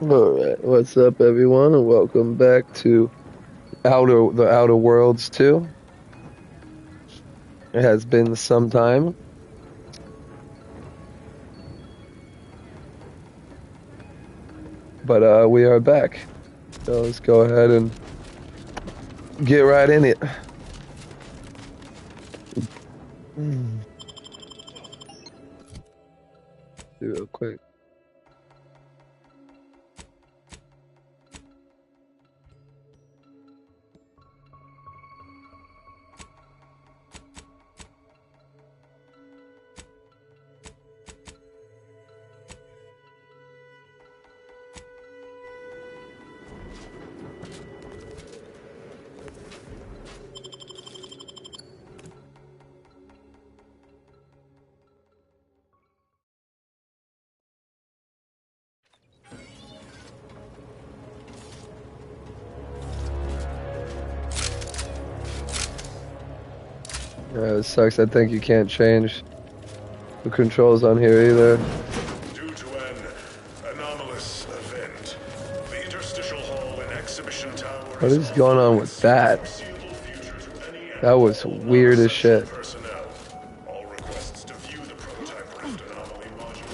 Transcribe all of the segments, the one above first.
All right, what's up, everyone, and welcome back to the Outer Worlds 2. It has been some time, but we are back. So let's go ahead and get right in it. Do real quick. It sucks. I think you can't change the controls on here either. Due to an anomalous event, the interstitial hall and exhibition tower What is going on with that? That was weird as shit. All requests to view the prototype rift anomaly module.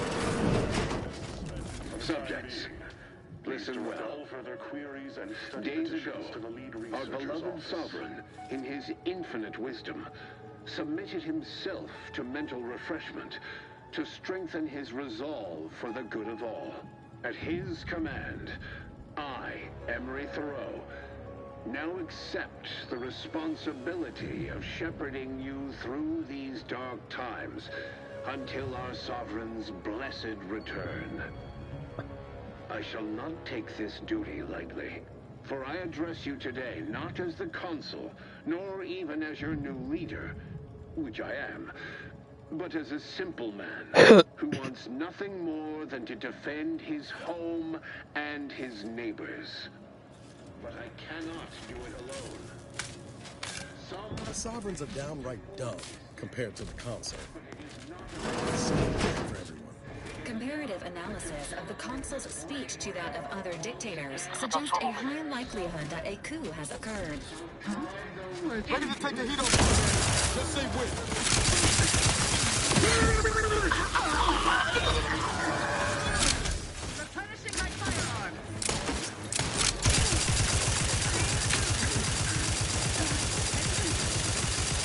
Subjects, listen well. Days ago, our beloved sovereign, in his infinite wisdom, submitted himself to mental refreshment to strengthen his resolve for the good of all. At his command, I, Emery Thoreau, now accept the responsibility of shepherding you through these dark times until our sovereign's blessed return. I shall not take this duty lightly, for I address you today not as the consul, nor even as your new leader, which I am, but as a simple man who wants nothing more than to defend his home and his neighbors. But I cannot do it alone. The sovereigns are downright dumb compared to the consul. It's not for everyone. Comparative analysis of the consul's speech to that of other dictators suggests a high likelihood that a coup has occurred. Ready to take the heat off. Just say when. Replenishing my firearm.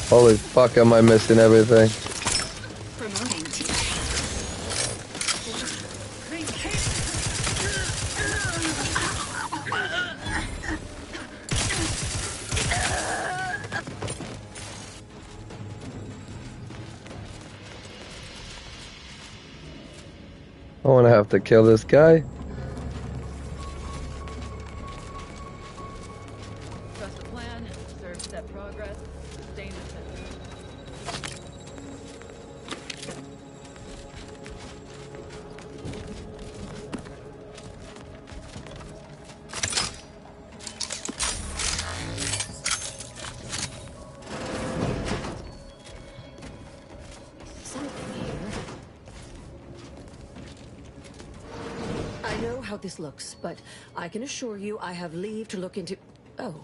Holy fuck, am I missing everything? Promoting team. I want to have to kill this guy. Trust the plan, serve step progress, sustain the sentence. I know how this looks, but I can assure you I have leave to look into... Oh,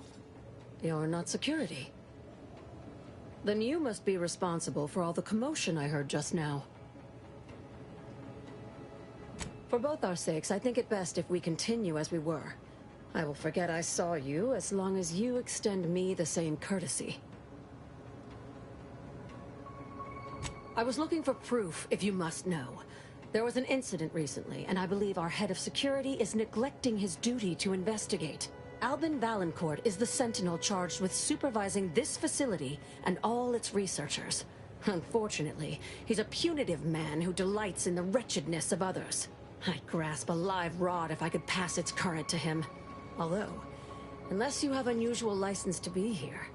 you're not security. Then you must be responsible for all the commotion I heard just now. For both our sakes, I think it best if we continue as we were. I will forget I saw you as long as you extend me the same courtesy. I was looking for proof, if you must know. There was an incident recently, and I believe our head of security is neglecting his duty to investigate. Albin Valancourt is the sentinel charged with supervising this facility and all its researchers. Unfortunately, he's a punitive man who delights in the wretchedness of others. I'd grasp a live rod if I could pass its current to him. Although, unless you have unusual license to be here,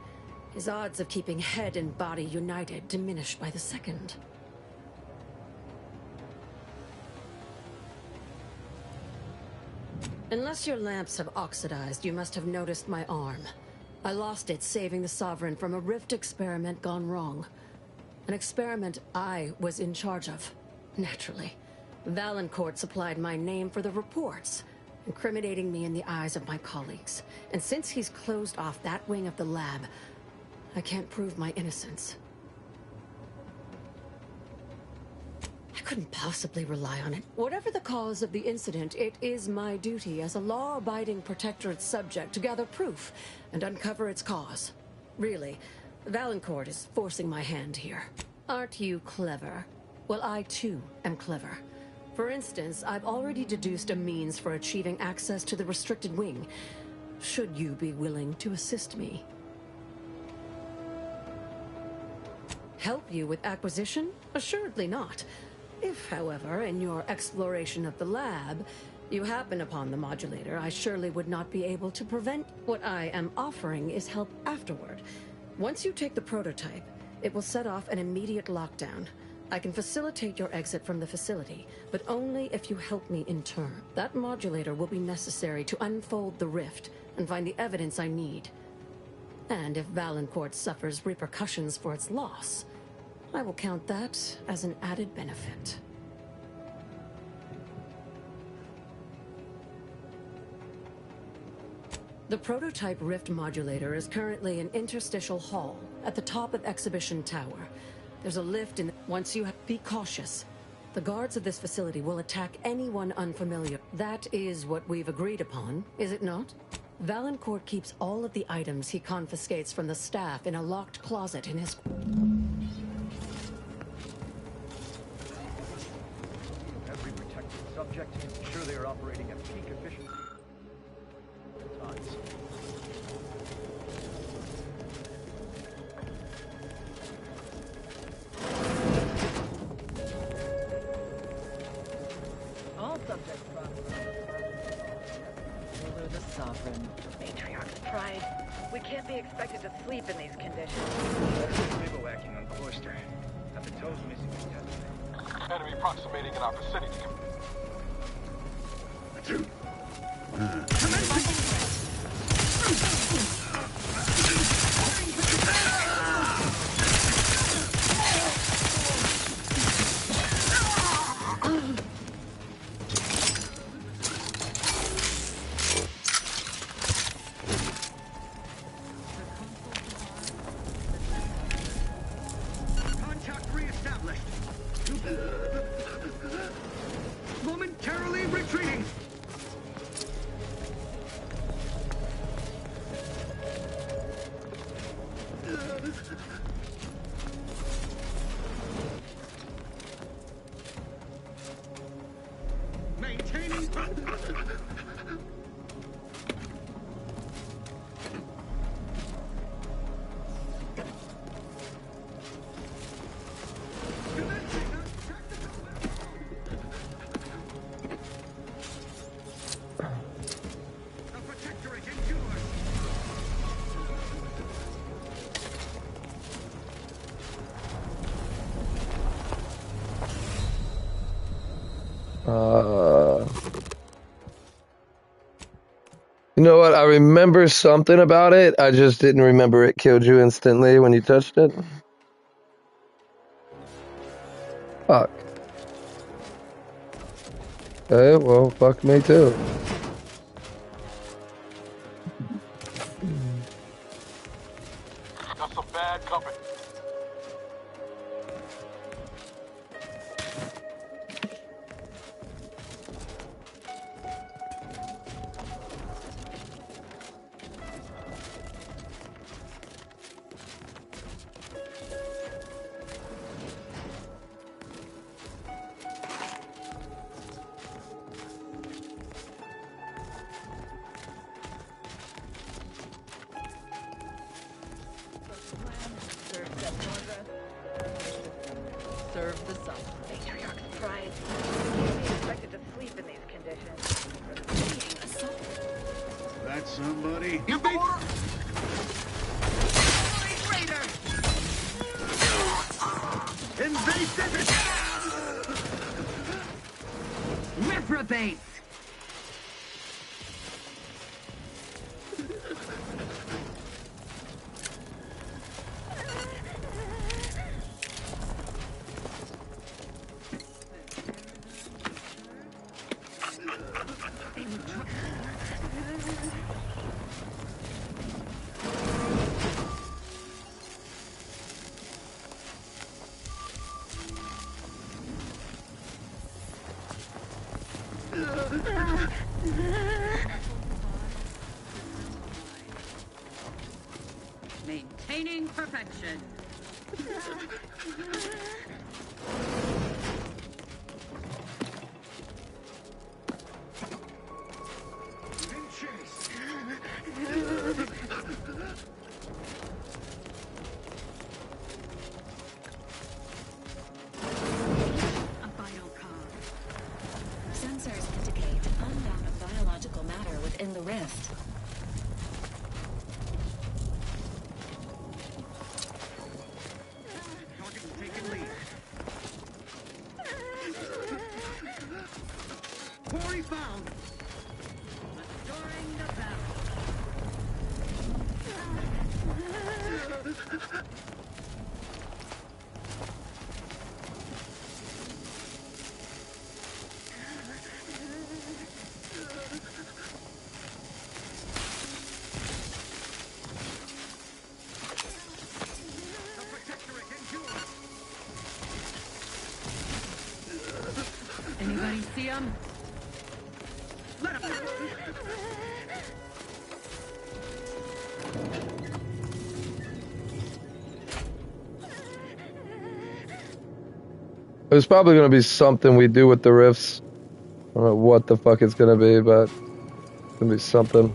his odds of keeping head and body united diminish by the second. Unless your lamps have oxidized, you must have noticed my arm. I lost it saving the Sovereign from a rift experiment gone wrong. An experiment I was in charge of. Naturally. Valancourt supplied my name for the reports. incriminating me in the eyes of my colleagues. And since he's closed off that wing of the lab, I can't prove my innocence. I couldn't possibly rely on it. Whatever the cause of the incident, it is my duty as a law-abiding Protectorate subject to gather proof and uncover its cause. Really, Valancourt is forcing my hand here. Aren't you clever? Well, I too am clever. For instance, I've already deduced a means for achieving access to the restricted wing. Should you be willing to assist me? Help you with acquisition? Assuredly not. If, however, in your exploration of the lab, you happen upon the modulator, I surely would not be able to prevent. What I am offering is help afterward. Once you take the prototype, it will set off an immediate lockdown. I can facilitate your exit from the facility, but only if you help me in turn. That modulator will be necessary to unfold the rift and find the evidence I need. And if Valancourt suffers repercussions for its loss, I will count that as an added benefit. The prototype rift modulator is currently in Interstitial Hall at the top of Exhibition Tower. There's a lift in. Once you be cautious. The guards of this facility will attack anyone unfamiliar. That is what we've agreed upon, is it not? Valancourt keeps all of the items he confiscates from the staff in a locked closet in his... Every protected subject to ensure they are operating at peak efficiency. Times. All subjects ruler the sovereign. Matriarch's pride. We can't be expected to sleep in these conditions. Bivouacking on Cloister. Have the toes missing yesterday. Enemy approximating in our vicinity. Contact reestablished. Momentarily retreating. Maintaining. The Protectorate endures. You know what? I remember something about it. I just didn't remember it killed you instantly when you touched it. Fuck. Okay, well, fuck me too. Got some bad company. Serve that progress. Serve the sun. Matriarch's pride. We can't be expected to sleep in these conditions. That's somebody. Give the order. Invasive. Reprobates. Maintaining perfection. Sensors indicate unbound biological matter within the rift. Quarry found. Restoring the battle. Anybody see him? Let him. There's probably gonna be something we do with the rifts. I don't know what the fuck it's gonna be, but it's gonna be something.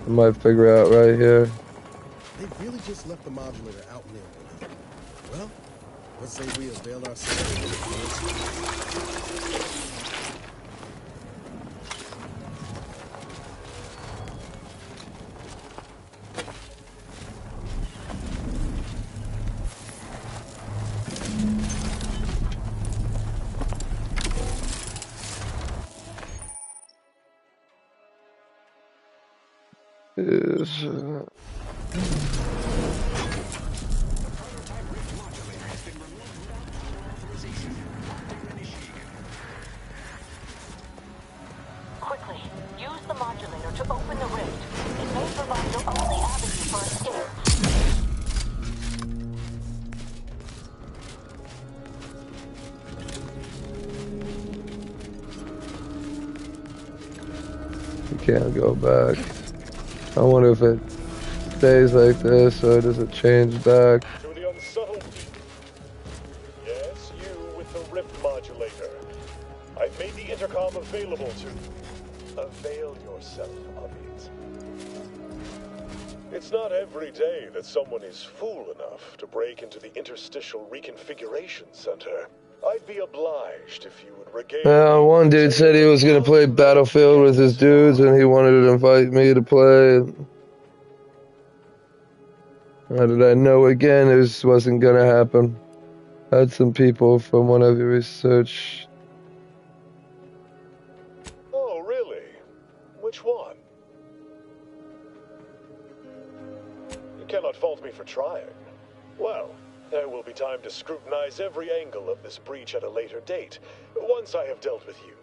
I might figure out right here. They really just left the modulator out in there. Well, let's say we avail ourselves of Quickly, use the modulator to open the rift. It may provide your only avenue for escape. You can't go back. I wonder if it stays like this or does it change back? To the unsubtle people. Yes, you with the rift modulator. I've made the intercom available to you. Avail yourself of it. It's not every day that someone is fool enough to break into the Interstitial Reconfiguration Center. I'd be obliged if you would regale One dude said he was gonna play Battlefield with his dudes and he wanted to invite me to play. How did I know again this wasn't gonna happen? I had some people from one of your research. Oh, really? Which one? You cannot fault me for trying. Well, there will be time to scrutinize every angle of this breach at a later date, once I have dealt with you.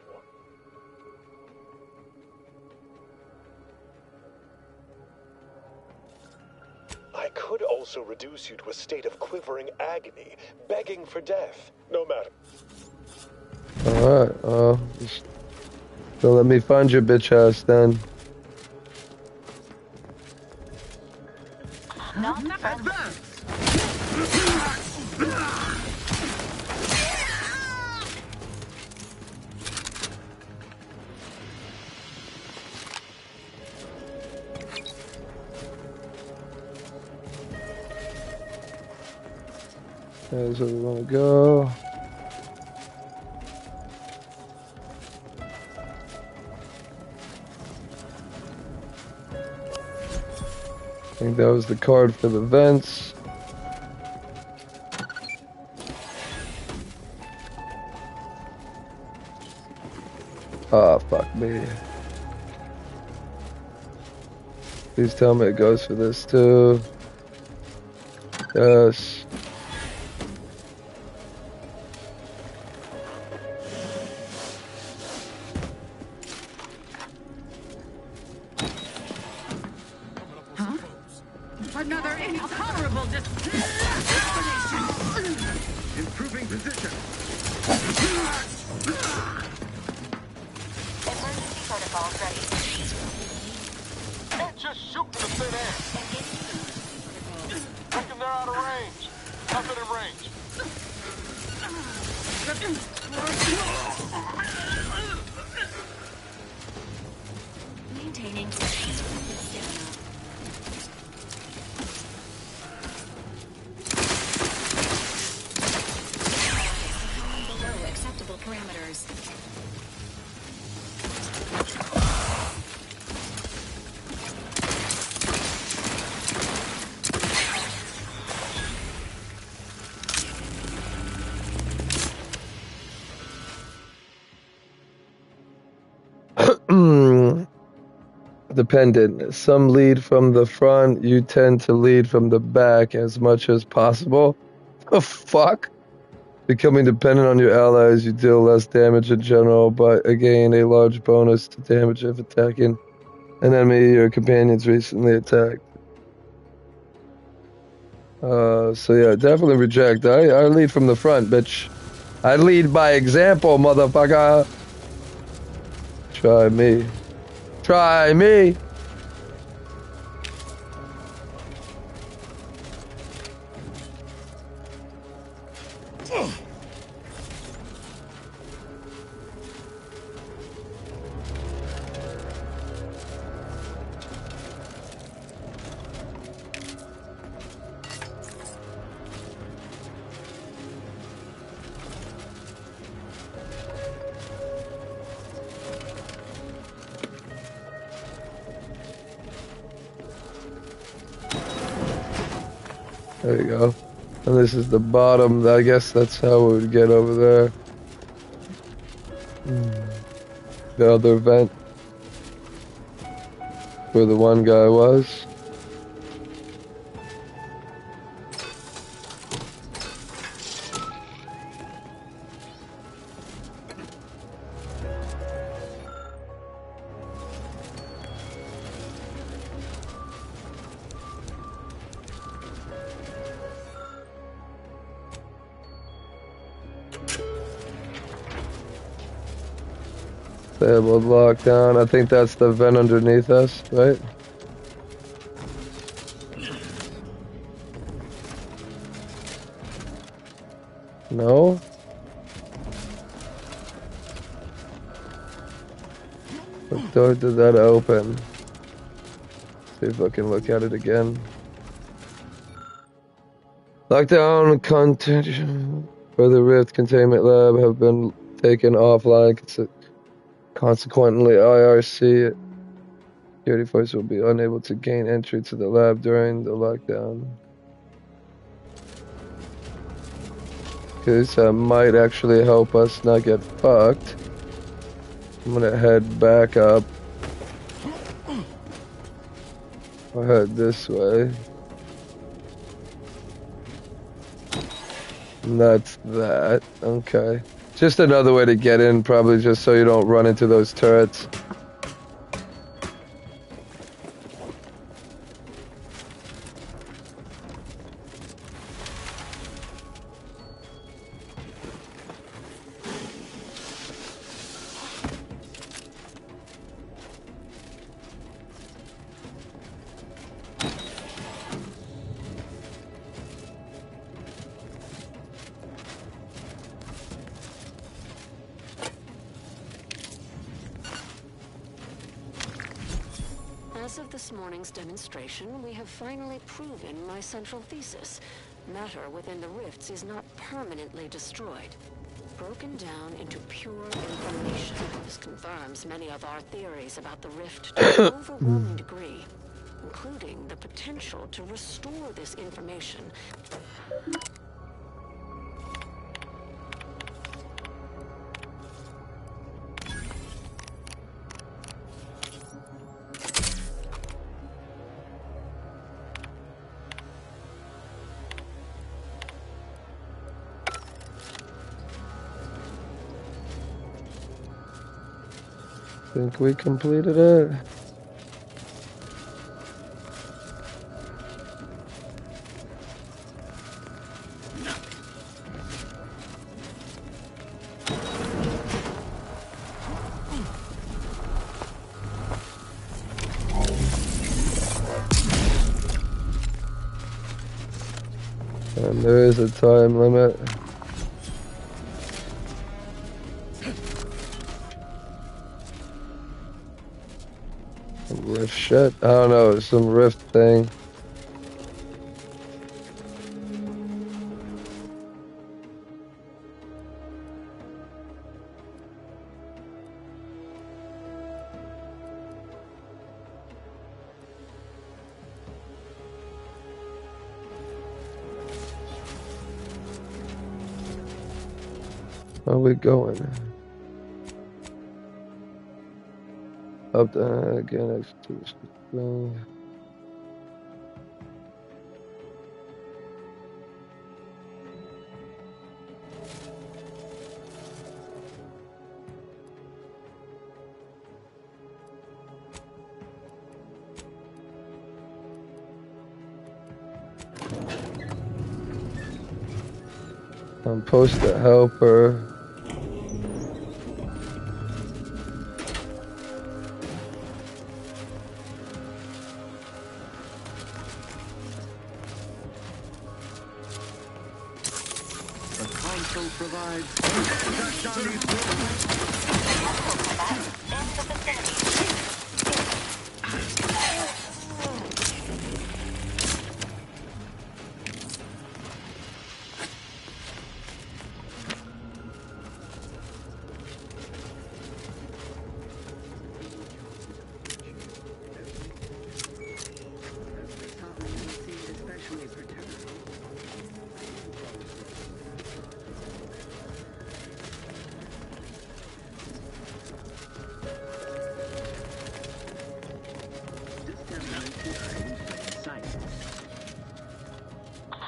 I could also reduce you to a state of quivering agony, begging for death. No matter. Alright, so let me find your bitch ass then. Not friendly. There's where we want to go. I think that was the card for the vents. Ah, fuck me. Please tell me it goes for this too. Yes. Another intolerable destination. Improving position. Maintaining rapid stamina. Below acceptable parameters. Dependent. Some lead from the front. You tend to lead from the back as much as possible. The fuck? Becoming dependent on your allies, you deal less damage in general, but gain a large bonus to damage if attacking an enemy your companions recently attacked. So yeah, definitely reject. I lead from the front, bitch. I lead by example, motherfucker. Try me. Try me. There you go. And this is the bottom. I guess that's how we would get over there. The other vent. Where the one guy was. Disabled lockdown. I think that's the vent underneath us, right? No? What door did that open? See if I can look at it again. Lockdown content for the Rift Containment Lab have been taken offline. Consequently, IRC security force will be unable to gain entry to the lab during the lockdown. This might actually help us not get fucked. I'm gonna head back up. I'll head this way. And that's that. Okay. Just another way to get in, probably just so you don't run into those turrets. As of this morning's demonstration, we have finally proven my central thesis. Matter within the rifts is not permanently destroyed. Broken down into pure information. This confirms many of our theories about the rift to an overwhelming degree, including the potential to restore this information. Think we completed it. And there is a time limit. or shit. I don't know, some rift thing. Where are we going? Up the again next to this thing. I'm supposed to help her.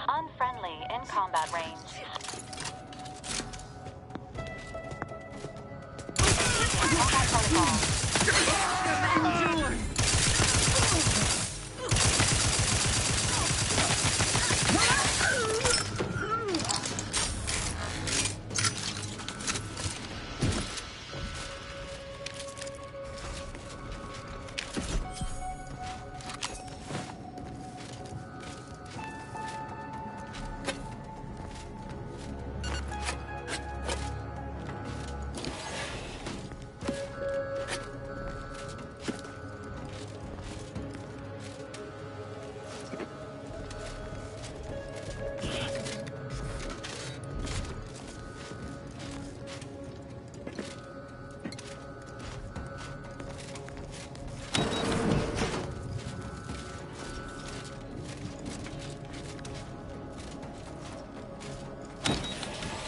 Unfriendly in combat range. Combat protocol.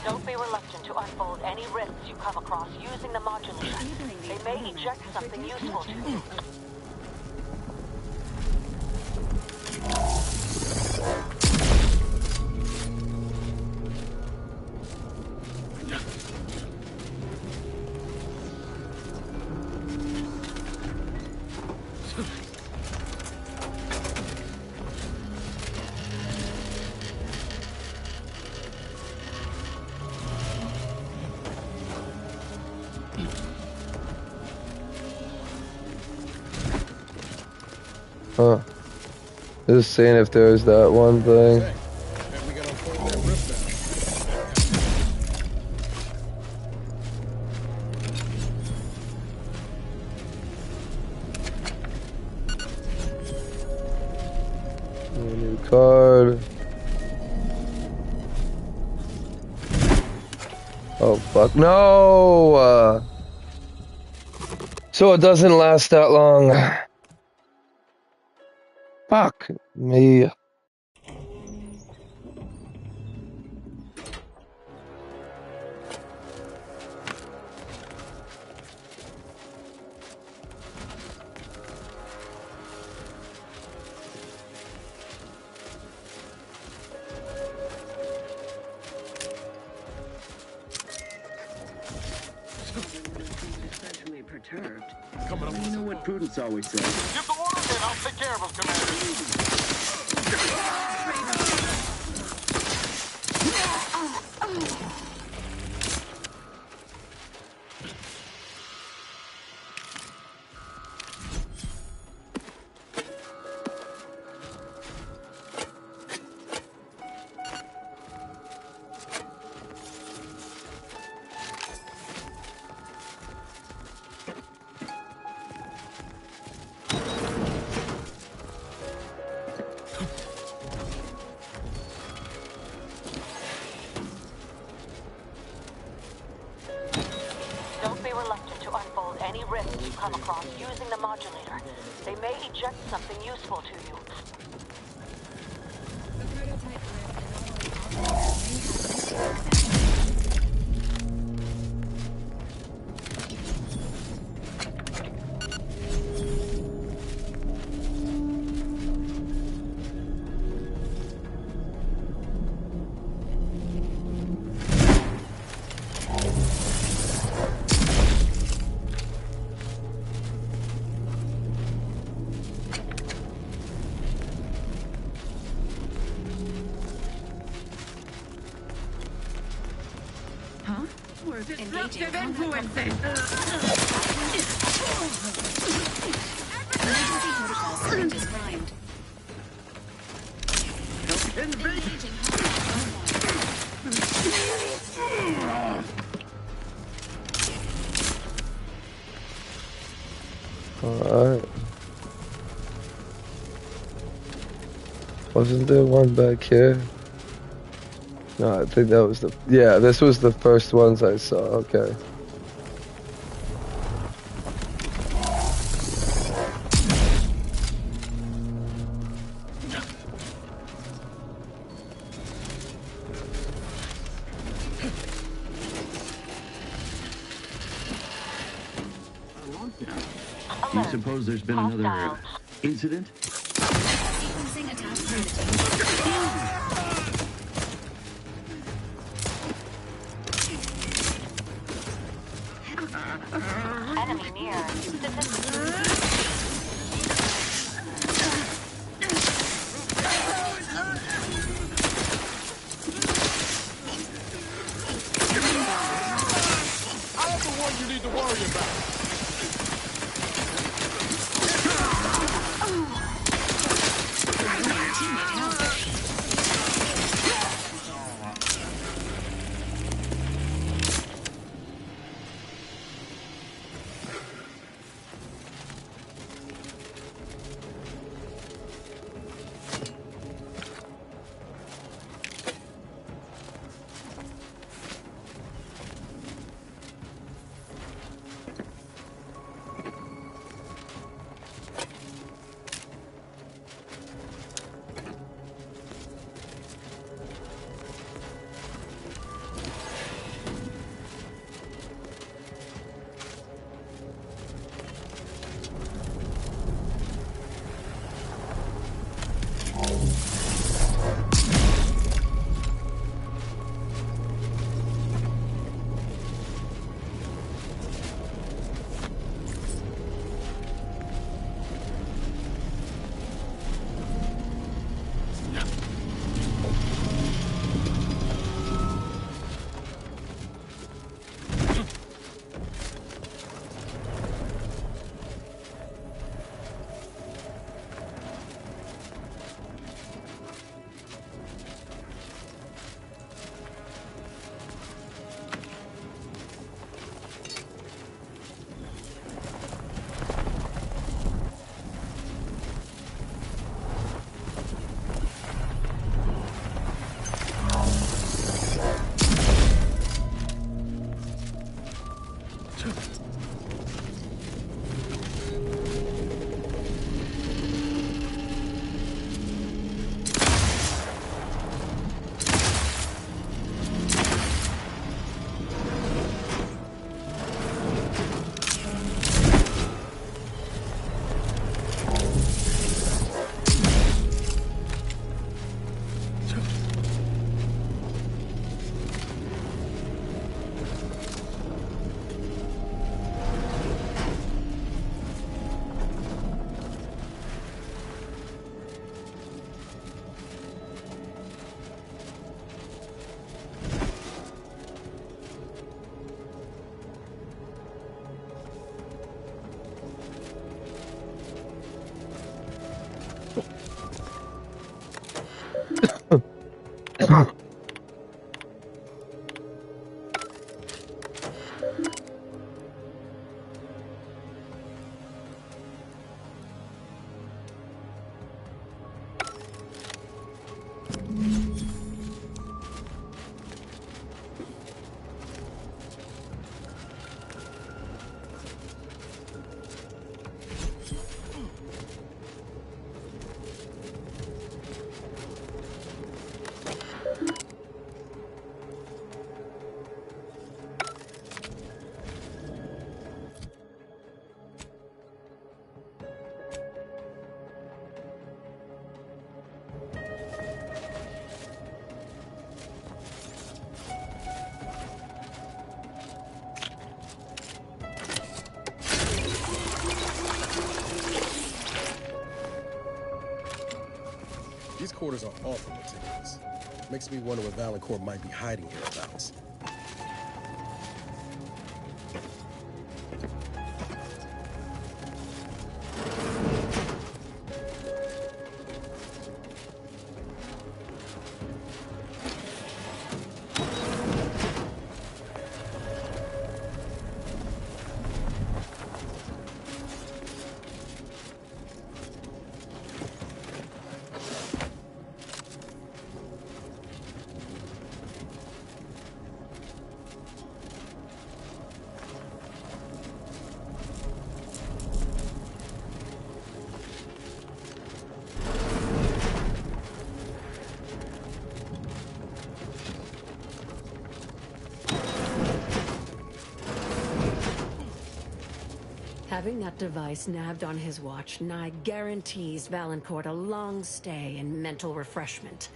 Don't be reluctant to unfold any risks you come across using the modulator. They may eject something useful to you. Huh. Just seeing if there's that one thing. Okay. And we gotta unfold that rift A new card. Oh fuck no! So it doesn't last that long. Fuck me. Especially perturbed. You know what Prudence always says. Give the orders and I'll take care of them, Commander. come across using the modulator. They may eject something useful to you. Disruptive influences! Emergency protocol script is primed. Engaging Alright. Wasn't there one back here? No, I think that was the... Yeah, this was the first ones I saw. Okay. Do you suppose there's been another incident? sequencing attack primitive. Enemy near. I'm the one you need to worry about. quarters are awful meticulous. Makes me wonder what Valancourt might be hiding hereabouts. Having that device nabbed on his watch nigh guarantees Valancourt a long stay and mental refreshment,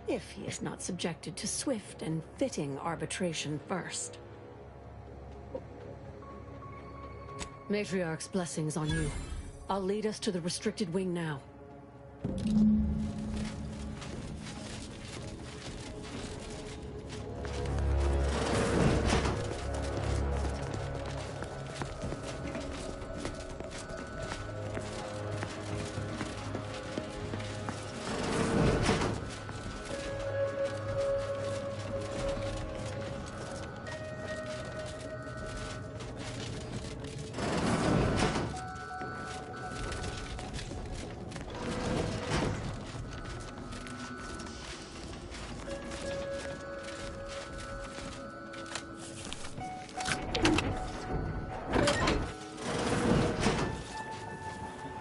if he is not subjected to swift and fitting arbitration first. Matriarch's blessings on you. I'll lead us to the restricted wing now.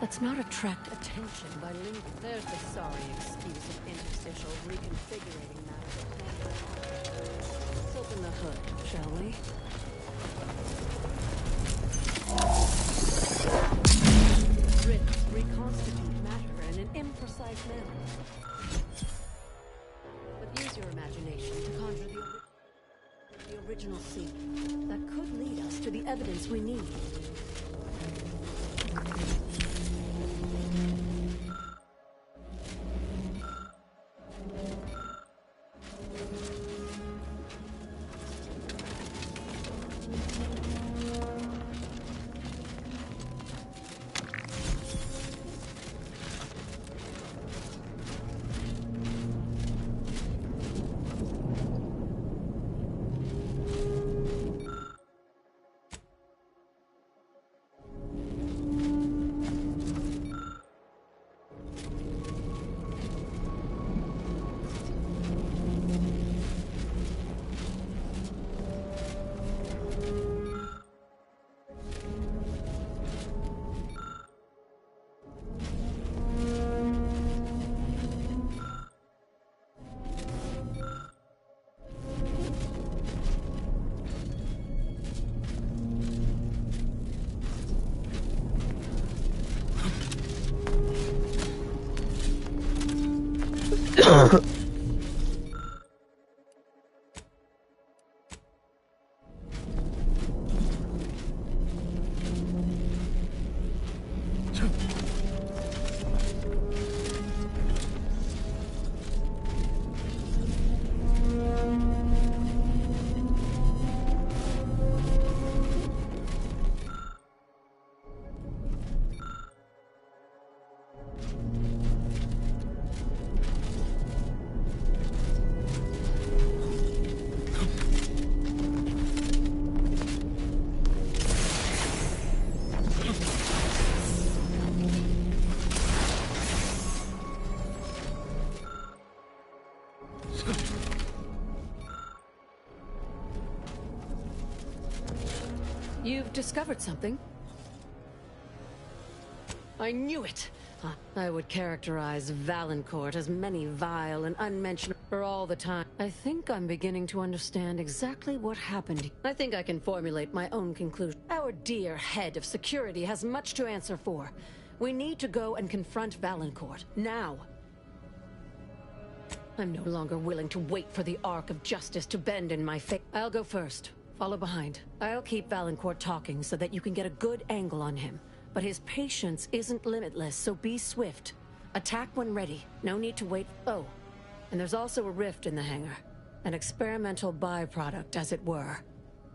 Let's not attract attention by lingering. There's the sorry excuse of interstitial reconfigurating matter. Let's open the hood, shall we? Rits reconstitute matter in an imprecise manner. But use your imagination to conjure the original seed that could lead us to the evidence we need. You've discovered something. I knew it! I would characterize Valancourt as many vile and unmentionable for all the time. I think I'm beginning to understand exactly what happened. I think I can formulate my own conclusion. Our dear head of security has much to answer for. We need to go and confront Valancourt, now. I'm no longer willing to wait for the arc of justice to bend in my favor. I'll go first. Follow behind. I'll keep Valancourt talking so that you can get a good angle on him. But his patience isn't limitless, so be swift. Attack when ready. No need to wait. Oh, and there's also a rift in the hangar. An experimental byproduct, as it were.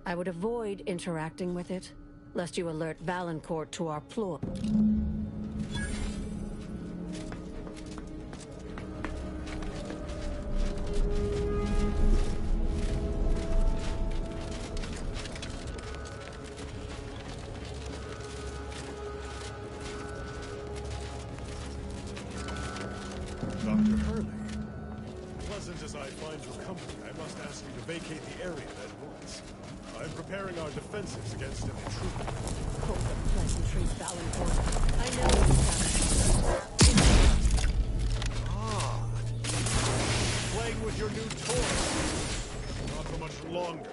I would avoid interacting with it, lest you alert Valancourt to our ploy. Dr. Hurley, pleasant as I find your company, I must ask you to vacate the area at once. I'm preparing our defenses against an intruder. Hold the pleasantries, Valancourt. I know it's Playing with your new toy. Not for much longer.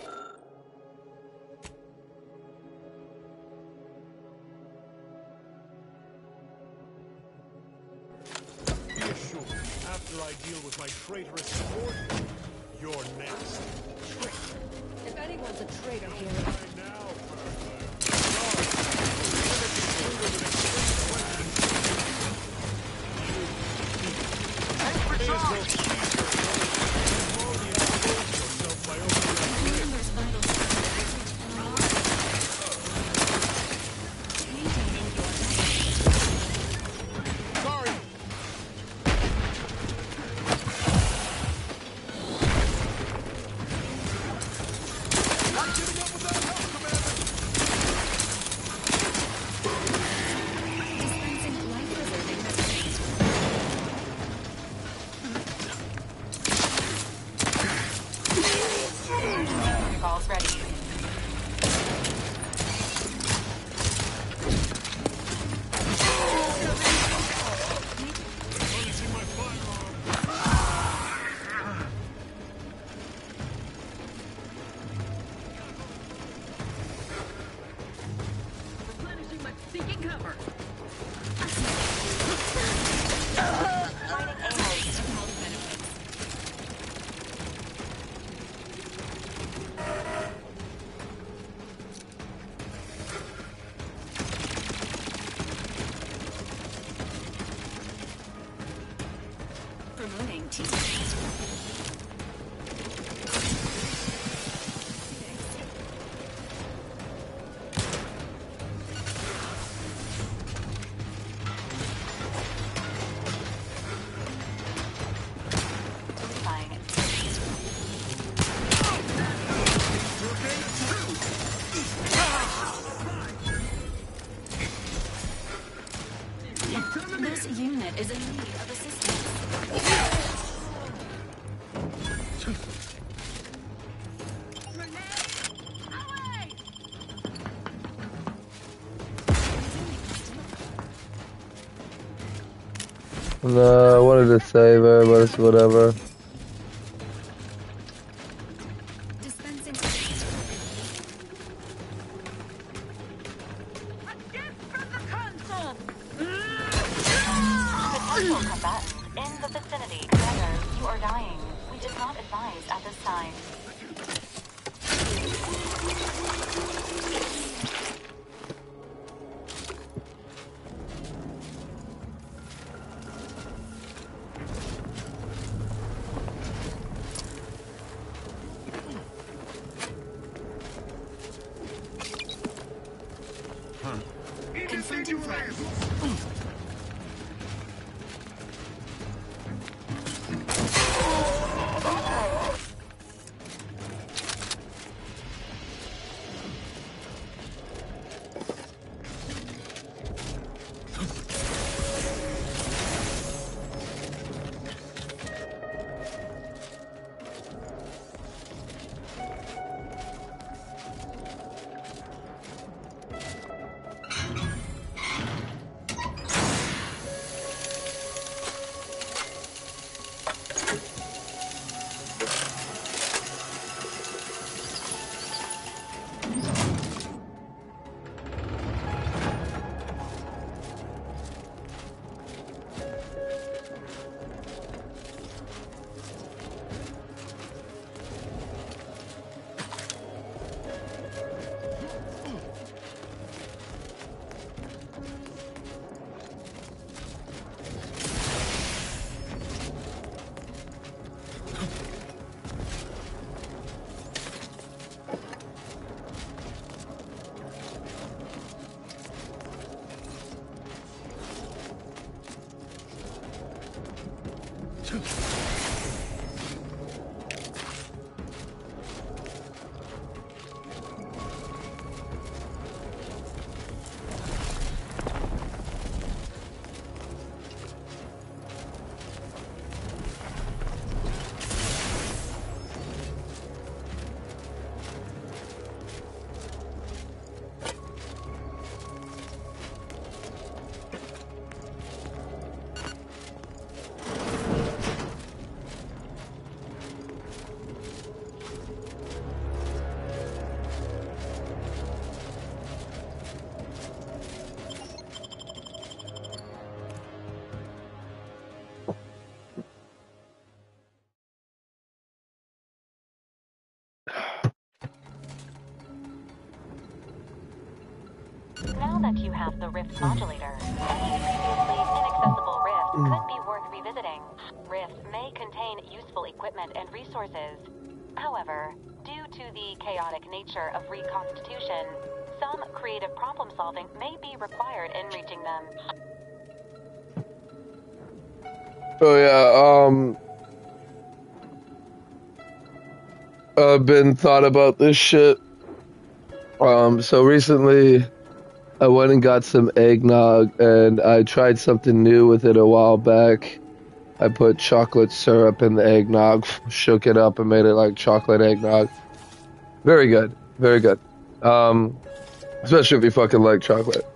Be assured, after I deal with my traitorous subordinate, you're next. If anyone's a traitor here... Calls ready. Replenishing my seeking cover. Promoting team. This unit is in need of assistance. No, I wanted to save her, but it's whatever. Dispensing. Potential combatant in the vicinity. Commander, you are dying. We did not advise at this time. Confronting threat. that you have the Rift modulator, any previously inaccessible rift could be worth revisiting. Rift may contain useful equipment and resources. However, due to the chaotic nature of reconstitution, some creative problem solving may be required in reaching them. Oh yeah, I've been thought about this shit. So recently I went and got some eggnog and I tried something new with it a while back. I put chocolate syrup in the eggnog, shook it up and made it like chocolate eggnog. Very good, very good. Especially if you fucking like chocolate.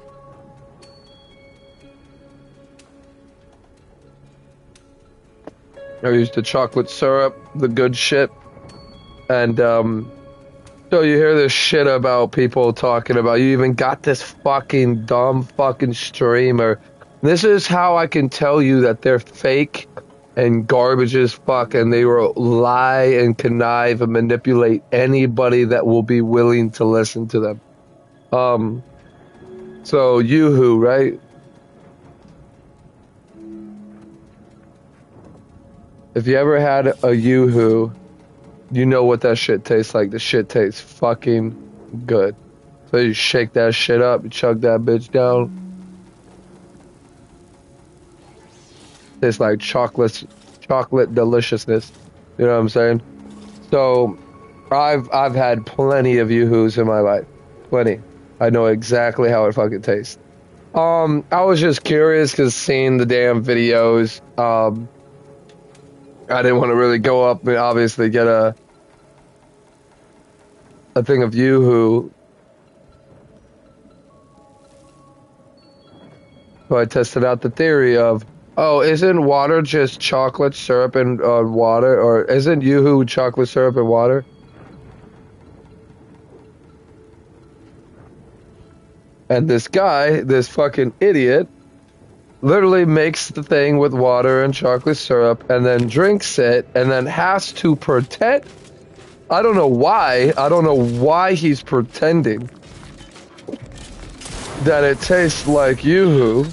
I used the chocolate syrup, the good shit. And, so you hear this shit about people talking about, you even got this fucking dumb fucking streamer. This is how I can tell you that they're fake and garbage as fuck, and they will lie and connive and manipulate anybody that will be willing to listen to them. So Yoo-hoo, right? If you ever had a Yoo-hoo, you know what that shit tastes like. The shit tastes fucking good. So you shake that shit up, you chug that bitch down. Tastes like chocolate deliciousness. You know what I'm saying? So I've had plenty of Yoo-hoos in my life. Plenty. I know exactly how it fucking tastes. I was just curious because seeing the damn videos, I didn't want to really go up and obviously get a thing of Yoo-hoo. So I tested out the theory of, oh, isn't water just chocolate syrup and water? Or isn't Yoo-hoo chocolate syrup and water? And this guy, this fucking idiot, literally makes the thing with water and chocolate syrup and then drinks it and then has to pretend. I don't know why. I don't know why he's pretending that it tastes like Yoo-hoo.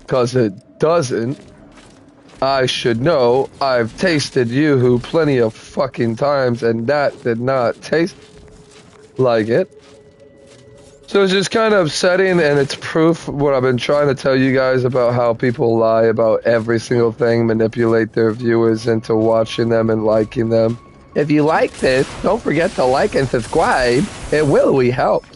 Because it doesn't. I should know. I've tasted Yoo-hoo plenty of fucking times and that did not taste like it. So it's just kind of upsetting, and it's proof what I've been trying to tell you guys about how people lie about every single thing, manipulate their viewers into watching them and liking them. If you like this, don't forget to like and subscribe. It will help.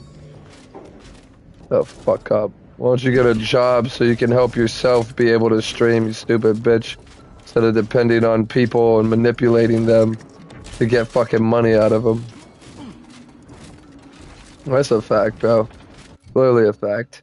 The fuck up. Why don't you get a job so you can help yourself be able to stream, you stupid bitch, instead of depending on people and manipulating them to get fucking money out of them. That's a fact, bro. Clearly a fact.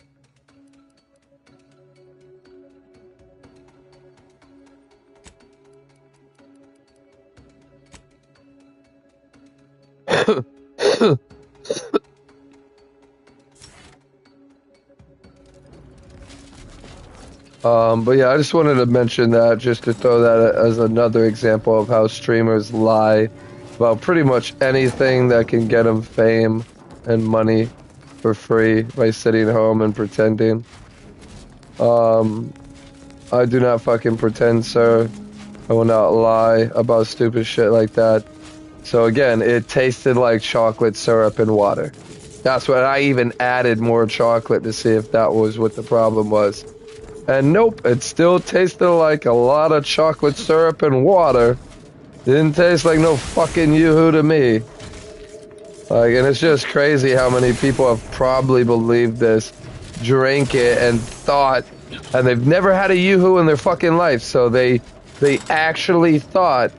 But yeah, I just wanted to mention that, just to throw that as another example of how streamers lie about pretty much anything that can get them fame and money for free by sitting home and pretending. I do not fucking pretend, sir. I will not lie about stupid shit like that. So again, it tasted like chocolate syrup and water. That's what I even added more chocolate to see if that was what the problem was. And nope, it still tasted like a lot of chocolate syrup and water. Didn't taste like no fucking Yoo-hoo to me. Like, and it's just crazy how many people have probably believed this, drank it, and thought, and they've never had a Yoo-hoo in their fucking life, so they actually thought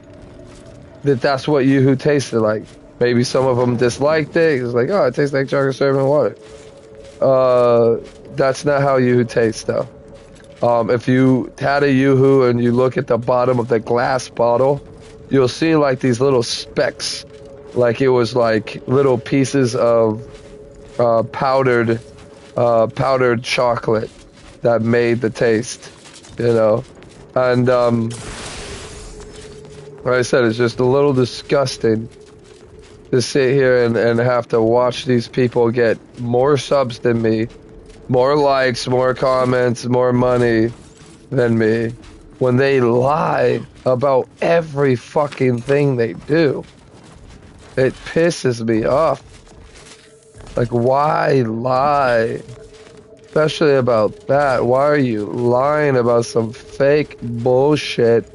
that that's what Yoo-hoo tasted like. Maybe some of them disliked it. It's like, oh, it tastes like chocolate syrup and water. That's not how Yoo-hoo tastes, though. If you had a Yoo-hoo and you look at the bottom of the glass bottle, you'll see like these little specks. Like it was like little pieces of powdered chocolate that made the taste, you know. And like I said, it's just a little disgusting to sit here and have to watch these people get more subs than me, more likes, more comments, more money than me, when they lie about every fucking thing they do. It pisses me off. Like, why lie? Especially about that. Why are you lying about some fake bullshit?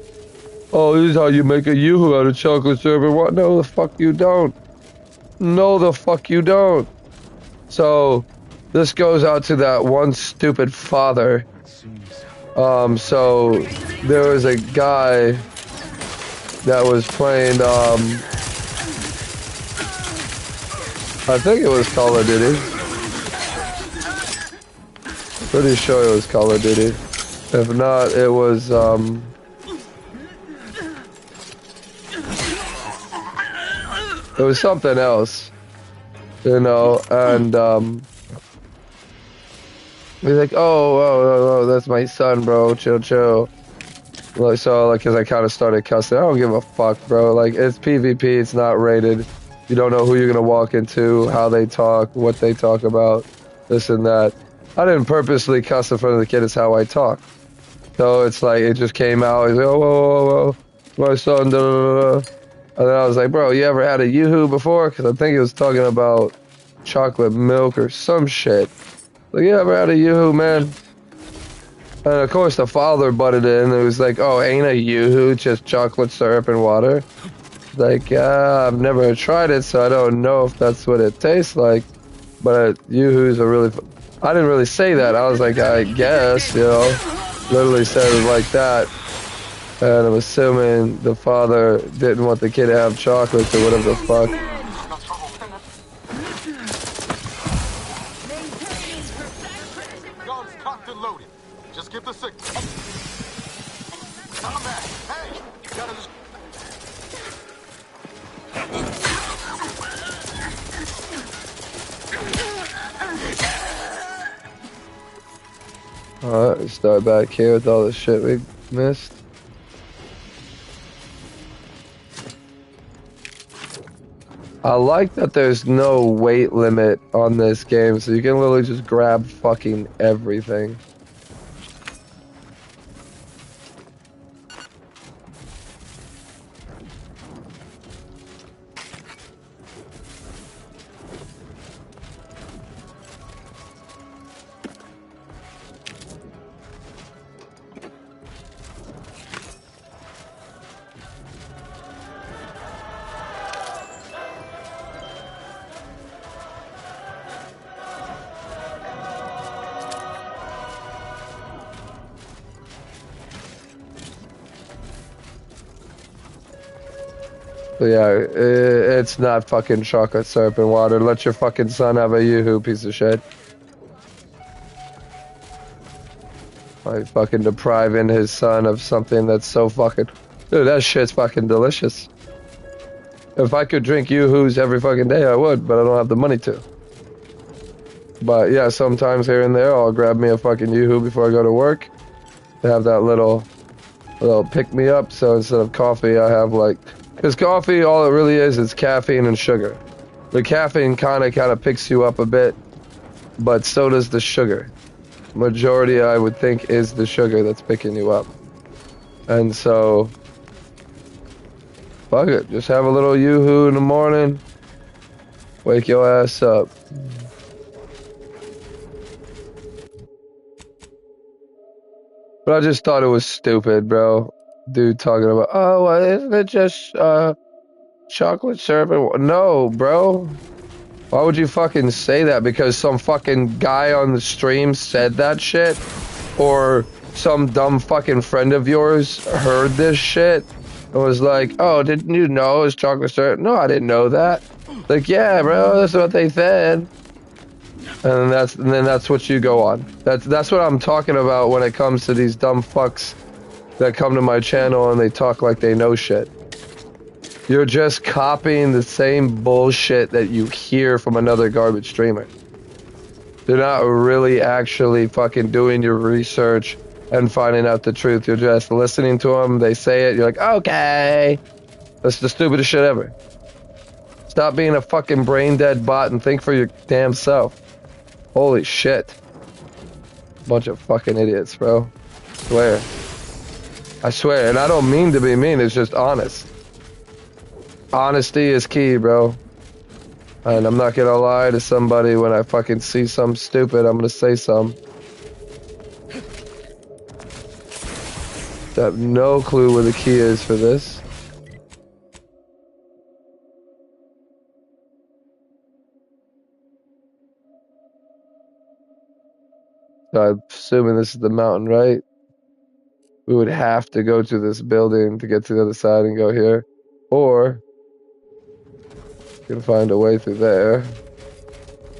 Oh, this is how you make a yoo-hoo out of chocolate syrup. What? No, the fuck you don't. No, the fuck you don't. So, this goes out to that one stupid father. So, there was a guy that was playing, I think it was Call of Duty. Pretty sure it was Call of Duty. If not, it was, it was something else, you know, and, he's like, oh, that's my son, bro, chill. Like, so, like, cause I kind of started cussing. I don't give a fuck, bro. Like, it's PvP, it's not rated. You don't know who you're gonna walk into, how they talk, what they talk about, this and that. I didn't purposely cuss in front of the kid, it's how I talk. So it's like, it just came out, he's like, oh, whoa, my son, da da da. And then I was like, bro, you ever had a yoo-hoo before? Because I think he was talking about chocolate milk or some shit. Like, you ever had a yoo-hoo, man? And of course the father butted in and it was like, oh, ain't a yoo-hoo just chocolate syrup and water? Like, I've never tried it, so I don't know if that's what it tastes like. But yoo-hoos are really... I didn't really say that. I was like, I guess, you know. Literally said it like that. And I'm assuming the father didn't want the kid to have chocolates or whatever the fuck. Guns cocked and loaded. Just give the signal. Come back. Hey, you gotta just... Alright, start back here with all the shit we missed. I like that there's no weight limit on this game, so you can literally just grab fucking everything. But yeah, it's not fucking chocolate syrup and water. Let your fucking son have a yoo-hoo, piece of shit. Like fucking depriving his son of something that's so fucking... Dude, that shit's fucking delicious. If I could drink yoo-hoos every fucking day, I would, but I don't have the money to. But yeah, sometimes here and there, I'll grab me a fucking yoo-hoo before I go to work. They have that little pick-me-up, so instead of coffee, I have like... Because coffee, all it really is caffeine and sugar. The caffeine kind of picks you up a bit, but so does the sugar. Majority, I would think, is the sugar that's picking you up. And so, fuck it. Just have a little yoo-hoo in the morning. Wake your ass up. But I just thought it was stupid, bro. Dude talking about, oh, well, isn't it just chocolate syrup? No, bro. Why would you fucking say that? Because some fucking guy on the stream said that shit? Or some dumb fucking friend of yours heard this shit and was like, oh, didn't you know it's chocolate syrup? No, I didn't know that. Like, yeah, bro, that's what they said. And then that's what you go on. That's what I'm talking about when it comes to these dumb fucks that come to my channel and they talk like they know shit. You're just copying the same bullshit that you hear from another garbage streamer. You're not really actually fucking doing your research and finding out the truth. You're just listening to them, they say it, you're like, okay. That's the stupidest shit ever. Stop being a fucking brain dead bot and think for your damn self. Holy shit. Bunch of fucking idiots, bro. I swear, and I don't mean to be mean, it's just honest. Honesty is key, bro. And I'm not gonna lie to somebody when I fucking see something stupid, I'm gonna say something. I have no clue where the key is for this. So I'm assuming this is the mountain, right? We would have to go to this building to get to the other side and go here. Or we can find a way through there.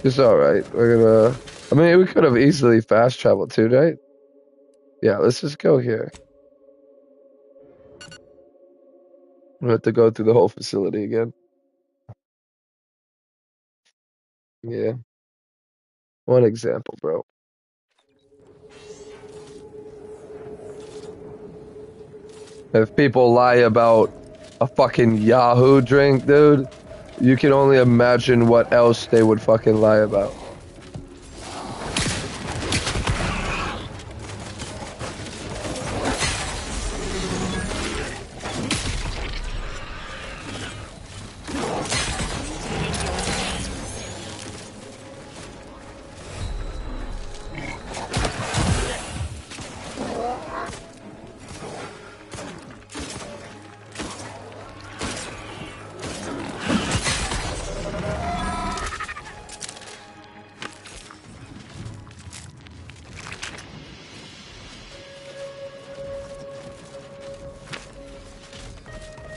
It's alright. We're gonna... I mean, we could have easily fast traveled too, right? Yeah, let's just go here. We have to go through the whole facility again. Yeah. One example, bro. If people lie about a fucking Yahoo drink, dude, you can only imagine what else they would fucking lie about.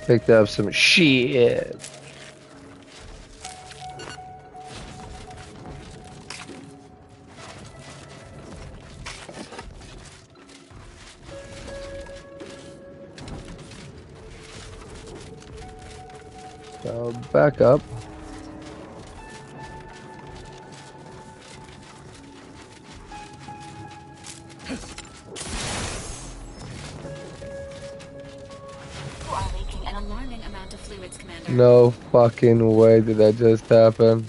Picked up some shit. So back up. No fucking way did that just happen.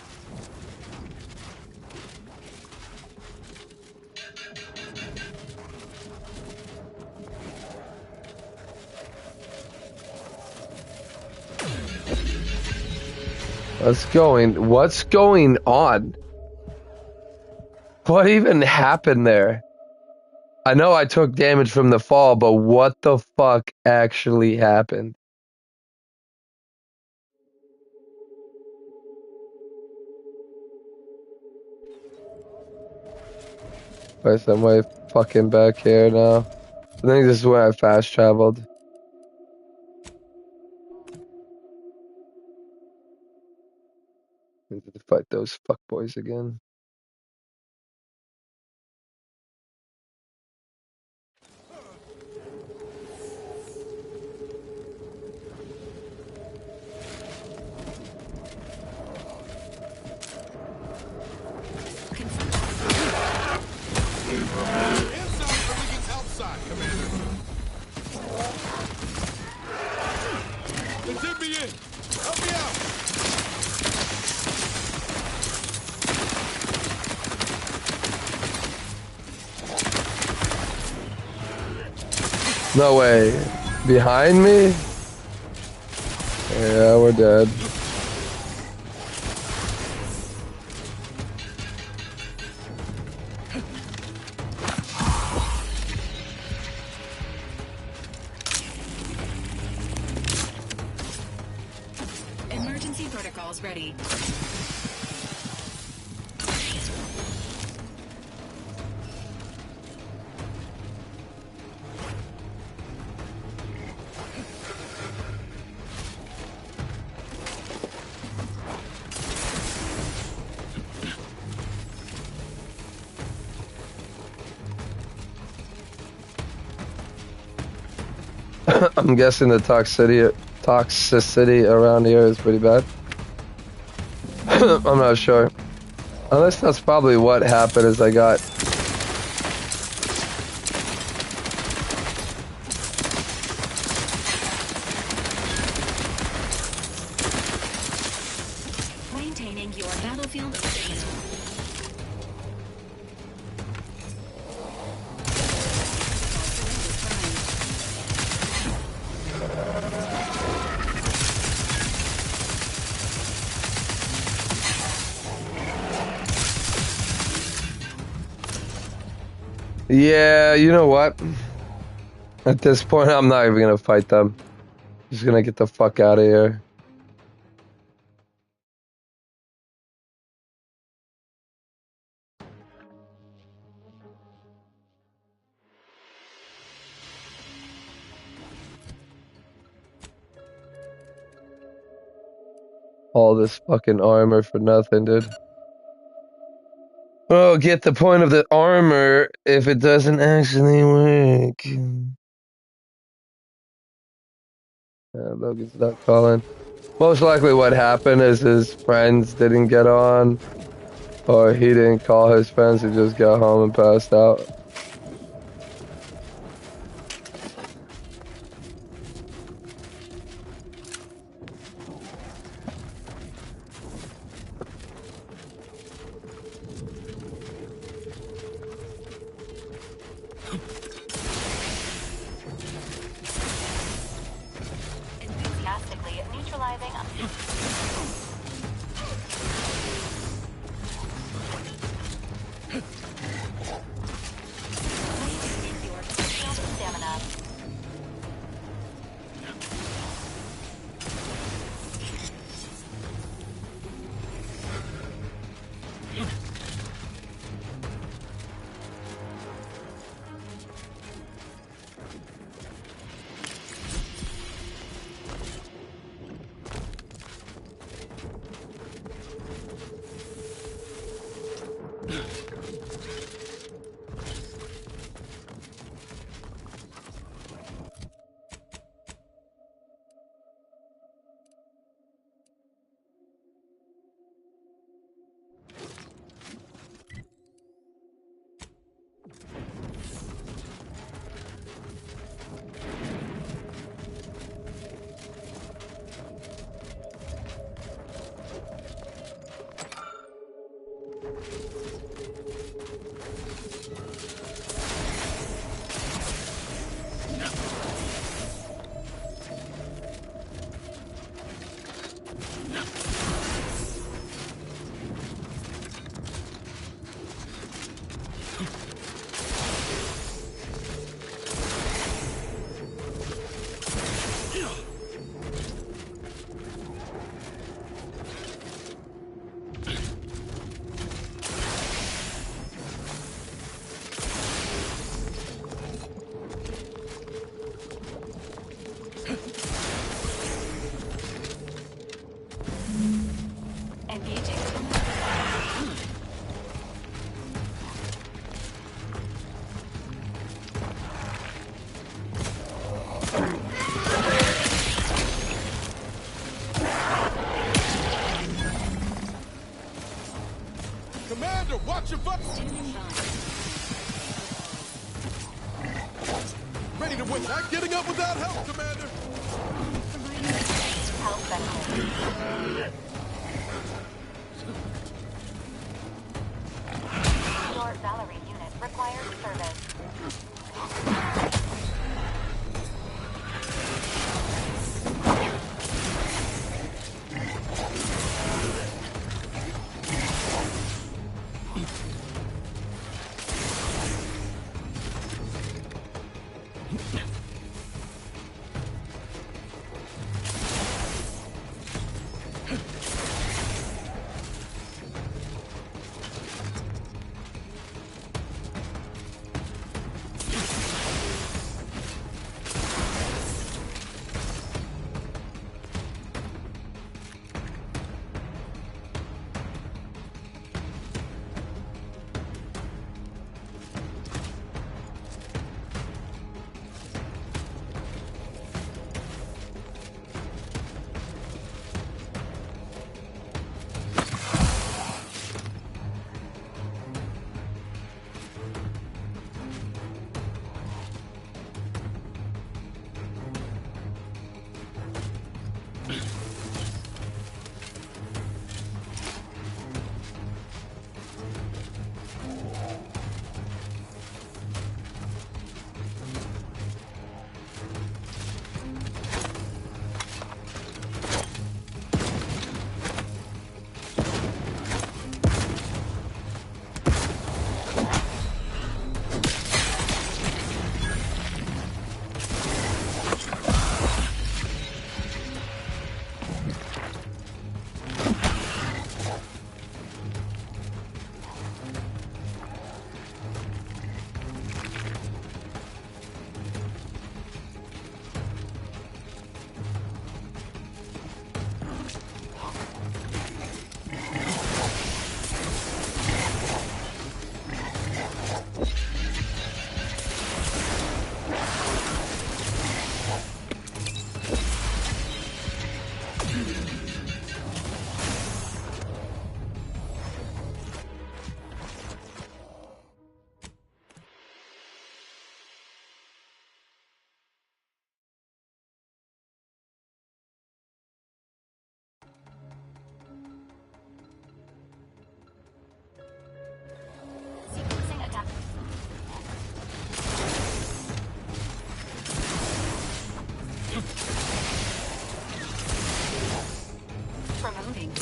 What's going on? What even happened there? I know I took damage from the fall, but what the fuck actually happened? Right, so I'm way fucking back here now. I think this is where I fast traveled. Need to fight those fuckboys again. No way. Behind me? Yeah, we're dead. Emergency protocols ready. I'm guessing the toxicity around here is pretty bad. I'm not sure. Unless that's probably what happened is I got... Battlefield Beta. Yeah, you know what? At this point, I'm not even gonna fight them. Just gonna get the fuck out of here. All this fucking armor for nothing, dude. Oh, get the point of the armor if it doesn't actually work. Logan's not calling. Most likely what happened is his friends didn't get on, or he didn't call his friends, he just got home and passed out. Enthusiastically neutralizing. Stamina. Commander, watch your butt! Ready to win. Not getting up without help, Commander! Help benefit. Your Valerie unit requires service. promoting.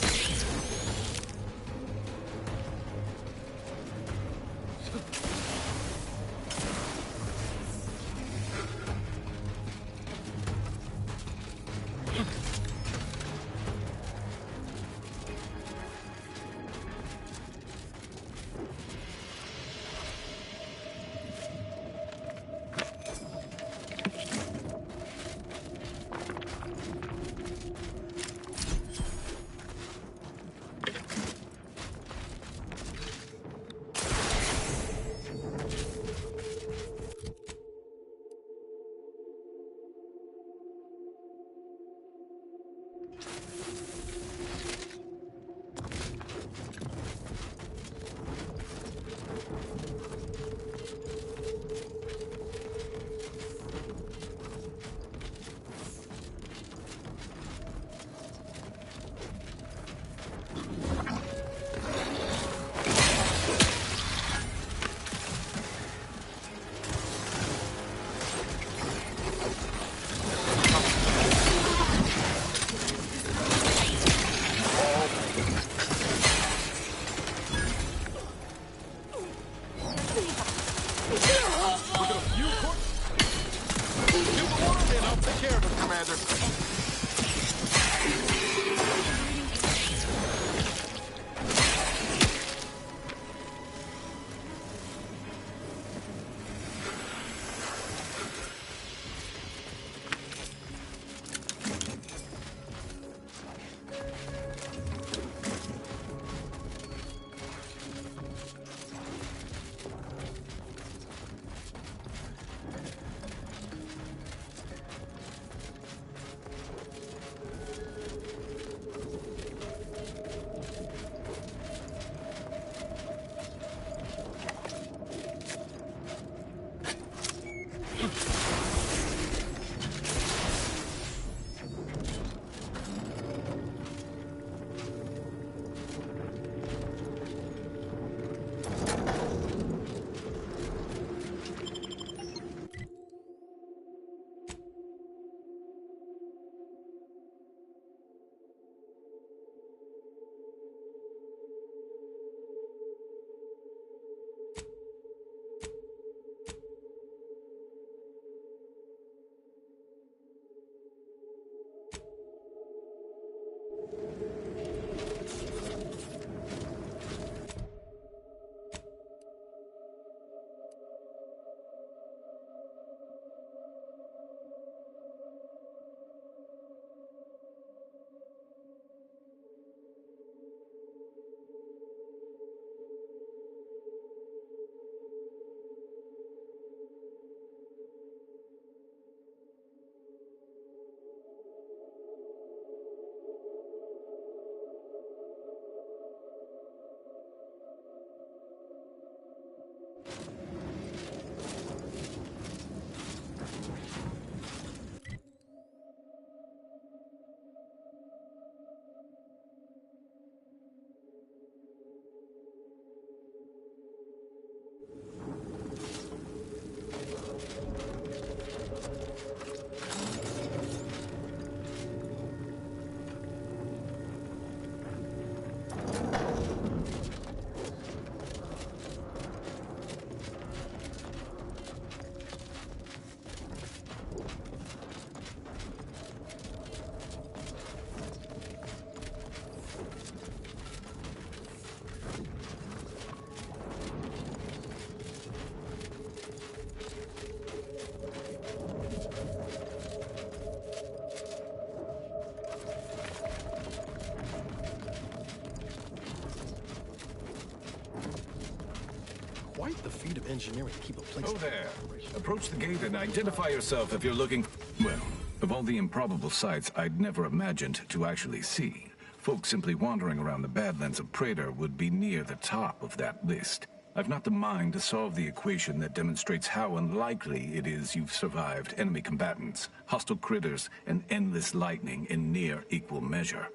Quite the feat of engineering to keep a place. Oh there. Approach the gate and identify yourself if you're looking. Well, of all the improbable sights I'd never imagined to actually see, folks simply wandering around the Badlands of Praetor would be near the top of that list. I've not the mind to solve the equation that demonstrates how unlikely it is you've survived enemy combatants, hostile critters, and endless lightning in near equal measure.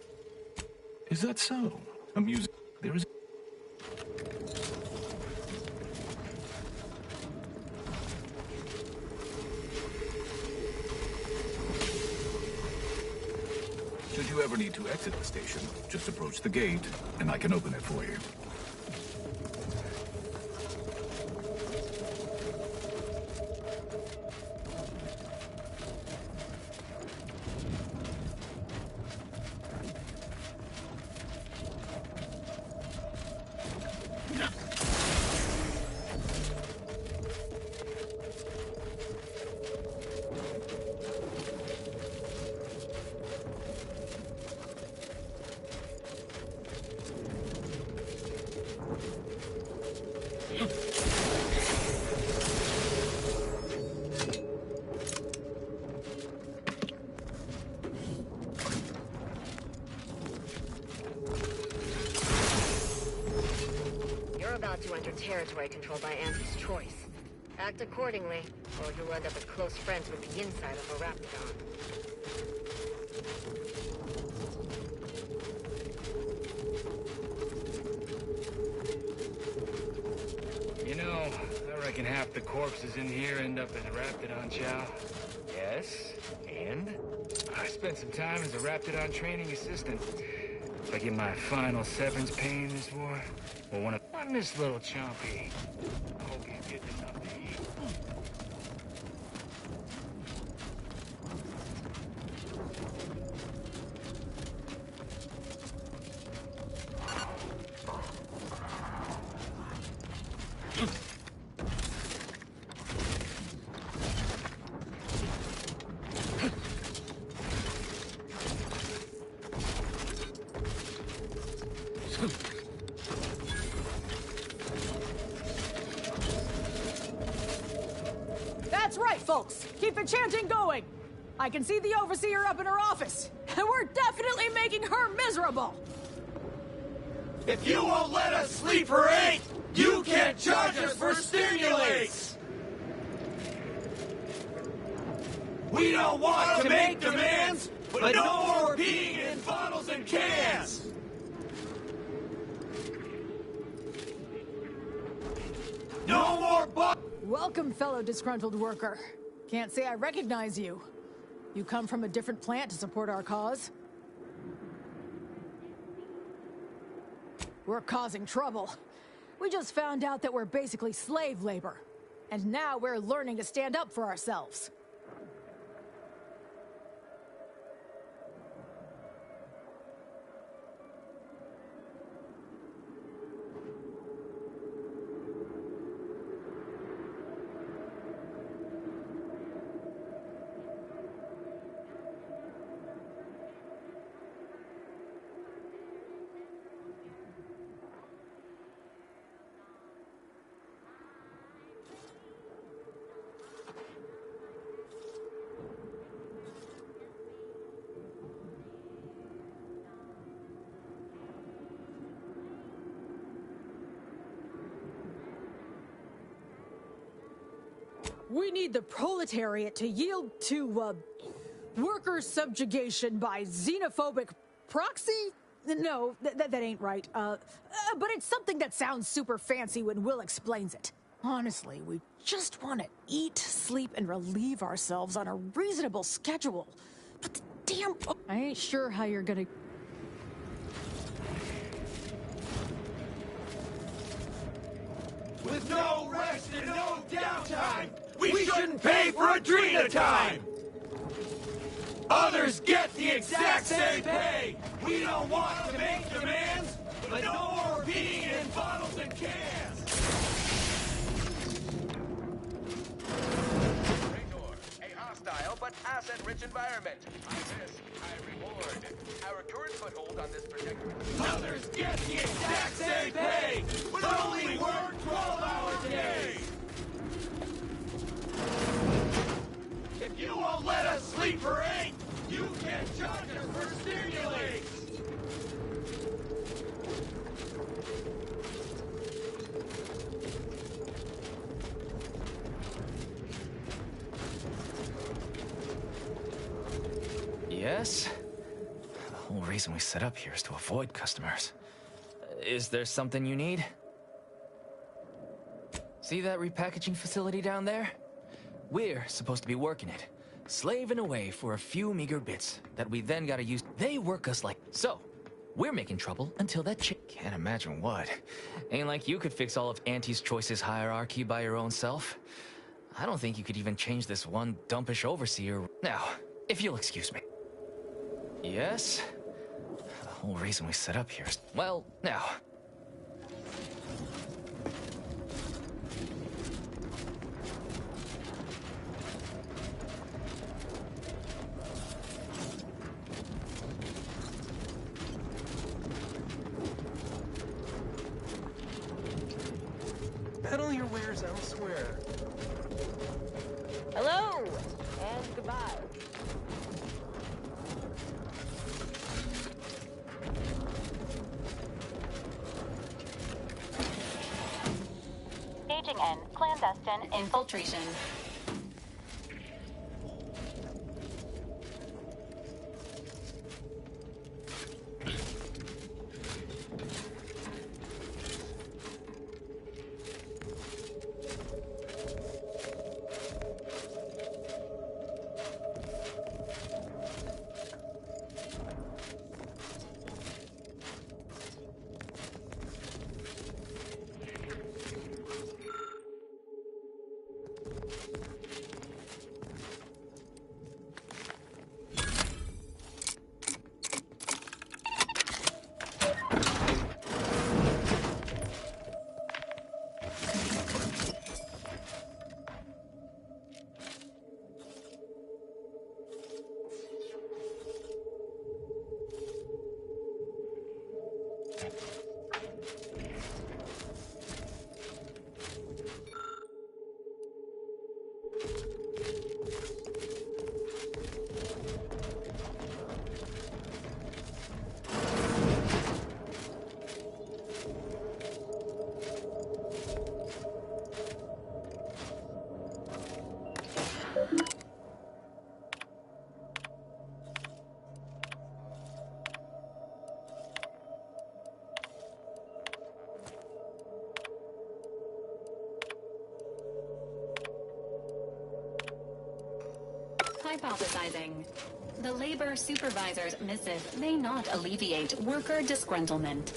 Is that so? Amusing. There is... Should you ever need need to exit the station, just approach the gate, and I can open it for you. To enter territory controlled by Anti's choice. Act accordingly, or you'll end up as close friends with the inside of a Raptidon. You know, I reckon half the corpses in here end up as Raptidon chow. Yes, and I spent some time as a Raptidon training assistant. If I get my final severance pay in this war, well, one of this little chompy. I hope he's getting enough to eat. That's right, folks. Keep the chanting going. I can see the Overseer up in her office, and we're definitely making her miserable. If you won't let us sleep for 8, you can't charge us for stimulates! We don't want to make demands, but no more peeing in bottles and cans! No more Welcome, fellow disgruntled worker. Can't say I recognize you. You come from a different plant to support our cause? We're causing trouble. We just found out that we're basically slave labor. And now we're learning to stand up for ourselves. We need the proletariat to yield to, worker subjugation by xenophobic proxy? No, that ain't right. But it's something that sounds super fancy when Will explains it. Honestly, we just want to eat, sleep, and relieve ourselves on a reasonable schedule. But the damn... I ain't sure how you're gonna... With no rest and no downtime, we shouldn't pay for Adrena time! Others get the exact same pay! We don't want to make demands, but no more peeing in bottles and cans! Raynor, a hostile but asset-rich environment. I risk, I reward. Our current foothold on this protectorate... Others get the exact same pay, but only work 12-hour days! If you won't let us sleep for 8, you can't charge us for stimulates! Yes? The whole reason we set up here is to avoid customers. Is there something you need? See that repackaging facility down there? We're supposed to be working it. slaving away for a few meager bits that we then gotta use. They work us like... So, we're making trouble until that chick... Can't imagine what. Ain't like you could fix all of Auntie's Choice's hierarchy by your own self. I don't think you could even change this one dumpish overseer. Now, if you'll excuse me. Yes? The whole reason we set up here is... Well, now... Peddle your wares elsewhere. Hello, and goodbye. Staging in clandestine infiltration. Hypothesizing. The labor supervisor's missive may not alleviate worker disgruntlement.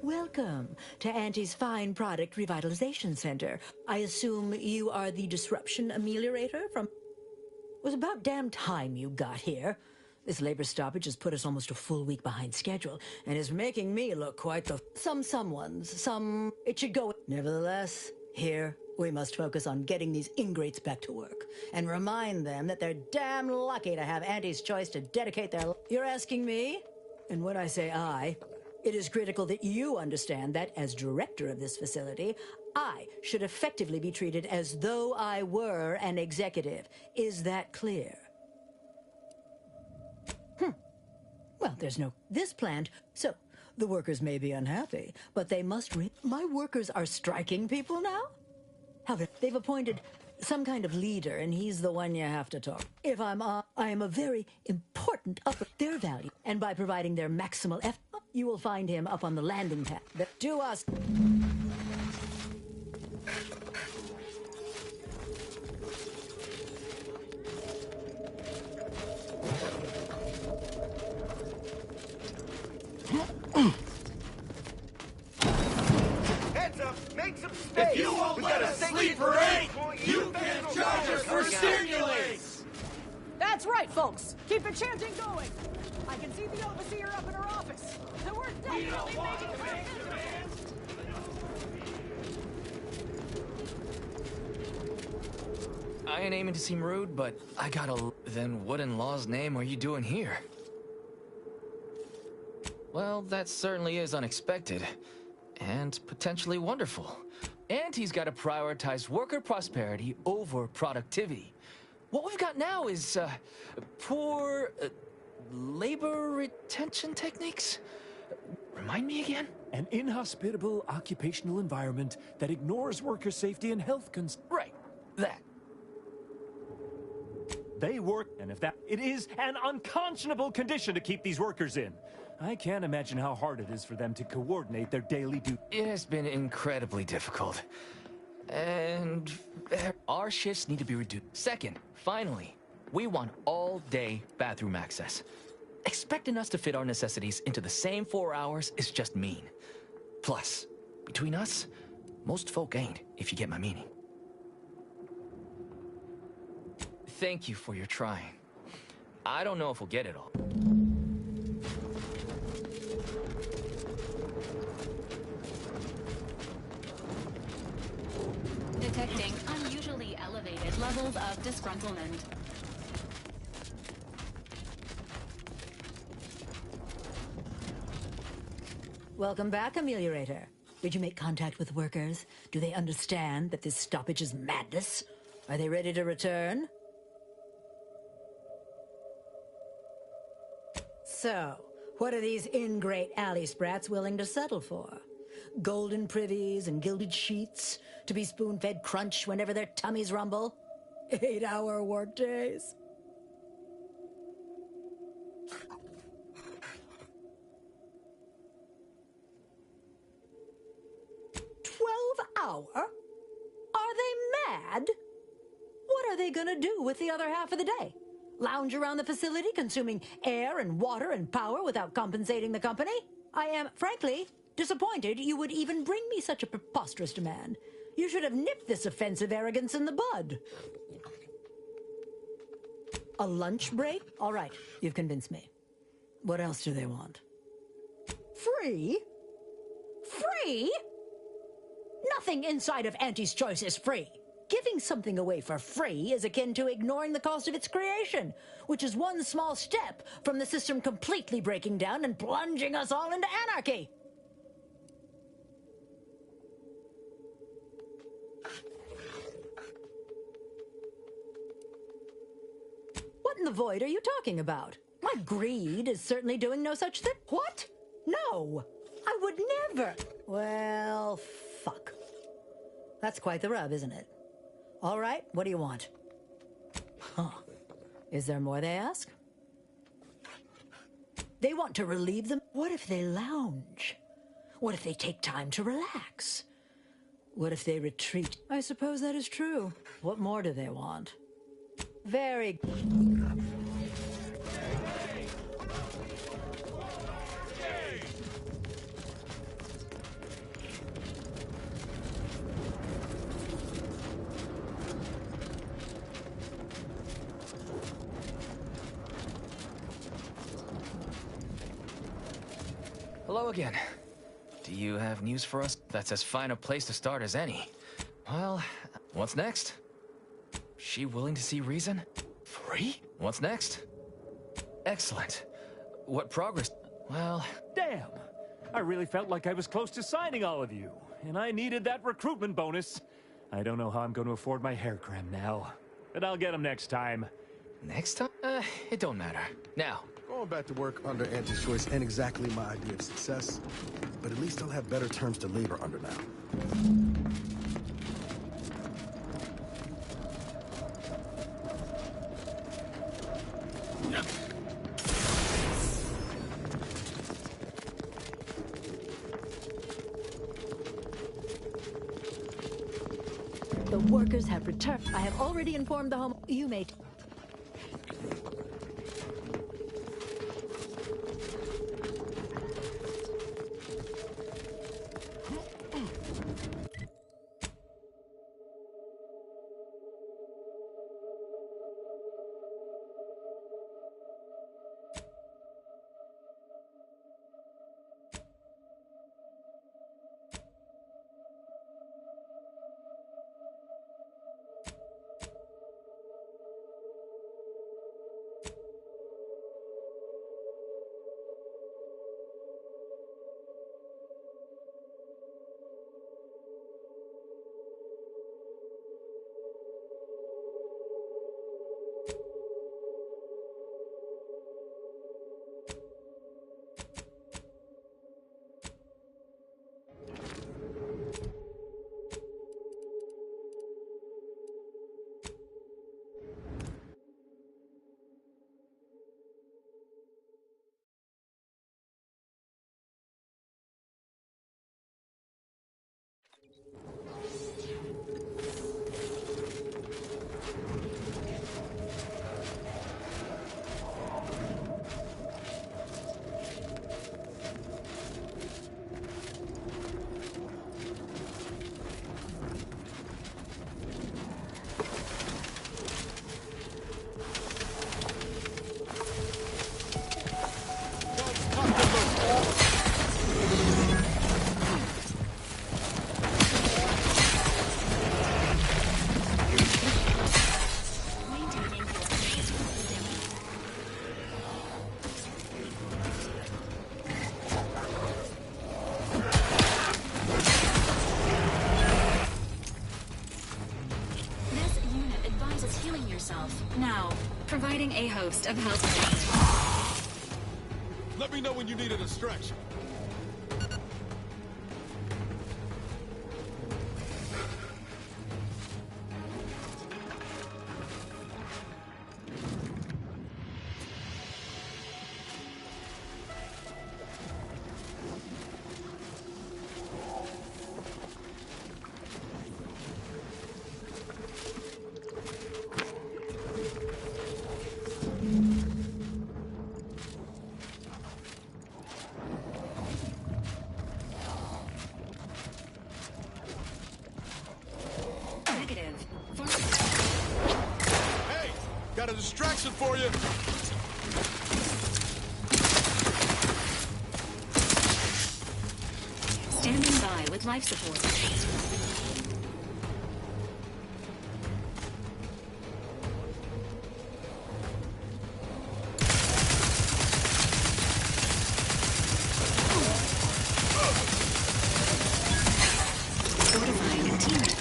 Welcome to Auntie's Fine Product Revitalization Center. I assume you are the disruption ameliorator from... It was about damn time you got here. This labor stoppage has put us almost a full week behind schedule and is making me look quite the... It should go... Nevertheless, here we must focus on getting these ingrates back to work and remind them that they're damn lucky to have Auntie's Choice to dedicate their... You're asking me? And when I say I, it is critical that you understand that as director of this facility, I should effectively be treated as though I were an executive. Is that clear? Well, there's no... This plant... So, the workers may be unhappy, but they must My workers are striking people now? They've appointed some kind of leader, and he's the one you have to talk. If I am a very important upper their value, and by providing their maximal effort, you will find him up on the landing pad. Do us... Heads up! Make some space! If you won't let us sleep for 8, you can't charge us for stimulants! That's right, folks. Keep the chanting going. I can see the overseer up in her office. So we're definitely making progress. I ain't aiming to seem rude, but I got a... Then what in law's name are you doing here? Well, that certainly is unexpected. And potentially wonderful. Auntie's got to prioritize worker prosperity over productivity. What we've got now is, poor... labor retention techniques? Remind me again? An inhospitable occupational environment that ignores worker safety and health concerns. Right. That. They work, and if that... It is an unconscionable condition to keep these workers in. I can't imagine how hard it is for them to coordinate their daily duties. It has been incredibly difficult. And our shifts need to be reduced. Second, finally, we want all-day bathroom access. Expecting us to fit our necessities into the same 4 hours is just mean. Plus, between us, most folk ain't, if you get my meaning. Thank you for your trying. I don't know if we'll get it all. Detecting unusually elevated levels of disgruntlement. Welcome back, Ameliorator. Did you make contact with workers? Do they understand that this stoppage is madness? Are they ready to return? So, what are these ingrate alley sprats willing to settle for? Golden privies and gilded sheets to be spoon-fed crunch whenever their tummies rumble? 8-hour workdays? Hour? Are they mad? What are they gonna do with the other half of the day? Lounge around the facility consuming air and water and power without compensating the company? I am, frankly, disappointed you would even bring me such a preposterous demand. You should have nipped this offensive arrogance in the bud. A lunch break? All right, you've convinced me. What else do they want? Free? Free? Nothing inside of Auntie's Choice is free. Giving something away for free is akin to ignoring the cost of its creation, which is one small step from the system completely breaking down and plunging us all into anarchy. What in the void are you talking about? My greed is certainly doing no such thing. What? No, I would never. Well, fuck. That's quite the rub, isn't it? All right, what do you want? Huh. Is there more they ask? They want to relieve them. What if they lounge? What if they take time to relax? What if they retreat? I suppose that is true. What more do they want? Very... Hello again. Do you have news for us? That's as fine a place to start as any. Well, what's next? She willing to see reason? Free? What's next? Excellent. What progress? Well... Damn! I really felt like I was close to signing all of you, and I needed that recruitment bonus. I don't know how I'm going to afford my hair cream now, but I'll get them next time. Next time? It don't matter. Now. Going back to work under Auntie's Choice ain't exactly my idea of success, but at least I'll have better terms to labor under now. The workers have returned. I have already informed the home... You may... describes as healing yourself. Now, providing a host of health. Let me know when you need a distraction. Got a distraction for you. Standing by with life support. Fortifying a teammate.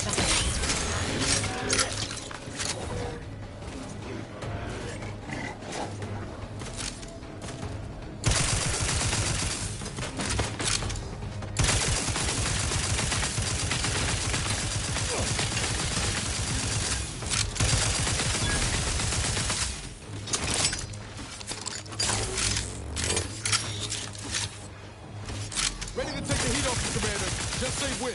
Ready to take the heat off you, Commander. Just say when.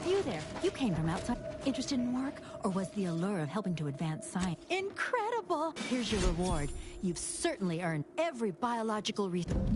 You there, you came from outside. Interested in work, or was the allure of helping to advance science? Incredible! Here's your reward. You've certainly earned every biological resource.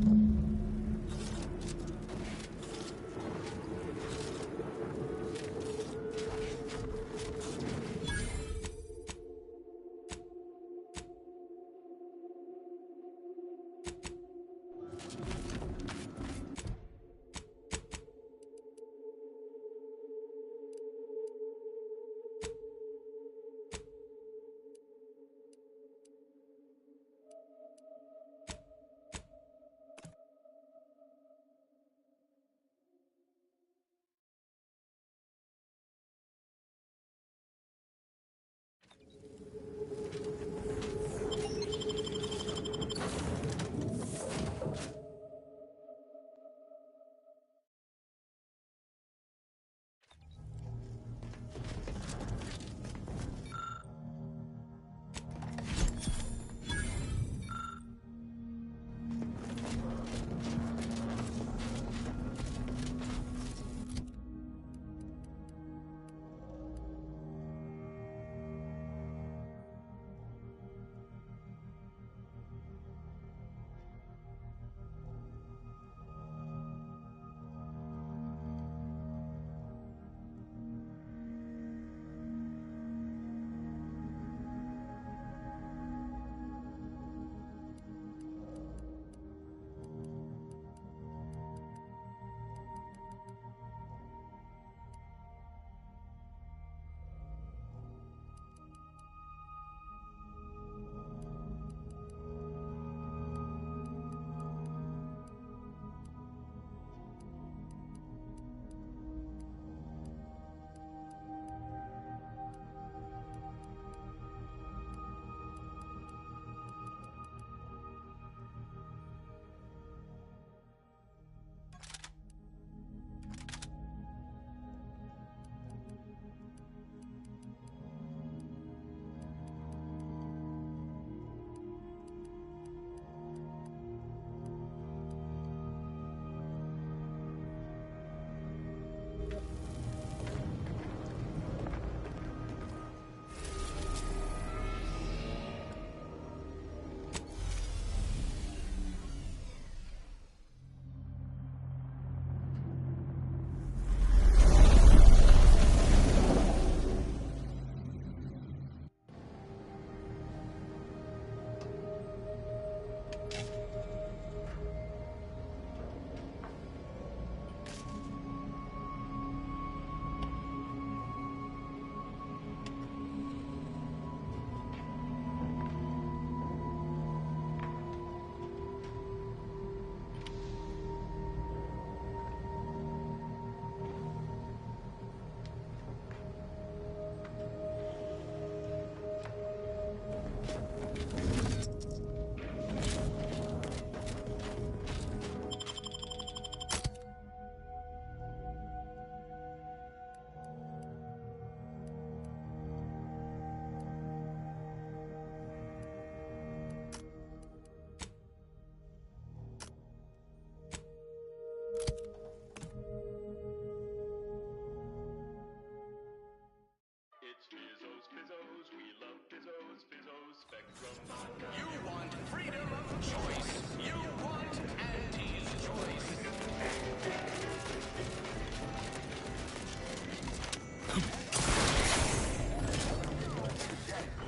choice. You want Auntie's choice.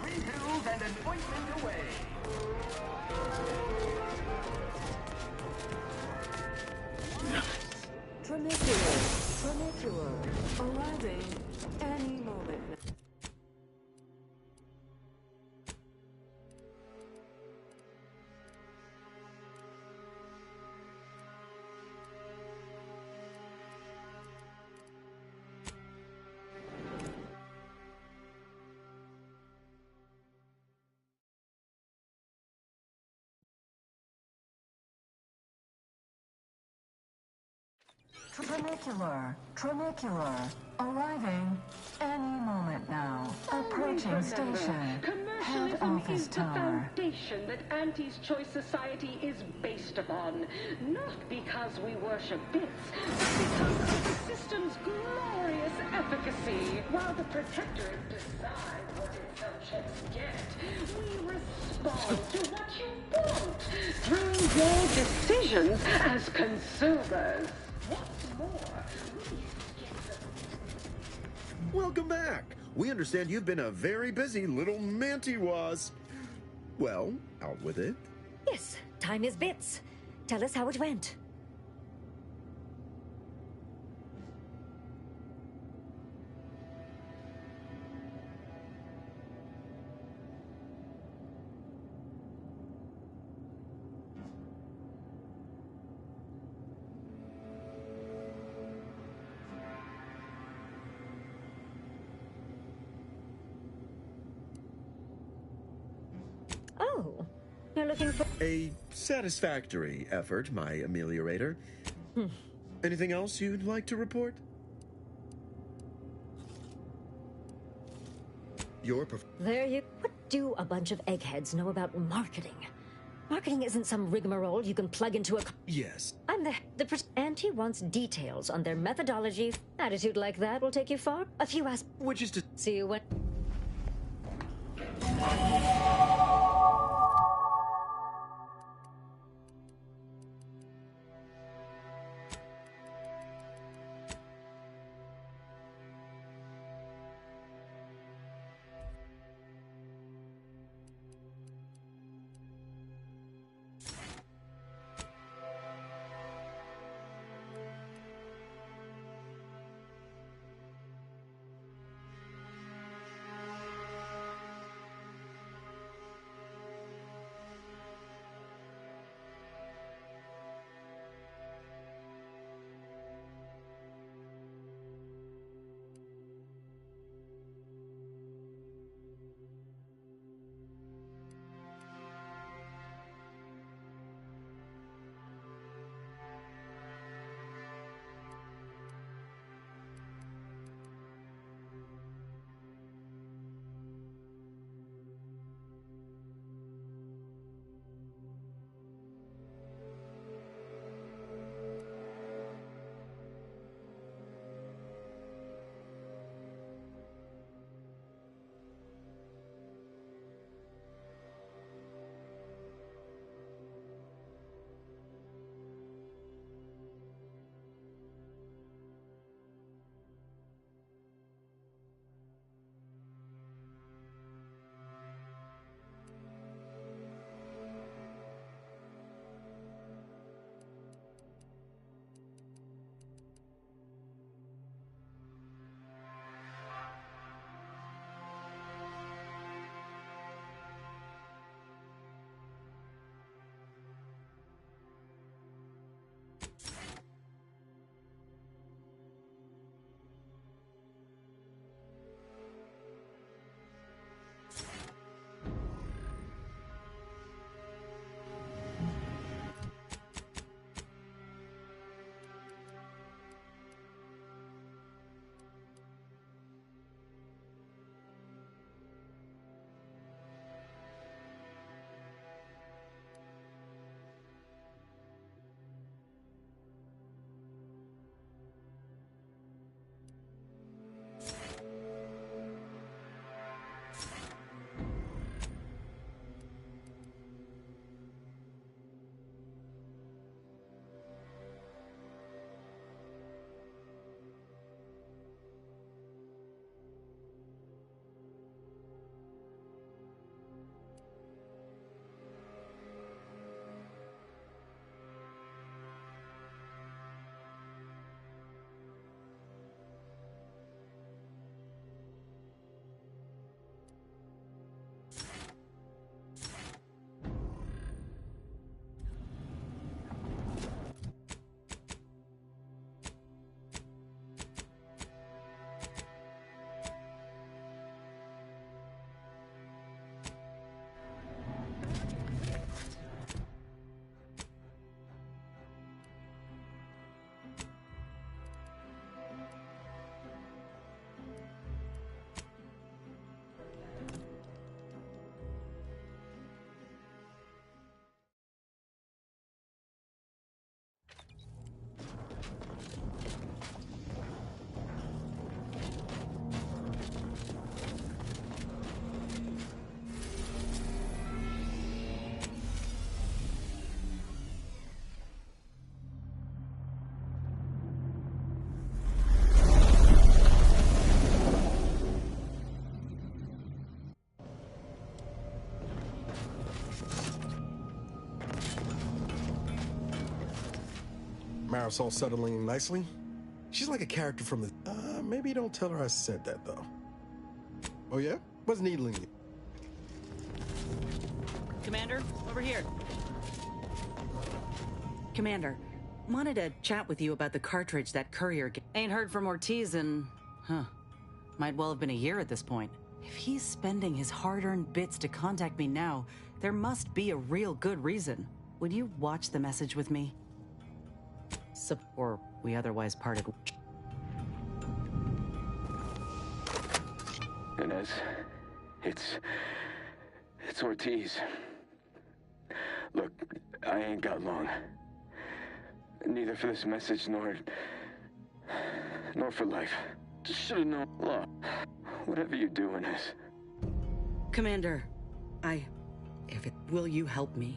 Refills and an ointment away. Trinicular, arriving any moment now. Trinicular, arriving any moment now. Approaching station. Head office tower. Foundation that Auntie's Choice Society is based upon. Not because we worship bits, but because of the system's glorious efficacy. While the Protectorate decides what its subjects get, we respond to what you want through your decisions as consumers. What's more, Welcome back. We understand you've been a very busy little manty-was. Well, out with it. Yes, time is bits. Tell us how it went. Oh, you're looking for... A satisfactory effort, my ameliorator. Anything else you'd like to report? There you... What do a bunch of eggheads know about marketing? Marketing isn't some rigmarole you can plug into a... Yes. I'm the Auntie wants details on their methodology. Attitude like that will take you far. A few Which is to... See you when... Marisol settling nicely? She's like a character from the... maybe don't tell her I said that, though. Oh, yeah? What's needling you? Commander, over here. Commander, wanted to chat with you about the cartridge that courier ain't heard from Ortiz in... might well have been a year at this point. If he's spending his hard-earned bits to contact me now, there must be a real good reason. Would you watch the message with me? Or we otherwise parted. Inez, it's Ortiz. Look, I ain't got long. Neither for this message nor for life. Just should've known. Look, whatever you do, Inez. Commander, will you help me?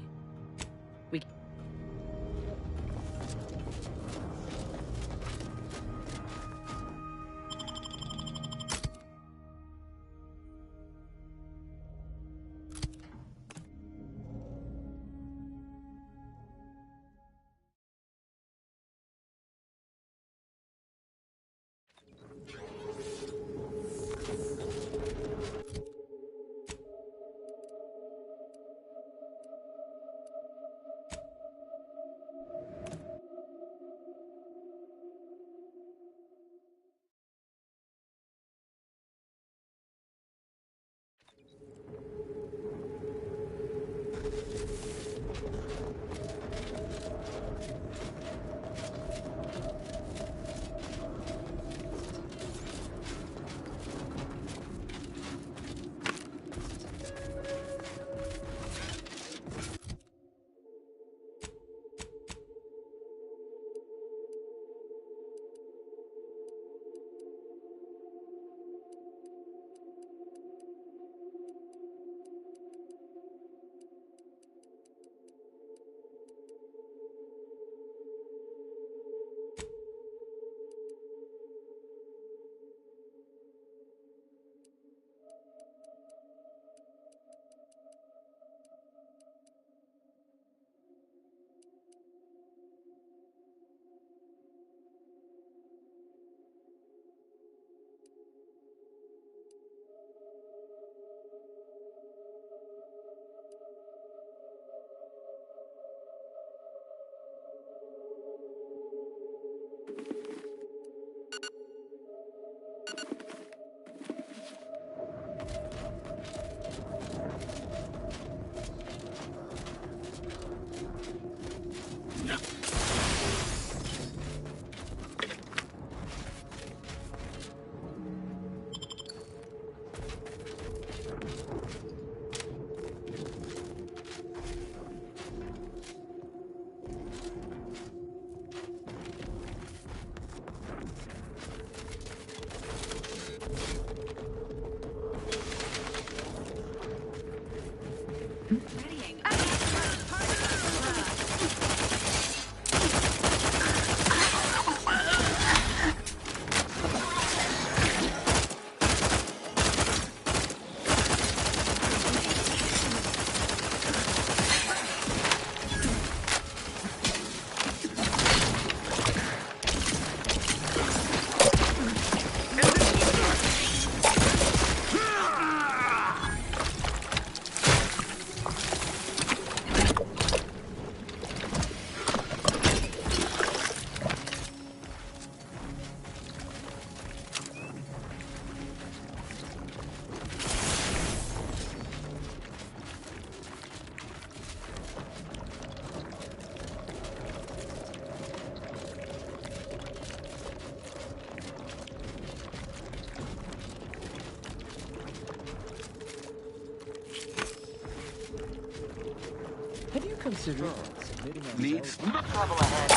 Consider submitting Leads. Trouble ahead.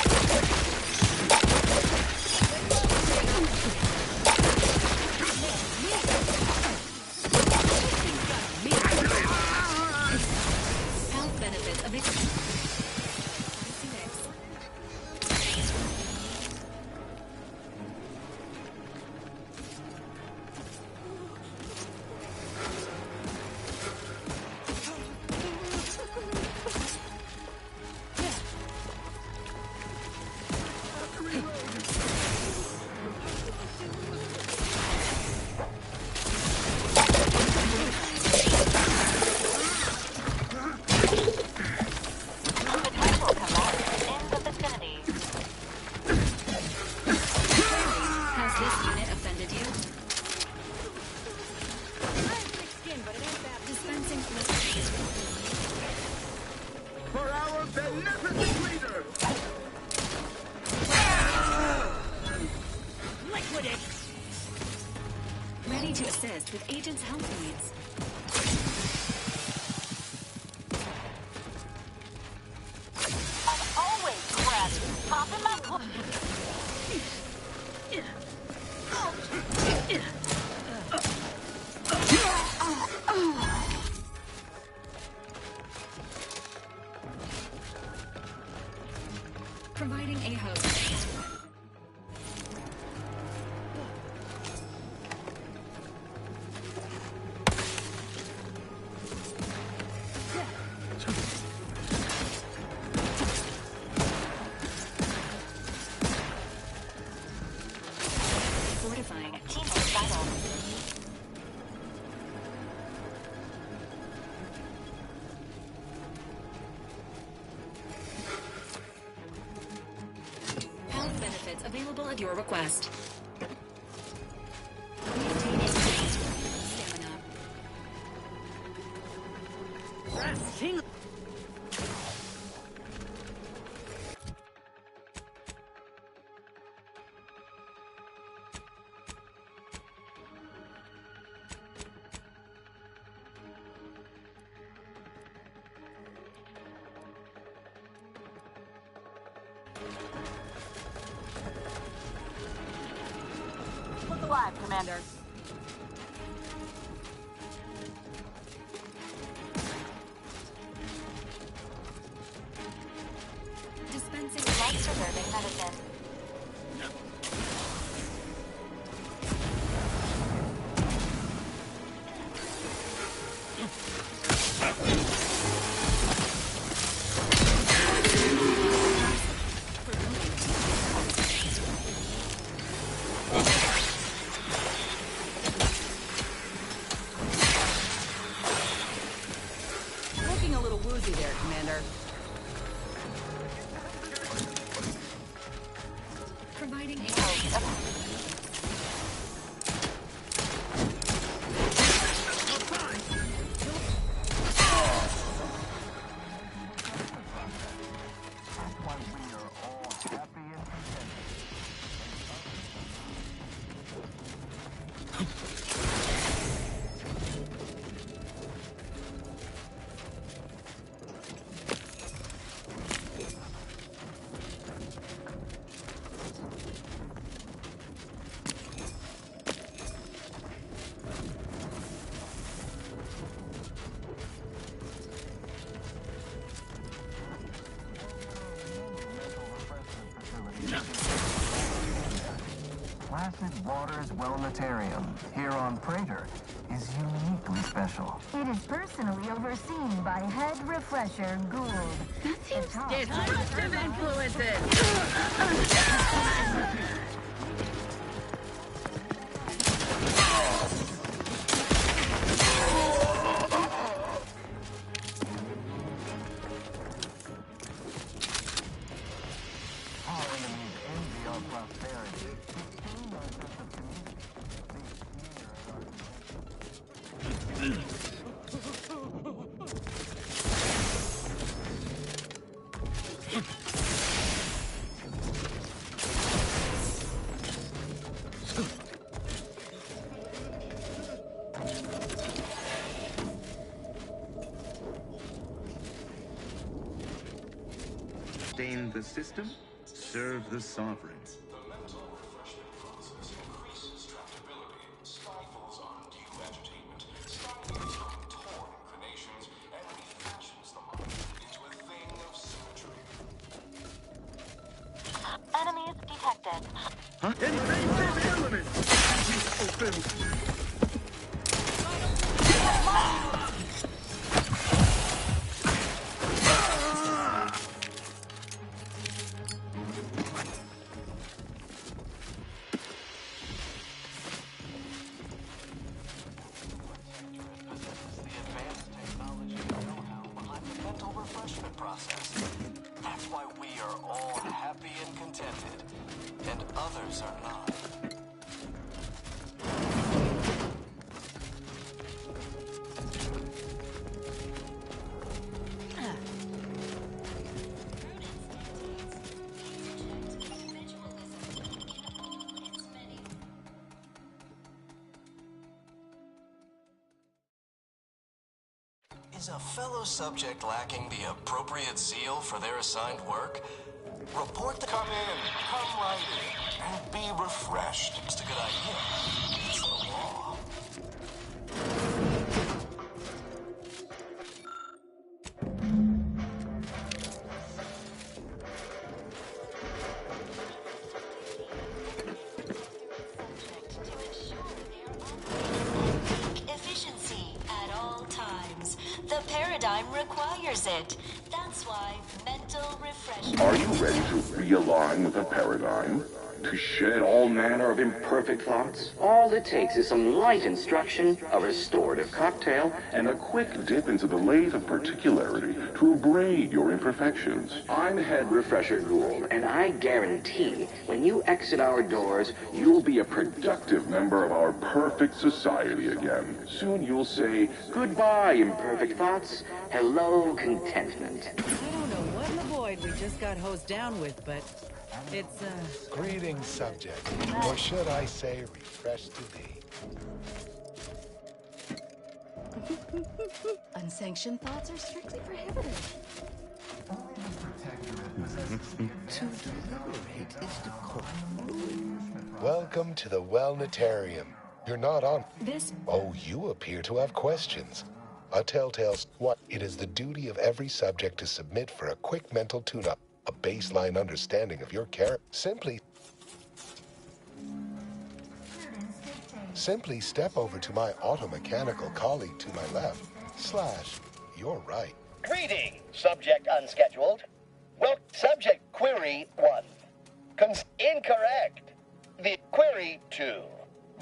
Health benefits of assist with agents' health needs. I'm always crabby. Popping my Providing a host. Fortifying a team vital. Health benefits available at your request. Maintain stamina. Look alive, Commander. Dispensing life-preserving medicine. Looking a little woozy there, Commander. Providing a host. Placid Waters Wellnatarium here on Praetor is uniquely special. It is personally overseen by Head Refresher Gould. That seems Destructive influences! Our enemies envy our prosperity. Sustain the system, serve the sovereign. Enemies detected. Huh? Invasive elements! Open! That's why we are all happy and contented, and others are not. Is a fellow subject lacking the appropriate zeal for their assigned work? Report to come in, come right in, and be refreshed. Just a good idea. It's the law. Efficiency at all times. The paradigm requires it. That's why mental refreshment. Are you ready to realign with the paradigm? To shed all manner of imperfect thoughts? All it takes is some light instruction, a restorative cocktail, and a quick dip into the lake of particularity to abrade your imperfections. I'm Head Refresher Gould, and I guarantee when you exit our doors, you'll be a productive member of our perfect society again. Soon you'll say, goodbye, imperfect thoughts. Hello, contentment. I don't know what in the void we just got hosed down with, but it's, Greetings, subject. Or should I say, refreshed to thee. Unsanctioned thoughts are strictly prohibited. To deliberate is decorum. Welcome to the Wellnetarium. You're not on. Oh, you appear to have questions. A telltale's what? It is the duty of every subject to submit for a quick mental tune-up, a baseline understanding of your character. Simply step over to my automechanical colleague to my left, / you're right. Greeting, subject unscheduled. Well, subject query 1. Incorrect. The query 2.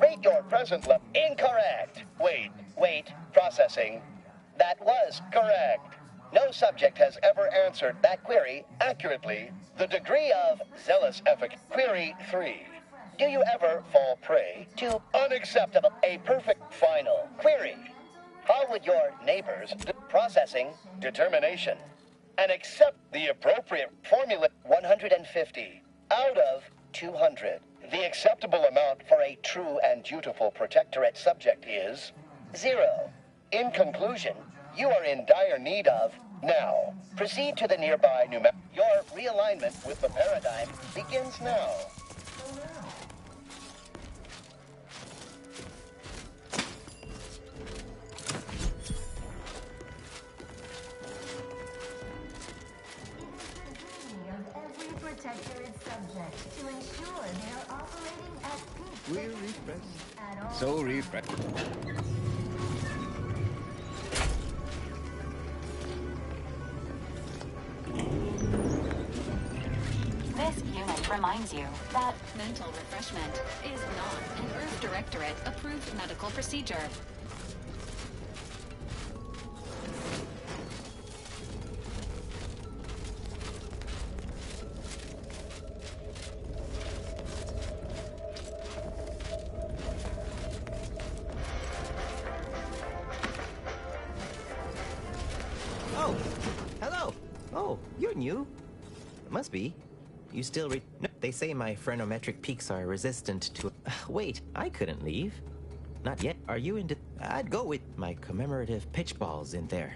Rate your present level. Incorrect. Wait, processing. That was correct. No subject has ever answered that query accurately. The degree of zealous efficacy. Query 3. Do you ever fall prey to unacceptable, a perfect final query? How would your neighbors processing determination and accept the appropriate formula 150 out of 200? The acceptable amount for a true and dutiful protectorate subject is 0. In conclusion, you are in dire need of now. Proceed to the nearby Your realignment with the paradigm begins now. Protectorate subject to ensure they are operating at peak. We're refreshed. So refreshed. This unit reminds you that mental refreshment is not an Earth Directorate approved medical procedure. Oh, hello. Oh, you're new. Must be. You still no, they say my phrenometric peaks are resistant to... wait, I couldn't leave. Not yet. Are you into... I'd go with my commemorative pitch balls in there.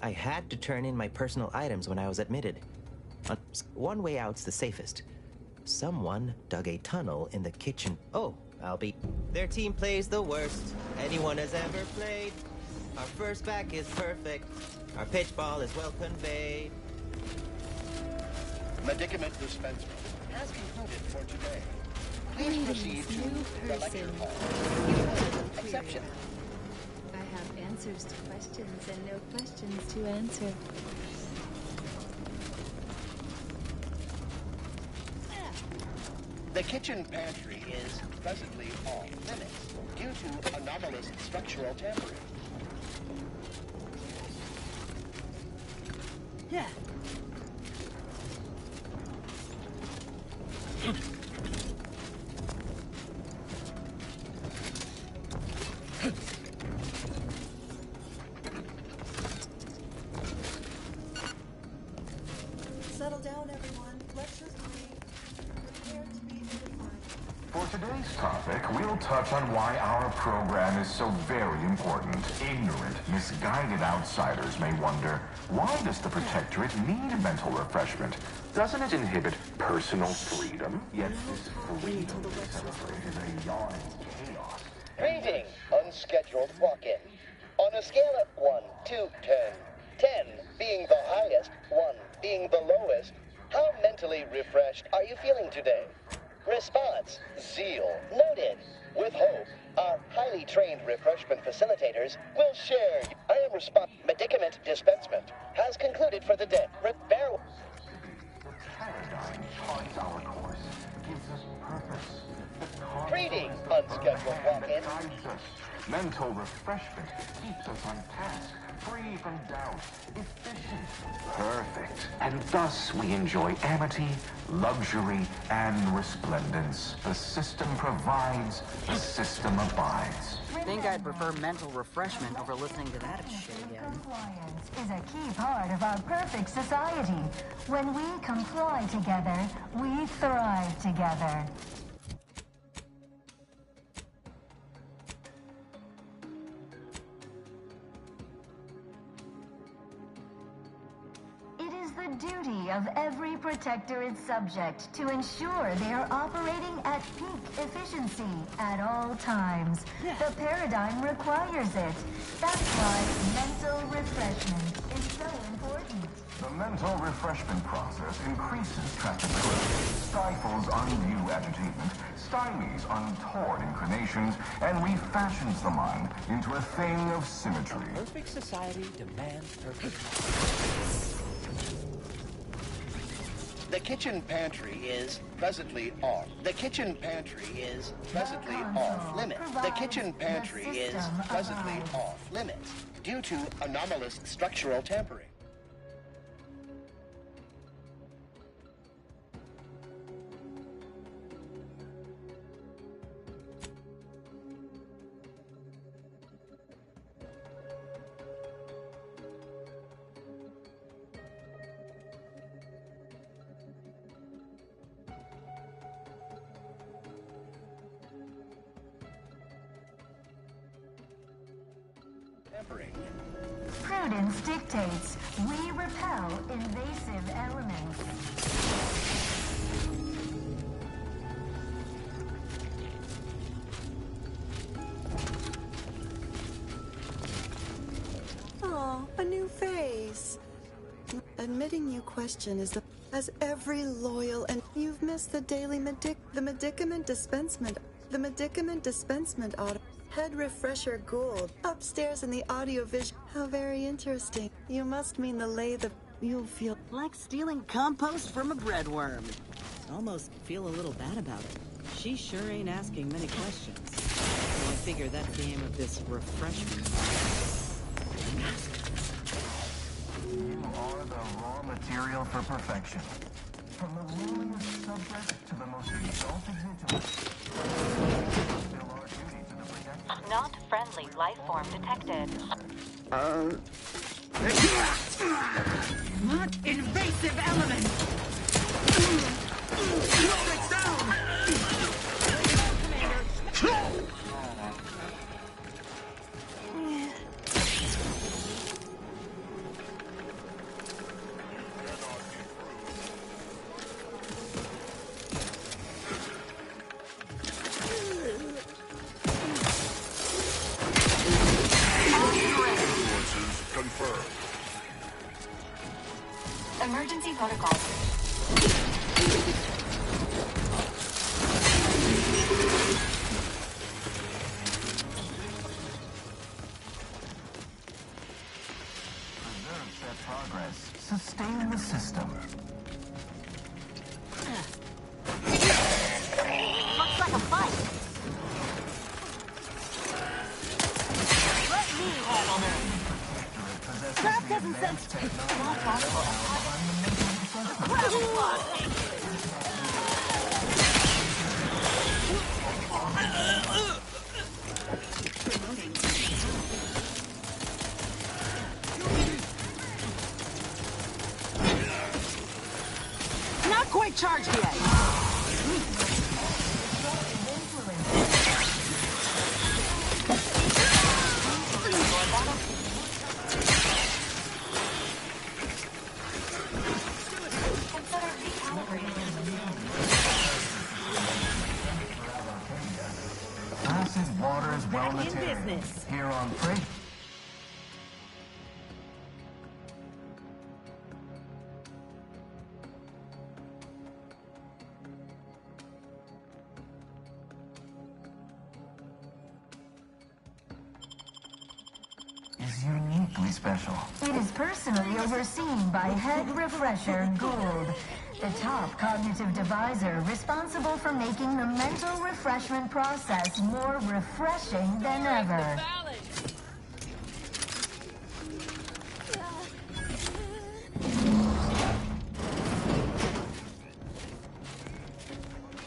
I had to turn in my personal items when I was admitted. One way out's the safest. Someone dug a tunnel in the kitchen. Oh, I'll be... Their team plays the worst anyone has ever played. Our first back is perfect. Our pitch ball is well conveyed. Medicament dispenser has concluded for today. Please proceed to the lecture hall. Exception. I have answers to questions and no questions to answer. The kitchen pantry is presently off limits due to anomalous structural tampering. Yeah. Settle down, everyone. Lecture 3. Prepare to be edified. For For today's topic, we'll touch on why our program is so very important. Ignorant, misguided outsiders may wonder, why does the Protectorate need mental refreshment? Doesn't it inhibit personal freedom? Yet this freedom is celebrated as a yawning chaos. Greeting, unscheduled walk-in. On a scale of 1 to 10, 10 being the highest, 1 being the lowest, how mentally refreshed are you feeling today? Response, zeal. Noted. With hope, our highly trained refreshment facilitators will share. I am medicament dispensement has concluded for the day. Bear. The paradigm charts our course, gives us purpose. Greeting, unscheduled walk-in. Guides us. Mental refreshment keeps us on task, free from doubt, efficient, perfect. And thus we enjoy amity, luxury, and resplendence. The system provides, the system abides. I think I'd prefer mental refreshment over listening to that shit again. Compliance is a key part of our perfect society. When we comply together, we thrive together. The duty of every Protectorate subject to ensure they are operating at peak efficiency at all times. The paradigm requires it. That's why mental refreshment is so important. The mental refreshment process increases tractability, stifles undue agitation, stymies untoward inclinations, and refashions the mind into a thing of symmetry. Perfect society demands perfect. The kitchen pantry is presently off. The kitchen pantry is presently off limits. The kitchen pantry is presently off limits due to anomalous structural tampering. Prudence dictates we repel invasive elements. Oh, a new face. Admitting you question is as every loyal and you've missed the daily medicament dispensement auto. Head refresher Gould. Upstairs in the audio-visual. How very interesting. You must mean the lathe of... You'll feel... Like stealing compost from a breadworm. Almost feel a little bad about it. She sure ain't asking many questions. So I figure that's the aim of this refreshment. You are the raw material for perfection. From the lowliest subject to the most exalted vigilant. Not friendly life form detected. Not invasive element! Slow it down! Emergency protocol. Preserve their progress. Sustain the system. Looks like a fight. Let me handle this. Crap doesn't sense. Not possible. Not quite charged yet. Wellnitarian here on Prey. Is uniquely special. It is personally overseen by Head Refresher Gould, the top cognitive deviser responsible for making the mental refreshment process more refreshing than ever.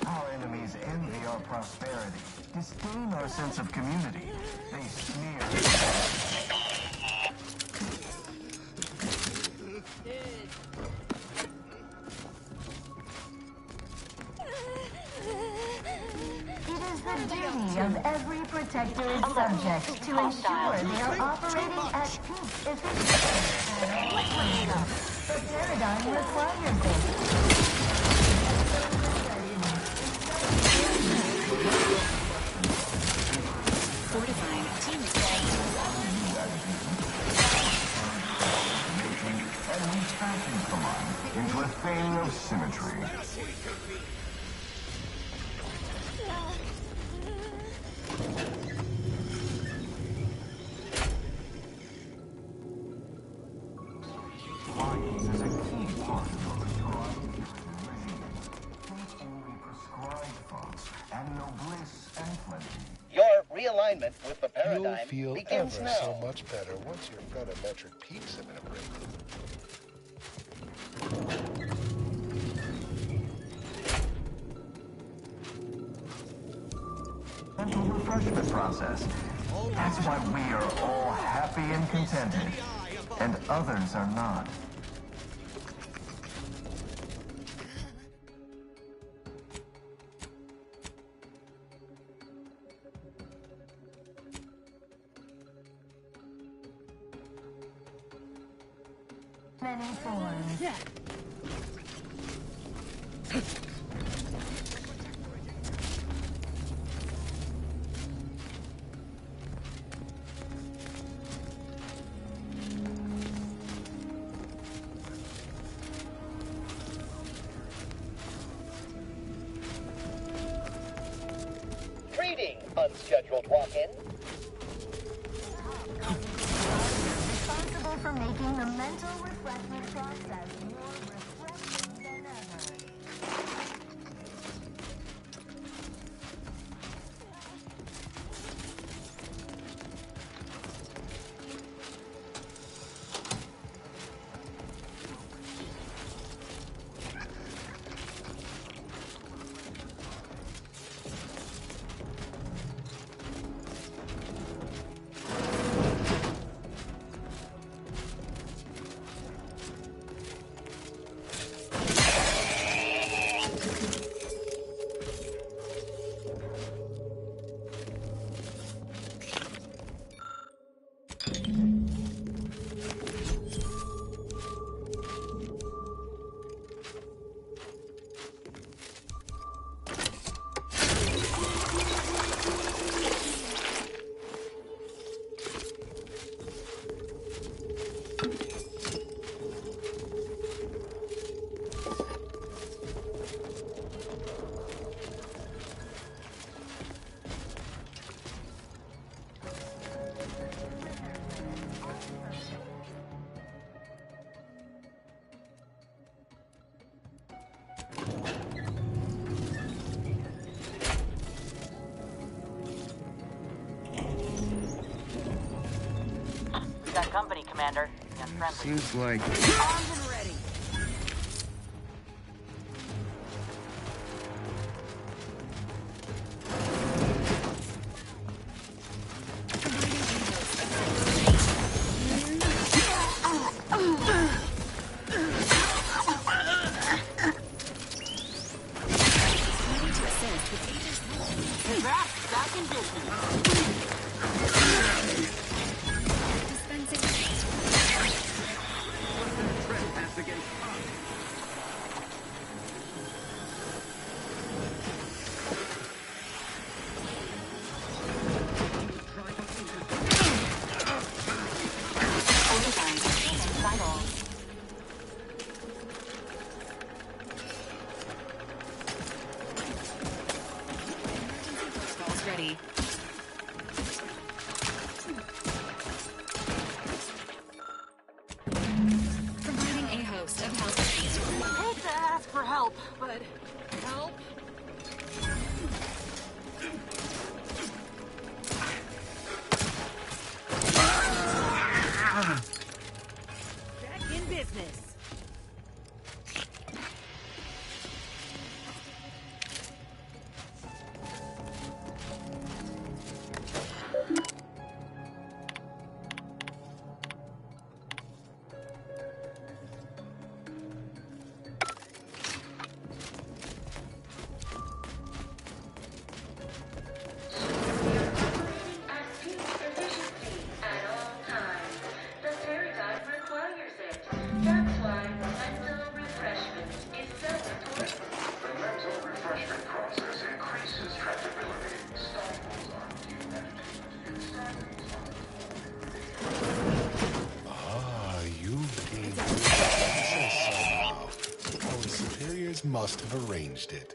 Our enemies envy our prosperity, disdain our sense of community. They sneer. Of every protectorate subject to ensure they are operating at peak efficiency. The paradigm requires it. Fortifying team and refashions the mind into a thing of symmetry. Science is a key part of the prescribed regime. Think only prescribed folks, and no bliss and plenty. Your realignment with the paradigm You'll feel begins ever now. so much better once your phenometric peaks have been abraded. Mental refreshment process. That's why we are all happy and contented, and others are not. Many forms. Greeting, unscheduled walk-in. Responsible for making the mental refreshment process more refreshing than ever. Got company, Commander. And friendly. Seems like... Armed and ready. Back in business. facility. Providing a host of health aids. I hate to ask for help, but help? Back in business. Must have arranged it.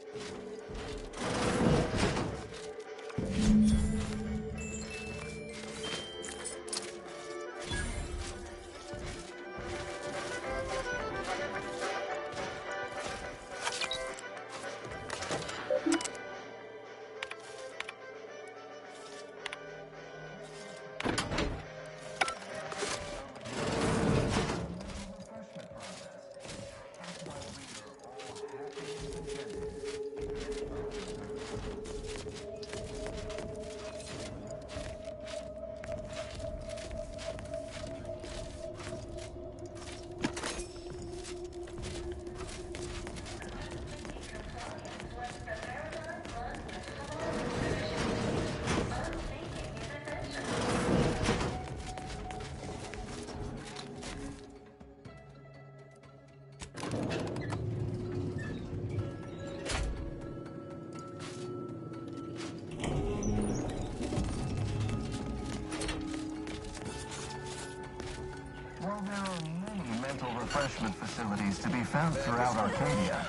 While there are many mental refreshment facilities to be found throughout Arcadia,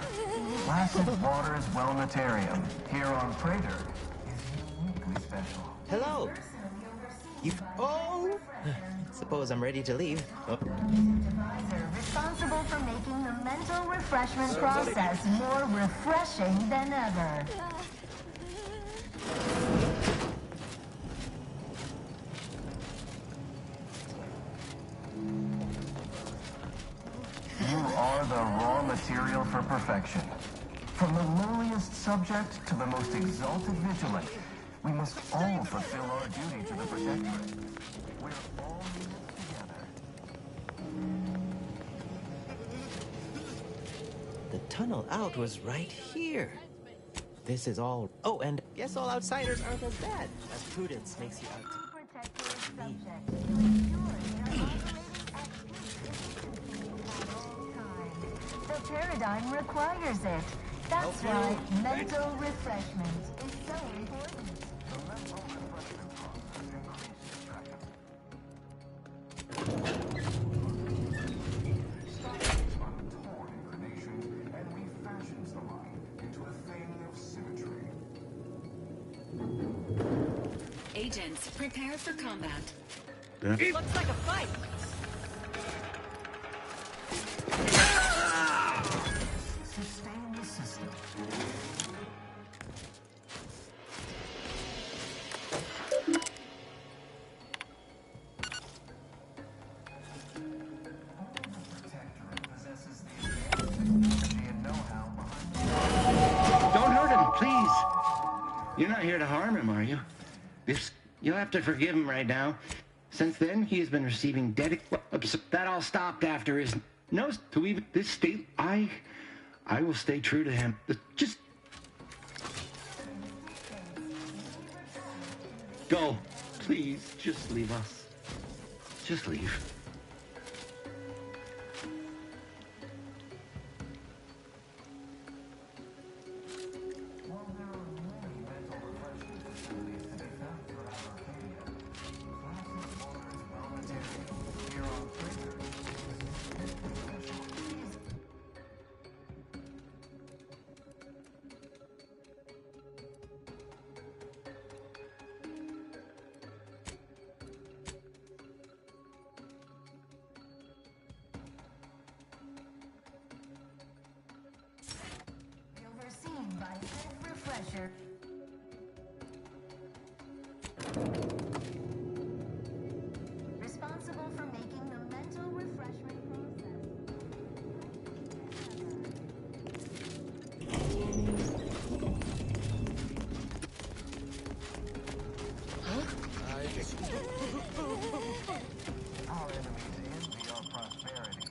Placid Waters Wellnetarium here on Praetor is uniquely special. Hello! Oh! Suppose I'm ready to leave. Oh. Advisor responsible for making the mental refreshment process more refreshing than ever. You are the raw material for perfection. From the lowliest subject to the most exalted vigilant, we must all fulfill our duty to the Protectorate. We're all in this together. The tunnel out was right here. This is all... Oh, and guess all outsiders aren't as bad as prudence makes you out. The paradigm requires it. That's why mental refreshment is so important. Agents, prepare for combat. Looks like a fight. Sustain the system. Don't hurt him, please. You're not here to harm him, are you? You'll have to forgive him right now. Since then, he has been receiving that all stopped after his nose to even this state. I will stay true to him. Just go, please. Just leave us. Just leave. refresher. Responsible for making the mental refreshment Our enemies envy our prosperity.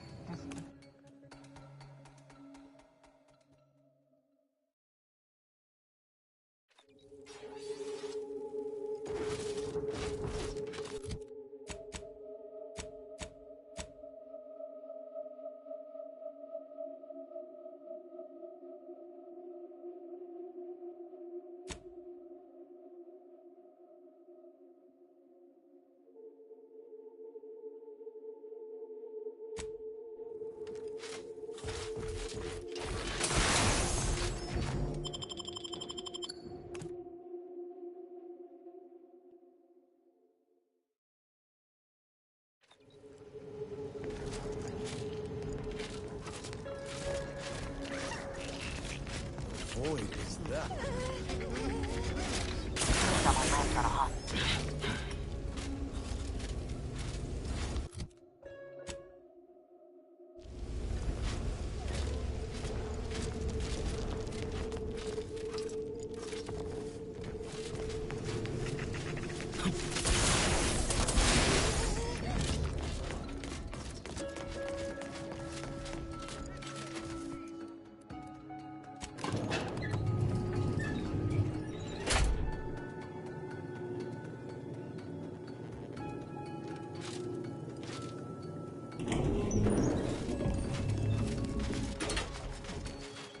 Boy, is that.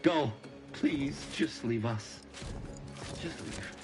Go. Please, just leave us. Just leave.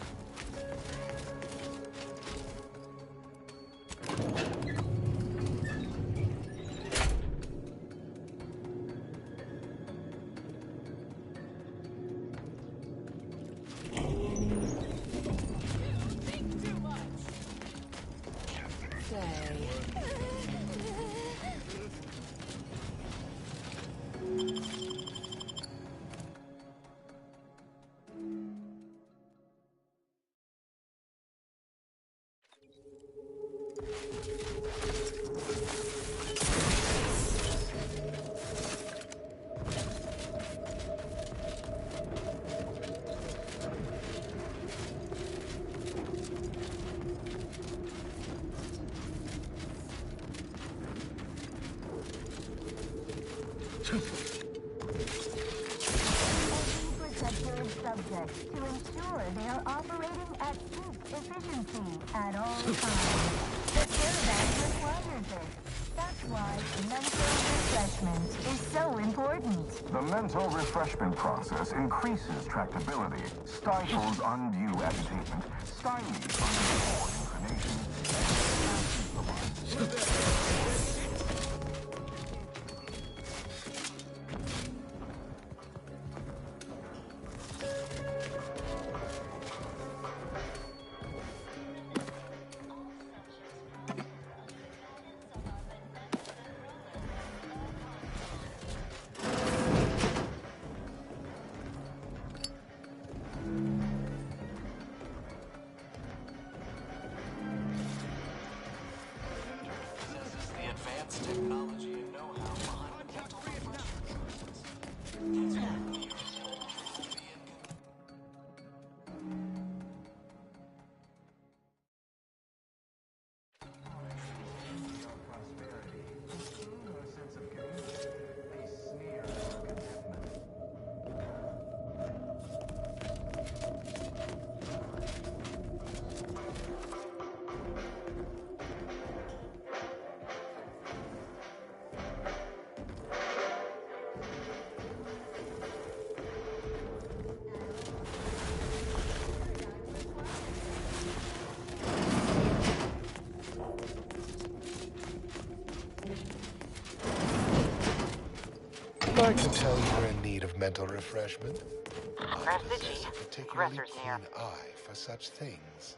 subject to ensure they are operating at peak efficiency at all times. The Paradigm requires it. That's why mental refreshment is so important. The mental refreshment process increases tractability, stifles undue agitation, stymies untoward inclination, technology and know-how behind mental I can tell you're in need of mental refreshment. I possess a particularly keen eye for such things.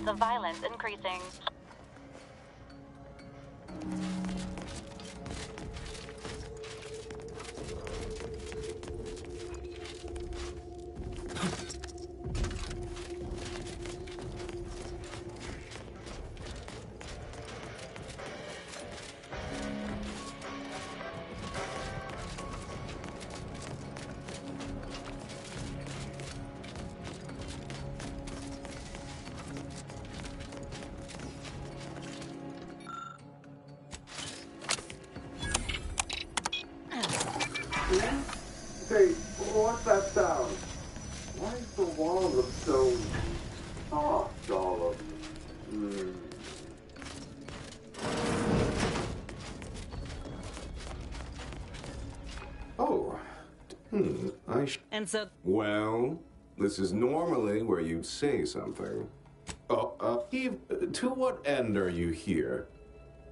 reports of violence increasing. Hey, what's that sound? Why does the wall look so soft all of it? Oh. And so... Well, this is normally where you'd say something. Oh, Eve, to what end are you here?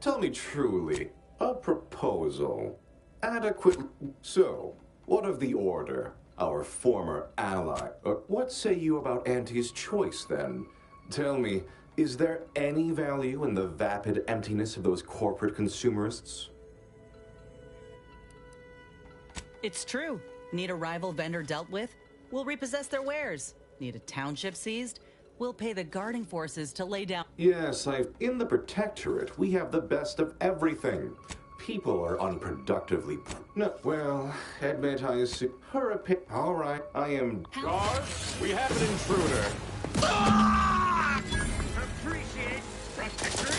Tell me truly. A proposal. Adequate. So, what of the Order, our former ally? What say you about Auntie's choice, then? Tell me, is there any value in the vapid emptiness of those corporate consumerists? It's true. Need a rival vendor dealt with? We'll repossess their wares. Need a township seized? We'll pay the guarding forces to lay down... Yes, in the Protectorate, we have the best of everything. People are unproductively... No, well, admit I assume... Her opinion... All right, I am... Guards, we have an intruder. Appreciate Protector.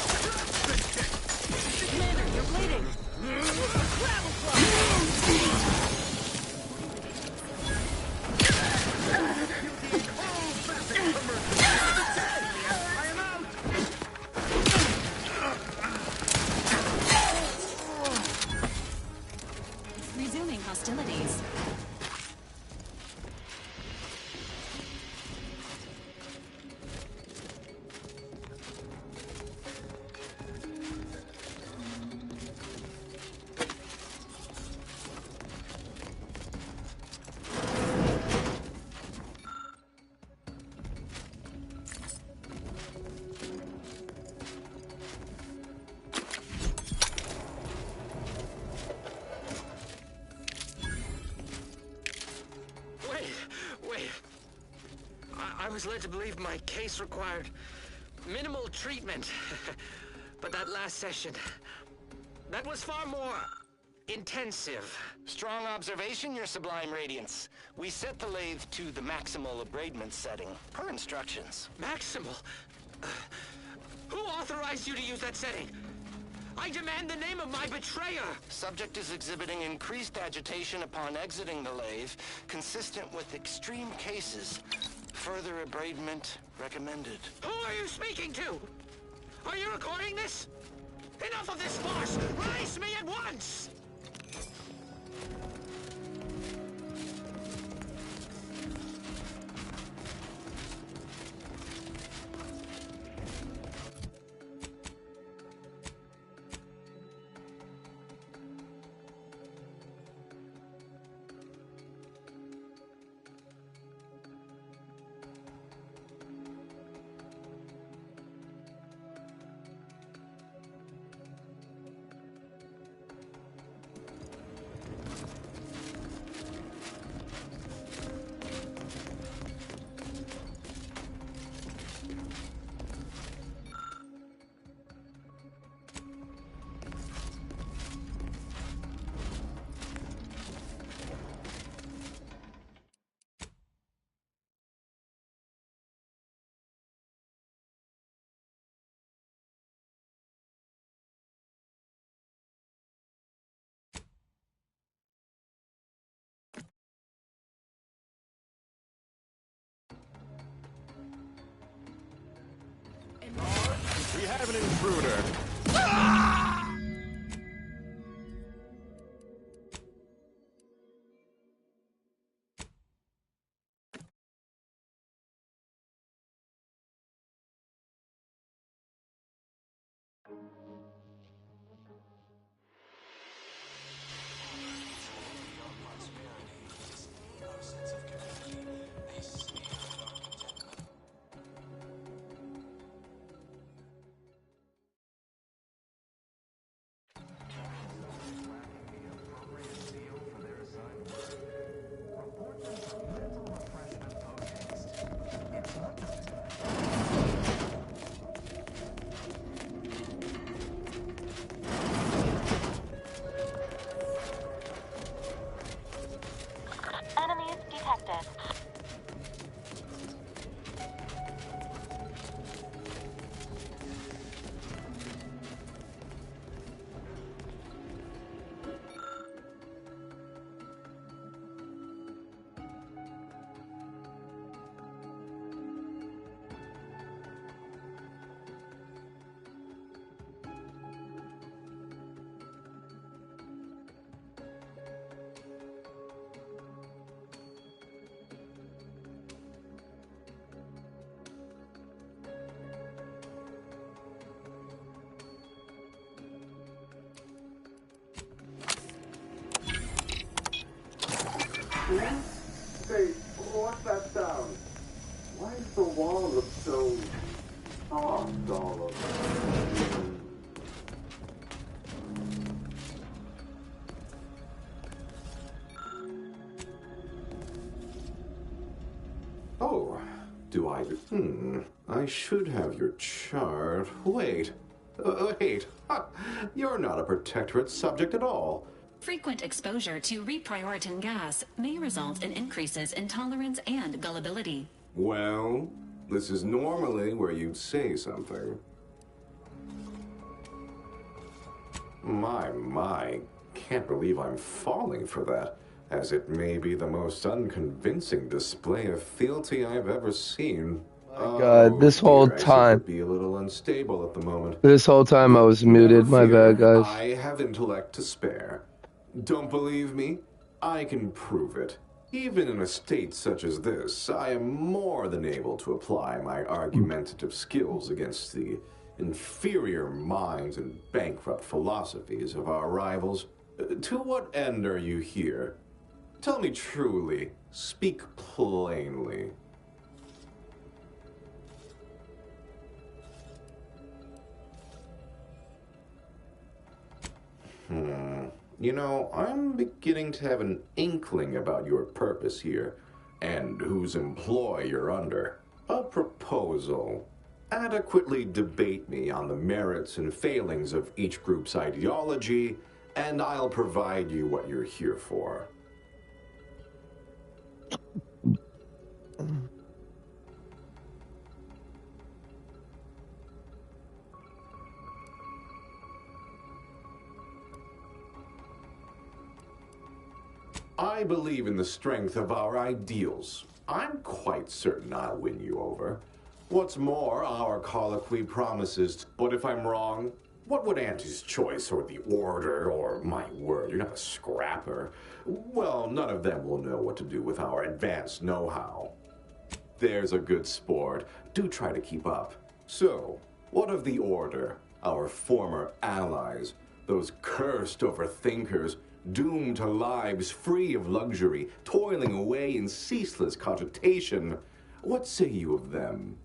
Commander, you're bleeding. Resuming hostilities. I was led to believe my case required minimal treatment. But that last session, that was far more intensive. Strong observation, Your Sublime Radiance. We set the lathe to the maximal abradement setting, per instructions. Maximal? Who authorized you to use that setting? I demand the name of my betrayer! Subject is exhibiting increased agitation upon exiting the lathe, consistent with extreme cases. Further abradement recommended. Who are you speaking to? Are you recording this? Enough of this farce! Release me at once! We have an intruder. I should have your chart. Wait. Wait. You're not a Protectorate subject at all. Frequent exposure to reprioritin gas may result in increases in tolerance and gullibility. Well, this is normally where you'd say something. My. Can't believe I'm falling for that, as it may be the most unconvincing display of fealty I've ever seen. My God, this whole time. Be a little unstable at the moment. This whole time I was muted. My bad, guys. I have intellect to spare. Don't believe me? I can prove it. Even in a state such as this, I am more than able to apply my argumentative skills against the inferior minds and bankrupt philosophies of our rivals. To what end are you here? Tell me truly. Speak plainly. You know, I'm beginning to have an inkling about your purpose here, and whose employ you're under. A proposal. Adequately debate me on the merits and failings of each group's ideology, and I'll provide you what you're here for. I believe in the strength of our ideals. I'm quite certain I'll win you over. What's more, our colloquy promises. But if I'm wrong, what would Auntie's choice, or the Order, or my word, you're not a scrapper? Well, none of them will know what to do with our advanced know-how. There's a good sport. Do try to keep up. So, what of the Order, our former allies, those cursed overthinkers, doomed to lives free of luxury, toiling away in ceaseless cogitation? What say you of them?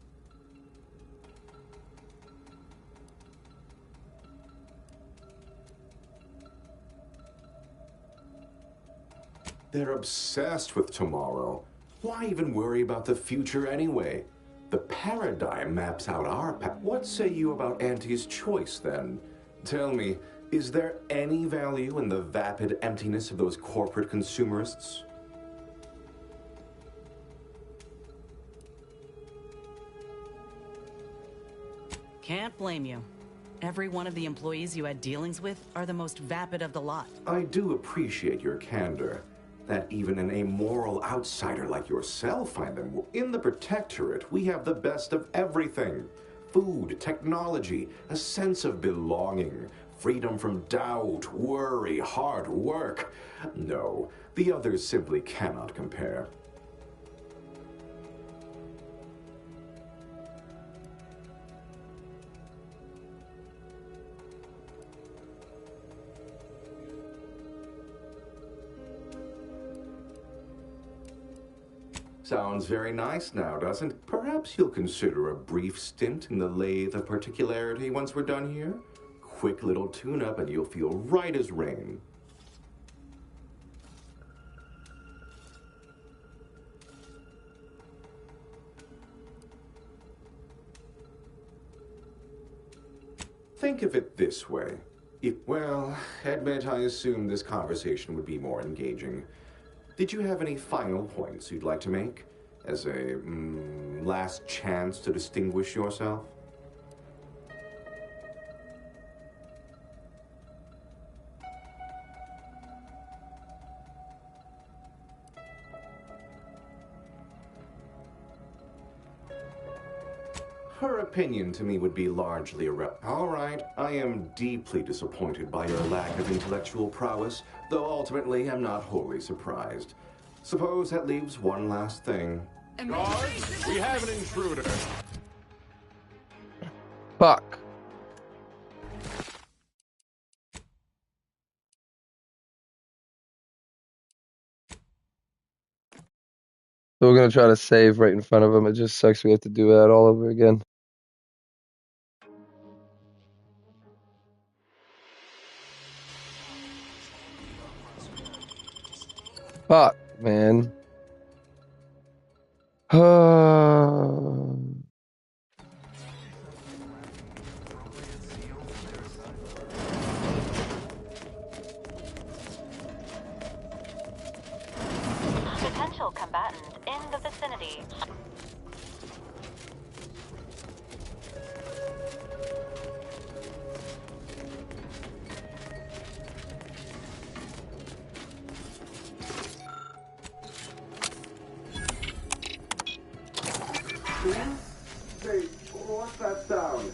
They're obsessed with tomorrow. Why even worry about the future anyway? The paradigm maps out our path. What say you about Auntie's choice, then? Tell me, is there any value in the vapid emptiness of those corporate consumerists? Can't blame you. Every one of the employees you had dealings with are the most vapid of the lot. I do appreciate your candor. That even an amoral outsider like yourself find them. In the Protectorate, we have the best of everything. Food, technology, a sense of belonging, freedom from doubt, worry, hard work. No, the others simply cannot compare. Sounds very nice now, doesn't it? Perhaps you'll consider a brief stint in the Lathe of Particularity once we're done here? Quick little tune-up and you'll feel right as rain. Think of it this way. Well, admit I assumed this conversation would be more engaging. Did you have any final points you'd like to make? As a last chance to distinguish yourself? Her opinion to me would be largely irrelevant. All right, I am deeply disappointed by your lack of intellectual prowess, though ultimately I'm not wholly surprised. Suppose that leaves one last thing. Guards, we have an intruder. Fuck. So we're gonna try to save right in front of him. It just sucks we have to do that all over again. Fuck, man. potential combatants in the vicinity. Hey, what's that sound?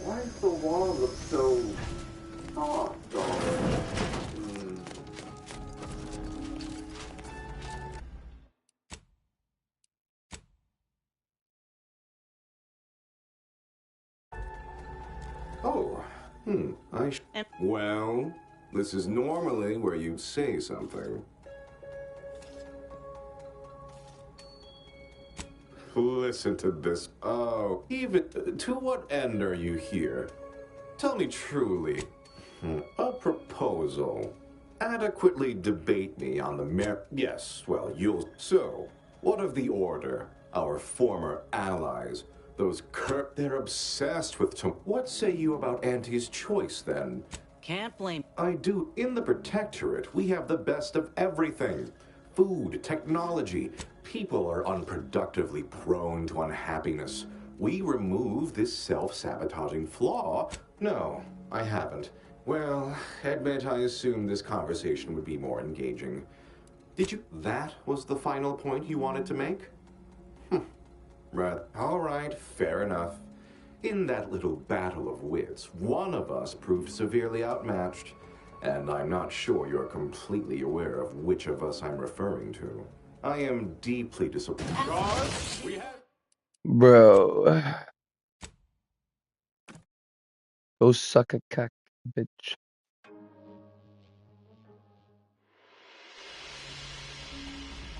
Why does the wall look so soft all of a sudden? Oh, well, this is normally where you'd say something. Listen to this. Oh, even to what end are you here? Tell me truly. A proposal. Adequately debate me on the Yes, well, you'll. So, what of the Order? Our former allies. Those They're obsessed with What say you about Auntie's choice, then? Can't blame. I do. In the Protectorate, we have the best of everything. Food, technology. People are unproductively prone to unhappiness. We remove this self-sabotaging flaw? No, I haven't. Well, admit I assumed this conversation would be more engaging. That was the final point you wanted to make? Right. All right, fair enough. In that little battle of wits, one of us proved severely outmatched, and I'm not sure you're completely aware of which of us I'm referring to. I am deeply disappointed. Guards, we have... Bro. Go suck a cock, bitch.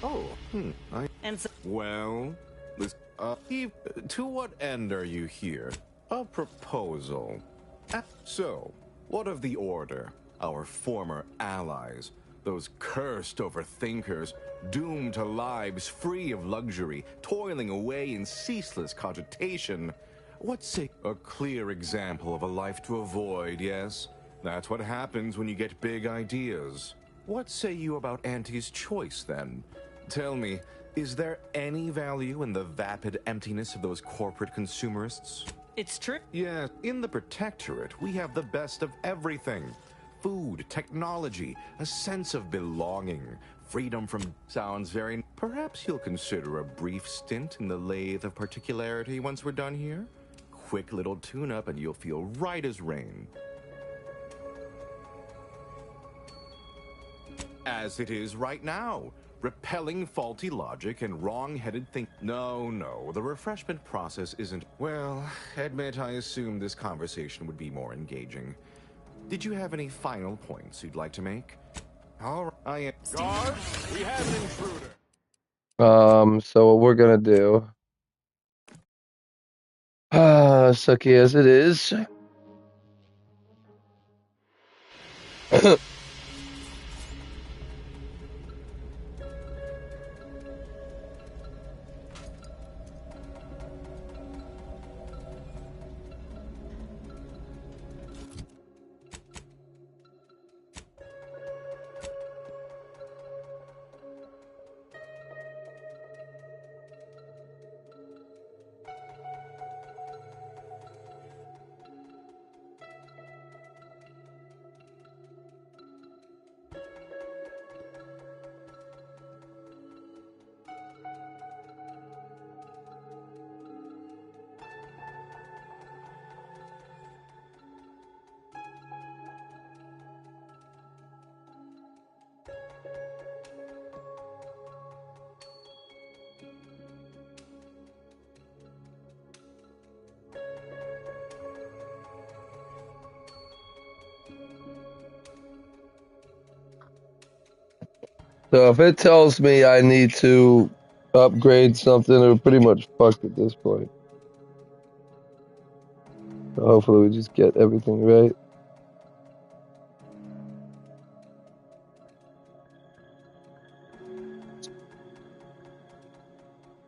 Oh, Well, to what end are you here? A proposal. So, what of the Order? Our former allies. Those cursed overthinkers, doomed to lives free of luxury, toiling away in ceaseless cogitation. What's a clear example of a life to avoid, yes? That's what happens when you get big ideas. What say you about Auntie's choice, then? Tell me, is there any value in the vapid emptiness of those corporate consumerists? It's true. Yeah, in the Protectorate, we have the best of everything. Food, technology, a sense of belonging, freedom from... Sounds very... Perhaps you'll consider a brief stint in the lathe of particularity once we're done here? Quick little tune-up and you'll feel right as rain. As it is right now. Repelling faulty logic and wrong-headed think. No, the refreshment process isn't... Well, admit I assumed this conversation would be more engaging. Did you have any final points you'd like to make? All right, I am... Guards, we have an intruder. So what we're gonna do... sucky as it is... So if it tells me I need to upgrade something, we're pretty much fucked at this point. So hopefully we just get everything right.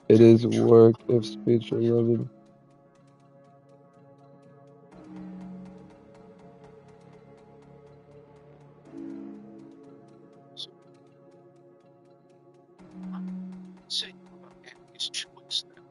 It is work if speech 11. say you about Andy's choice then?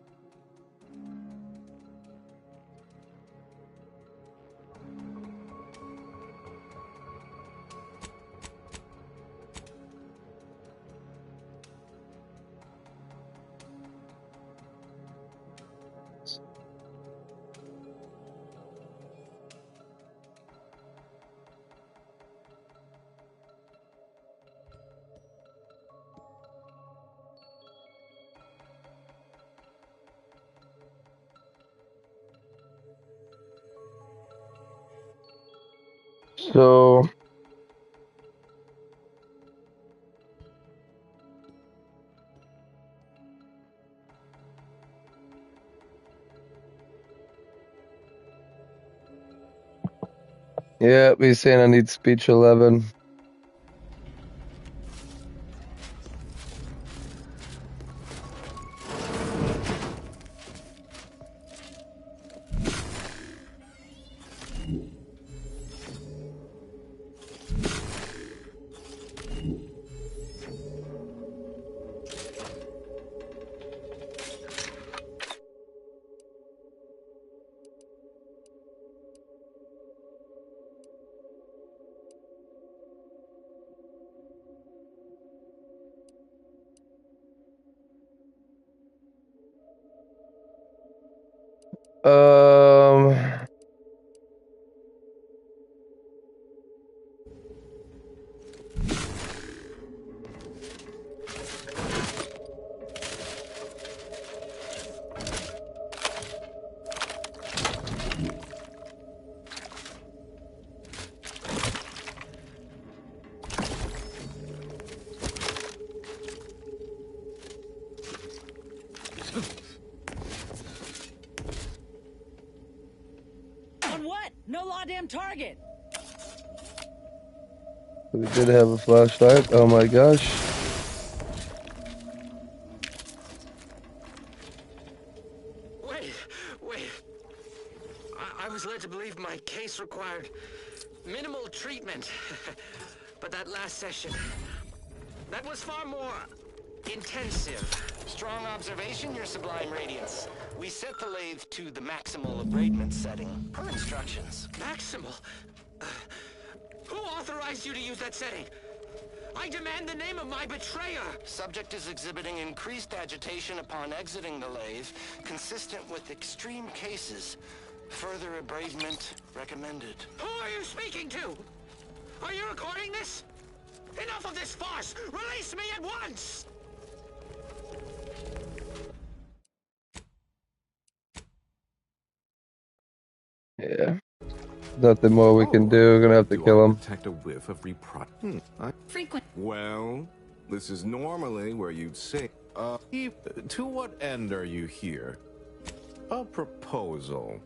So yeah, he's saying I need speech 11. Um, On what? No law-damn target! we did have a flashlight. Oh my gosh. Wait. I was led to believe my case required minimal treatment. But that last session, that was far more intensive. Strong observation, Your Sublime Radiance. We set the lathe to the maximal abradement setting, per instructions. Maximal? Who authorized you to use that setting? I demand the name of my betrayer! Subject is exhibiting increased agitation upon exiting the lathe, consistent with extreme cases. Further abradement recommended. Who are you speaking to? Are you recording this? Enough of this farce! Release me at once! Yeah. Nothing more we can do. We're gonna have to kill him. Detect a whiff of Frequent. Well, this is normally where you'd say, to what end are you here? A proposal.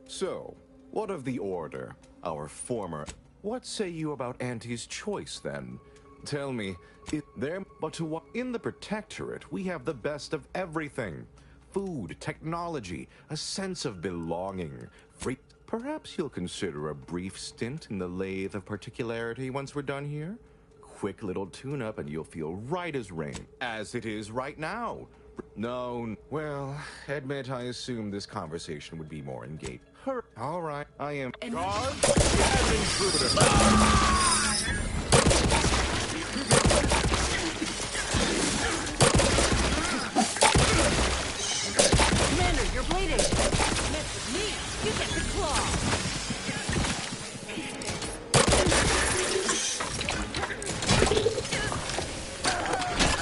So, what of the Order, our former... What say you about Auntie's choice, then? Tell me, is there... But to what... In the Protectorate, we have the best of everything. Food, technology, a sense of belonging, free... Perhaps you'll consider a brief stint in the lathe of particularity once we're done here? Quick little tune-up and you'll feel right as rain, as it is right now. No, well, admit I assumed this conversation would be more engaged. All right, I am guard and intruder. Commander, you're bleeding! Mess with me, you get the claw!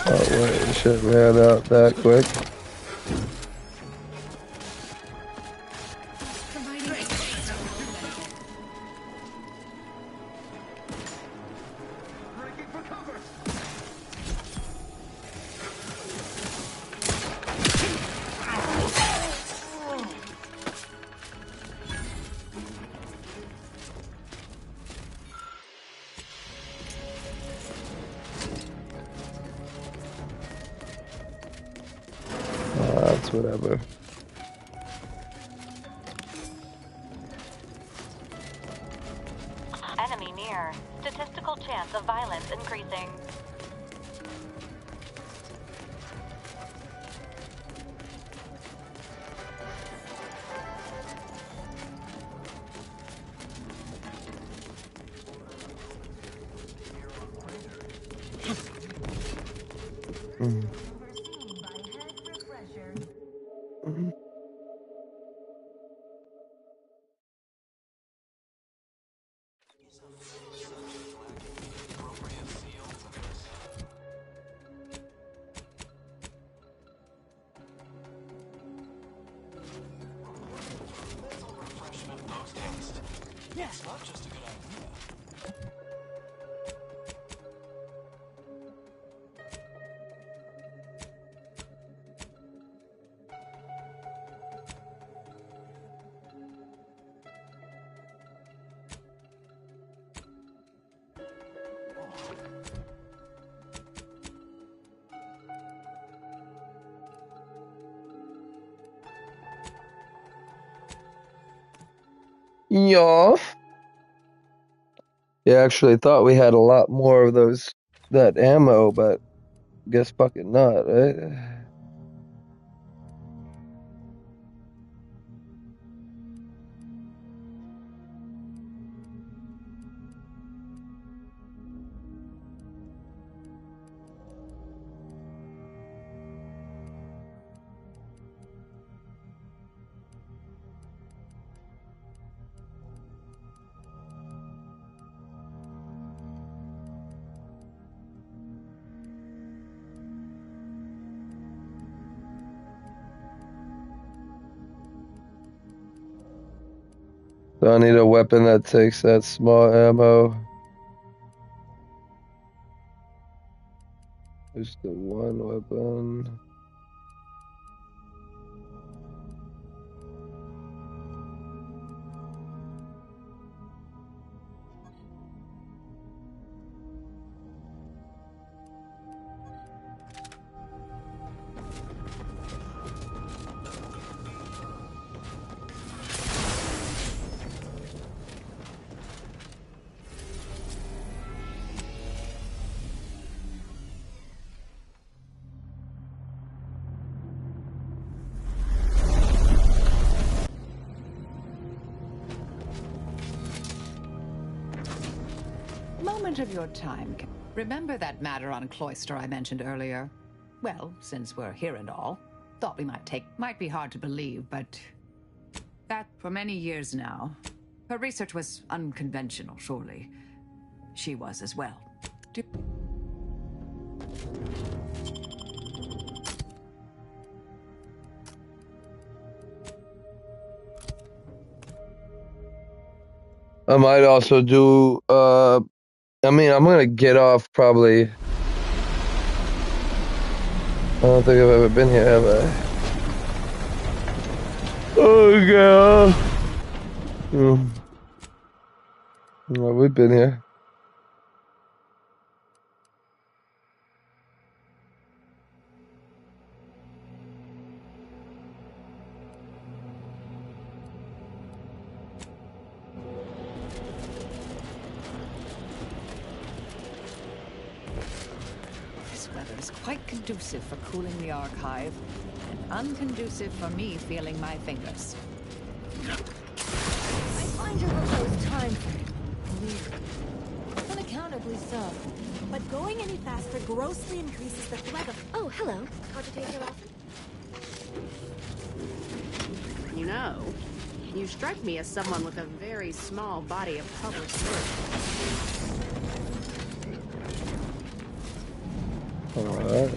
Oh wait, shit ran out that quick. Whatever. Enemy near. Statistical chance of violence increasing. It's not just a good idea. Yeah. Yeah, actually thought we had a lot more of that ammo, but guess fucking not, right? So I need a weapon that takes that small ammo. Just the one weapon. Moment of your time. Remember that matter on Cloister I mentioned earlier? Well, since we're here and all, thought we might be hard to believe, but that for many years now. Her research was unconventional, surely. She was as well. I might also do, I mean, I'm gonna get off probably. I don't think I've ever been here, have I? Oh, God. Well, we've been here. Quite conducive for cooling the archive, and unconducive for me feeling my fingers. I find your proposed time weird. Unaccountably so. But going any faster grossly increases the threat of... Oh, hello. Cogitate here often? You know, you strike me as someone with a very small body of published work. All right.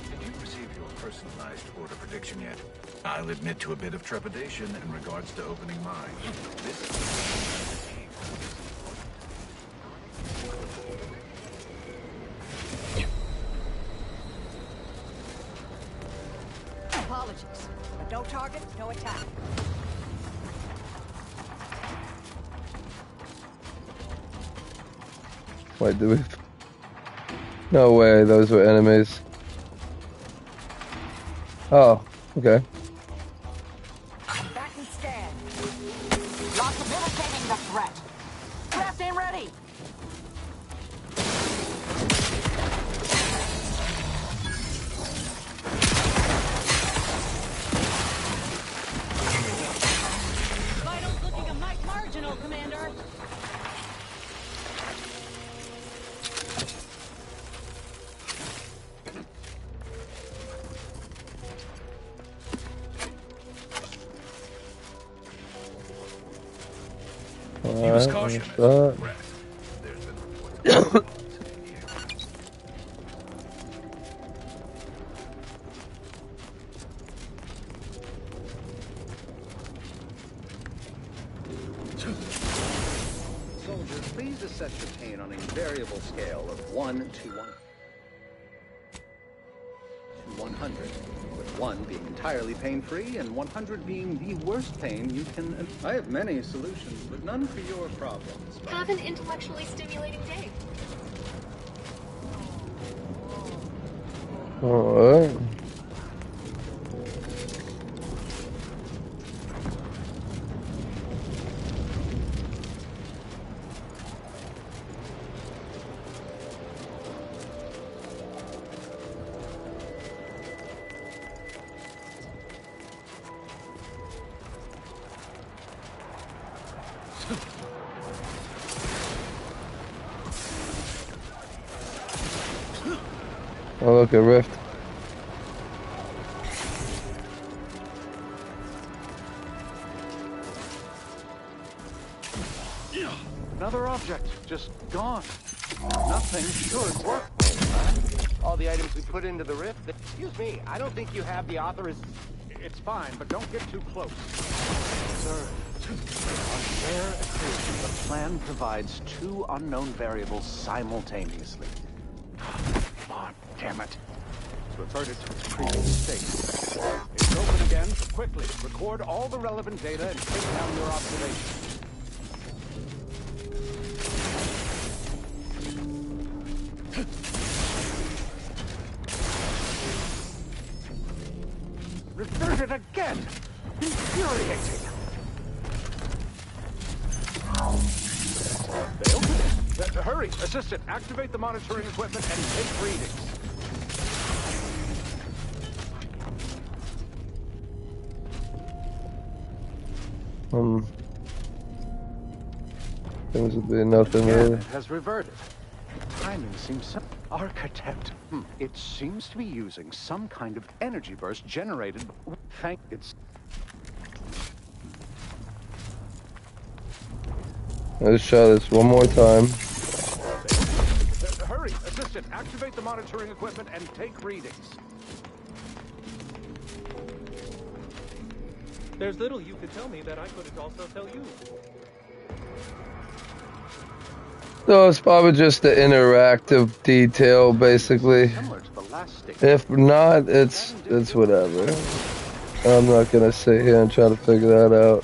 Did you receive your personalized order prediction yet? I'll admit to a bit of trepidation in regards to opening mine. Apologies, but no target, no attack. Wait, do we? No way, those were enemies. Oh, okay. Back and scan. Lots of imitating the threat. Craft aim ready. Vitals looking a mite marginal, Commander. Use caution. Soldier, please assess your pain on a variable scale of 1 to 100, with 1 being entirely pain-free and 100 being the worst pain you can... I have many solutions, but none for your problems. Have an intellectually stimulating day. Alright. Oh, look, a rift. Another object, just gone. Nothing should work. All the items we put into the rift. Excuse me, I don't think you have the authorization. It's fine, but don't get too close. Sir, on fair occasion, the plan provides 2 unknown variables simultaneously. Come on, damn it. It's reverted to its previous state. It's open again. Quickly, record all the relevant data and take down your observations. Reverted again! Infuriating! They opened it! Hurry! Assistant, activate the monitoring equipment and take readings. Seems to be nothing really. It has reverted. The timing seems so... Architect. It seems to be using some kind of energy burst generated... It's... Let's try this one more time. Hurry! Assistant, activate the monitoring equipment and take readings. There's little you could tell me that I couldn't also tell you. So it's probably just the interactive detail, basically. If not, it's whatever. I'm not gonna sit here and try to figure that out.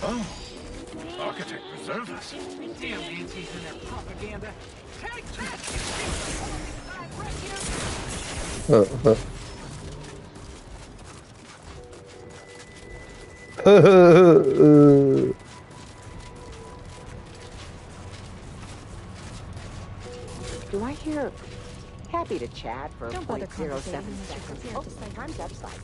Oh, Architect, preserve us. Damn Nancy's and their propaganda. Take that! Do I hear happy to chat for Don't bother 0.07 conversating, seconds? Mr. Oh, time's up, slide.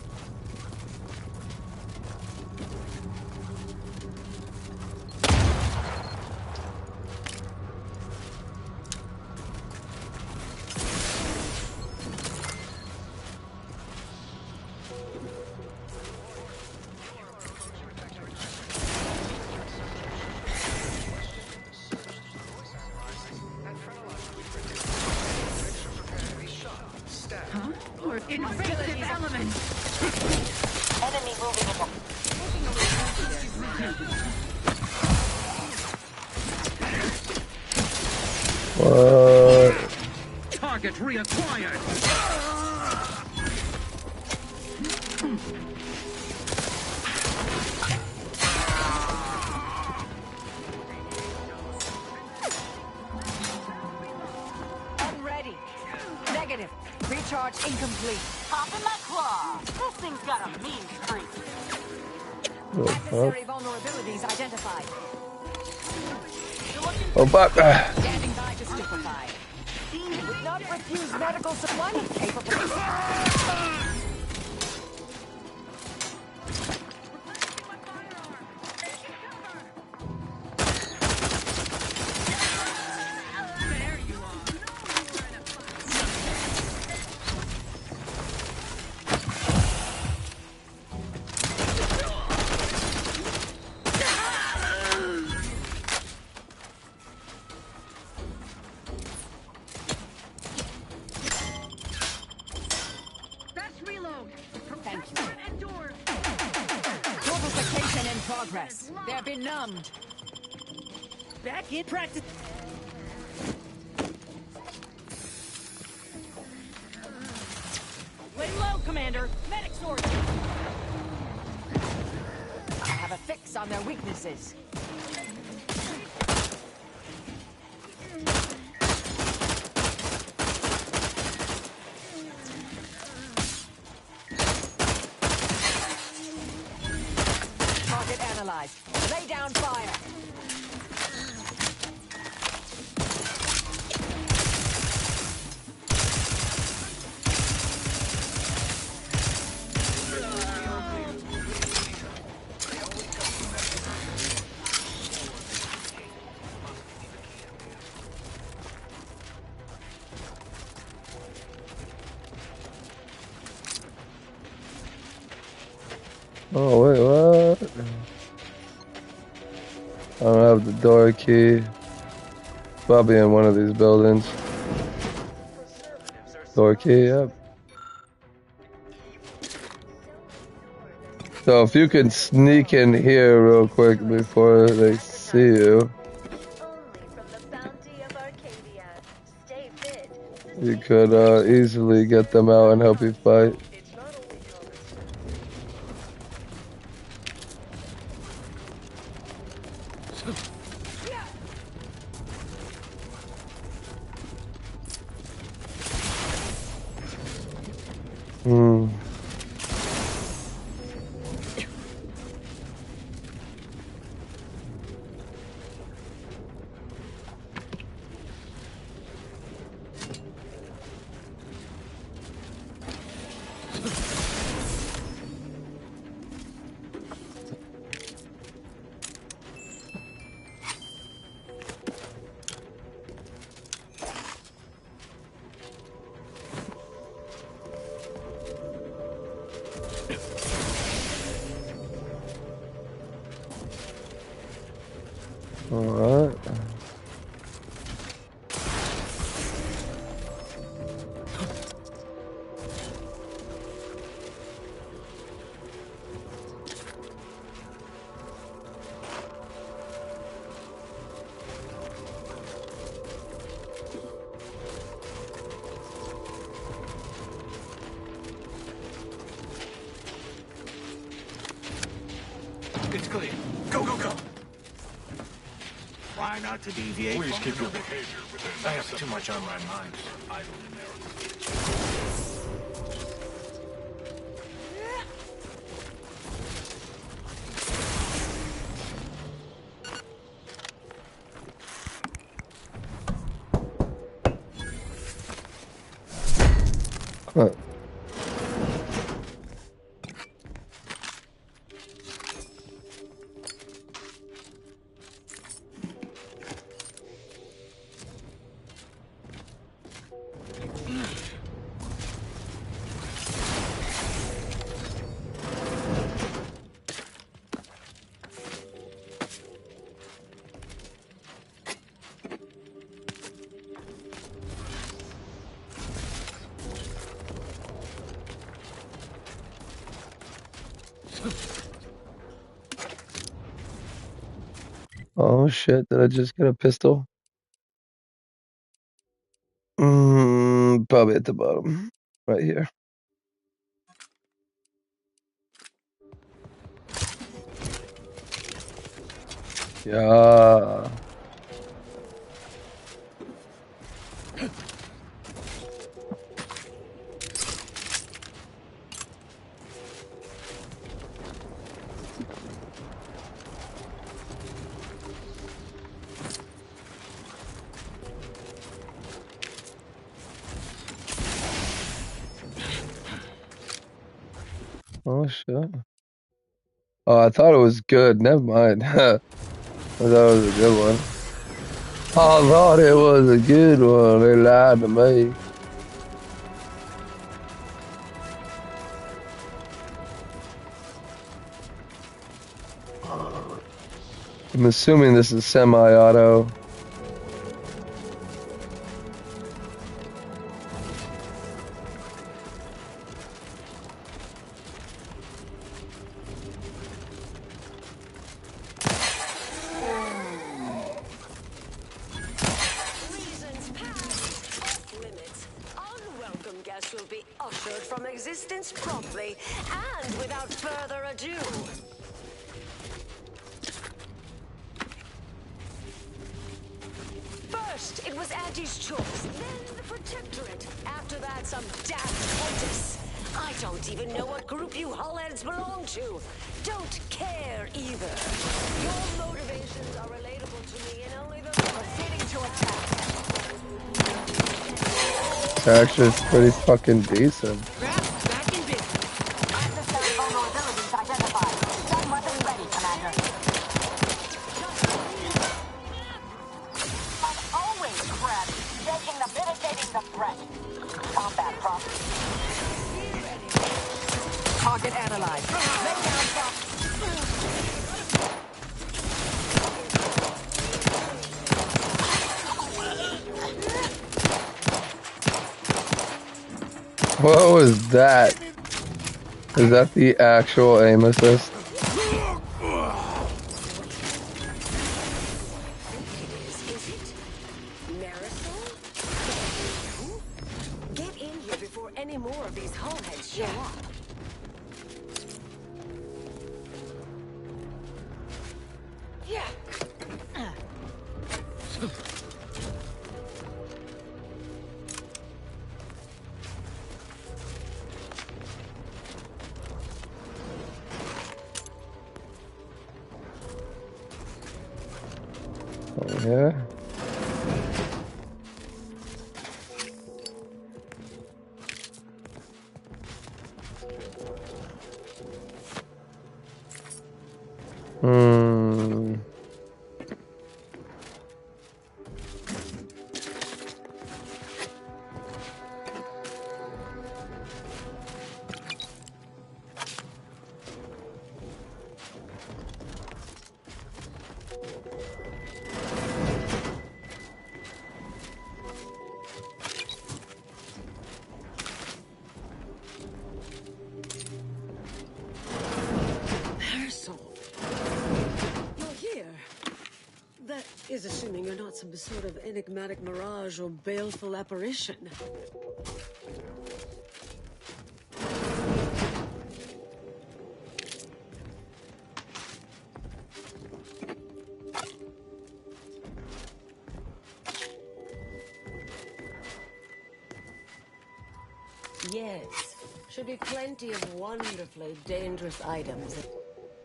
Huh? Or infected element. Enemy moving What? Target reacquired. Unready. Negative. Recharge incomplete. Popping my claw. This thing's got a mean streak. Adversary vulnerabilities identified. Oh, fuck. Standing by to stupefy. Would not refuse medical supply capable. They're benumbed. Back in practice. Lay low, Commander. Medic sword. I have a fix on their weaknesses. Target analyzed. Lay down fire. Oh, wait, what? I don't have the door key. Probably in one of these buildings. Door key, yep. So if you can sneak in here real quick before they see you. You could easily get them out and help you fight. Alright. It's clear. Go, go, go. Try not to deviate. Please keep your behavior within. I have too much on my mind. Idle Huh. Oh shit, did I just get a pistol? Probably at the bottom. Right here. Yeah. Oh shit. Oh, I thought it was good. Never mind. I thought it was a good one. I thought it was a good one. They lied to me. I'm assuming this is semi-auto. Reasons past, off limits. Unwelcome guests will be ushered from existence promptly and without further ado. First, it was Auntie's choice, then the Protectorate. After that, some daft cultists. I don't even know what group you hullheads belong to. Don't care either. Your motivations are relatable to me in only the proceeding to attack. Actually, it's pretty fucking decent. Back in business. Unnecessary vulnerabilities identified. Gun weapon ready, Commander. I'm always crabby, taking the mitigating the threat. Combat process. Target analyzed. Lay down, Fox. What was that? Is that the actual aim assist? Get in here before any more of these hullheads show up. Yeah. Oh, yeah. Marisol. You're here. That is assuming you're not some sort of enigmatic mirage or baleful apparition. Yes. Should be plenty of wonderfully dangerous items.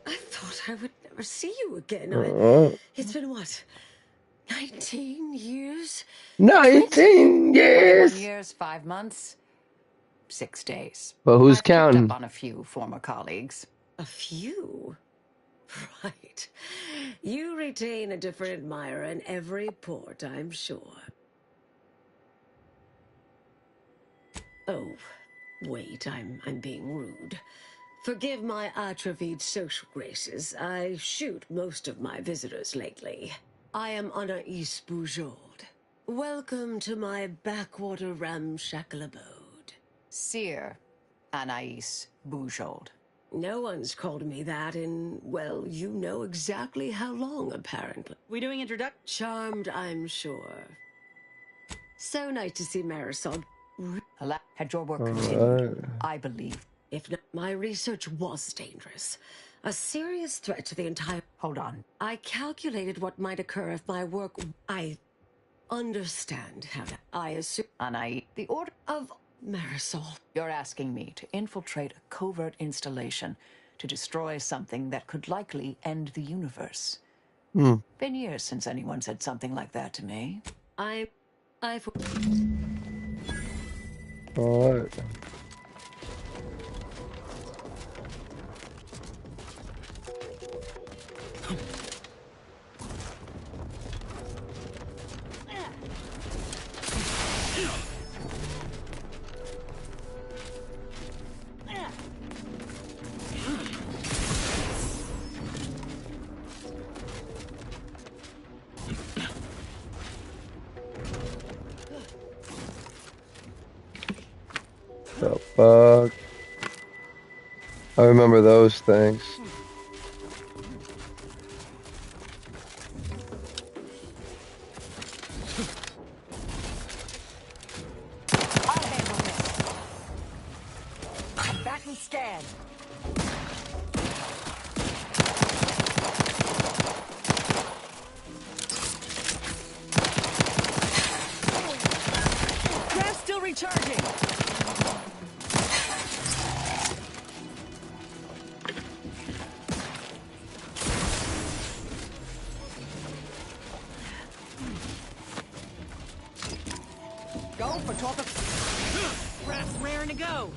I thought I would never see you again. It's been what? 19 years? 19 years! 21 years, 5 months, 6 days. But who's I've counting? picked up on a few former colleagues. A few? Right. You retain a different admirer in every port, I'm sure. Oh, wait, I'm being rude. Forgive my atrophied social graces. I shoot most of my visitors lately. I am Anais Bujold. Welcome to my backwater ramshackle abode. Seer Anais Bujold. No one's called me that in, well, you know exactly how long, apparently. We doing introduction? Charmed, I'm sure. So nice to see Marisol. Had your work continued, Alright. I believe. If not, my research was dangerous. A serious threat to the entire... Hold on. I calculated what might occur if my work... I understand how to... I assume... Anai, the order of Marisol. You're asking me to infiltrate a covert installation to destroy something that could likely end the universe. Been years since anyone said something like that to me. I've... Alright. The fuck? I remember those things. I'll handle this. Come back and scan. Gas still recharging. Go for torpedo. Rats raring to go.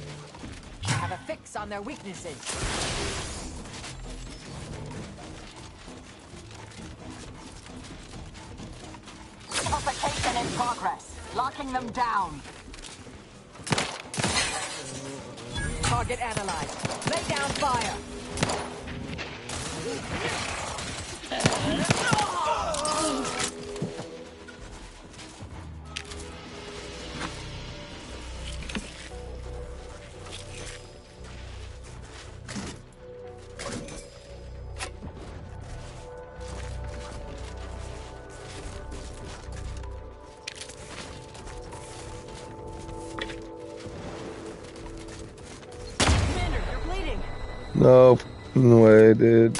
Have a fix on their weaknesses. Purification in progress. Locking them down. Target analyzed. Lay down fire. No f***ing way, dude.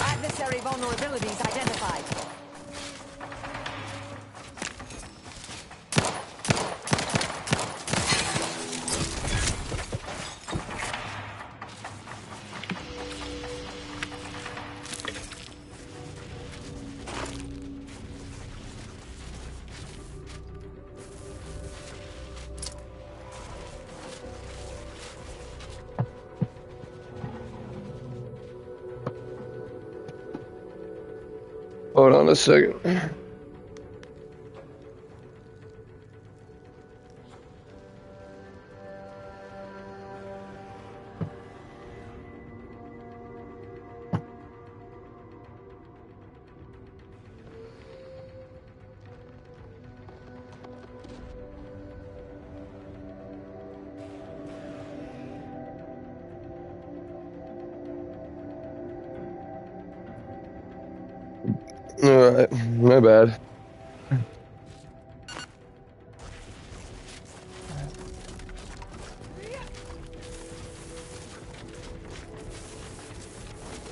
Adversary vulnerabilities identified. Hold on a second. Alright, my bad.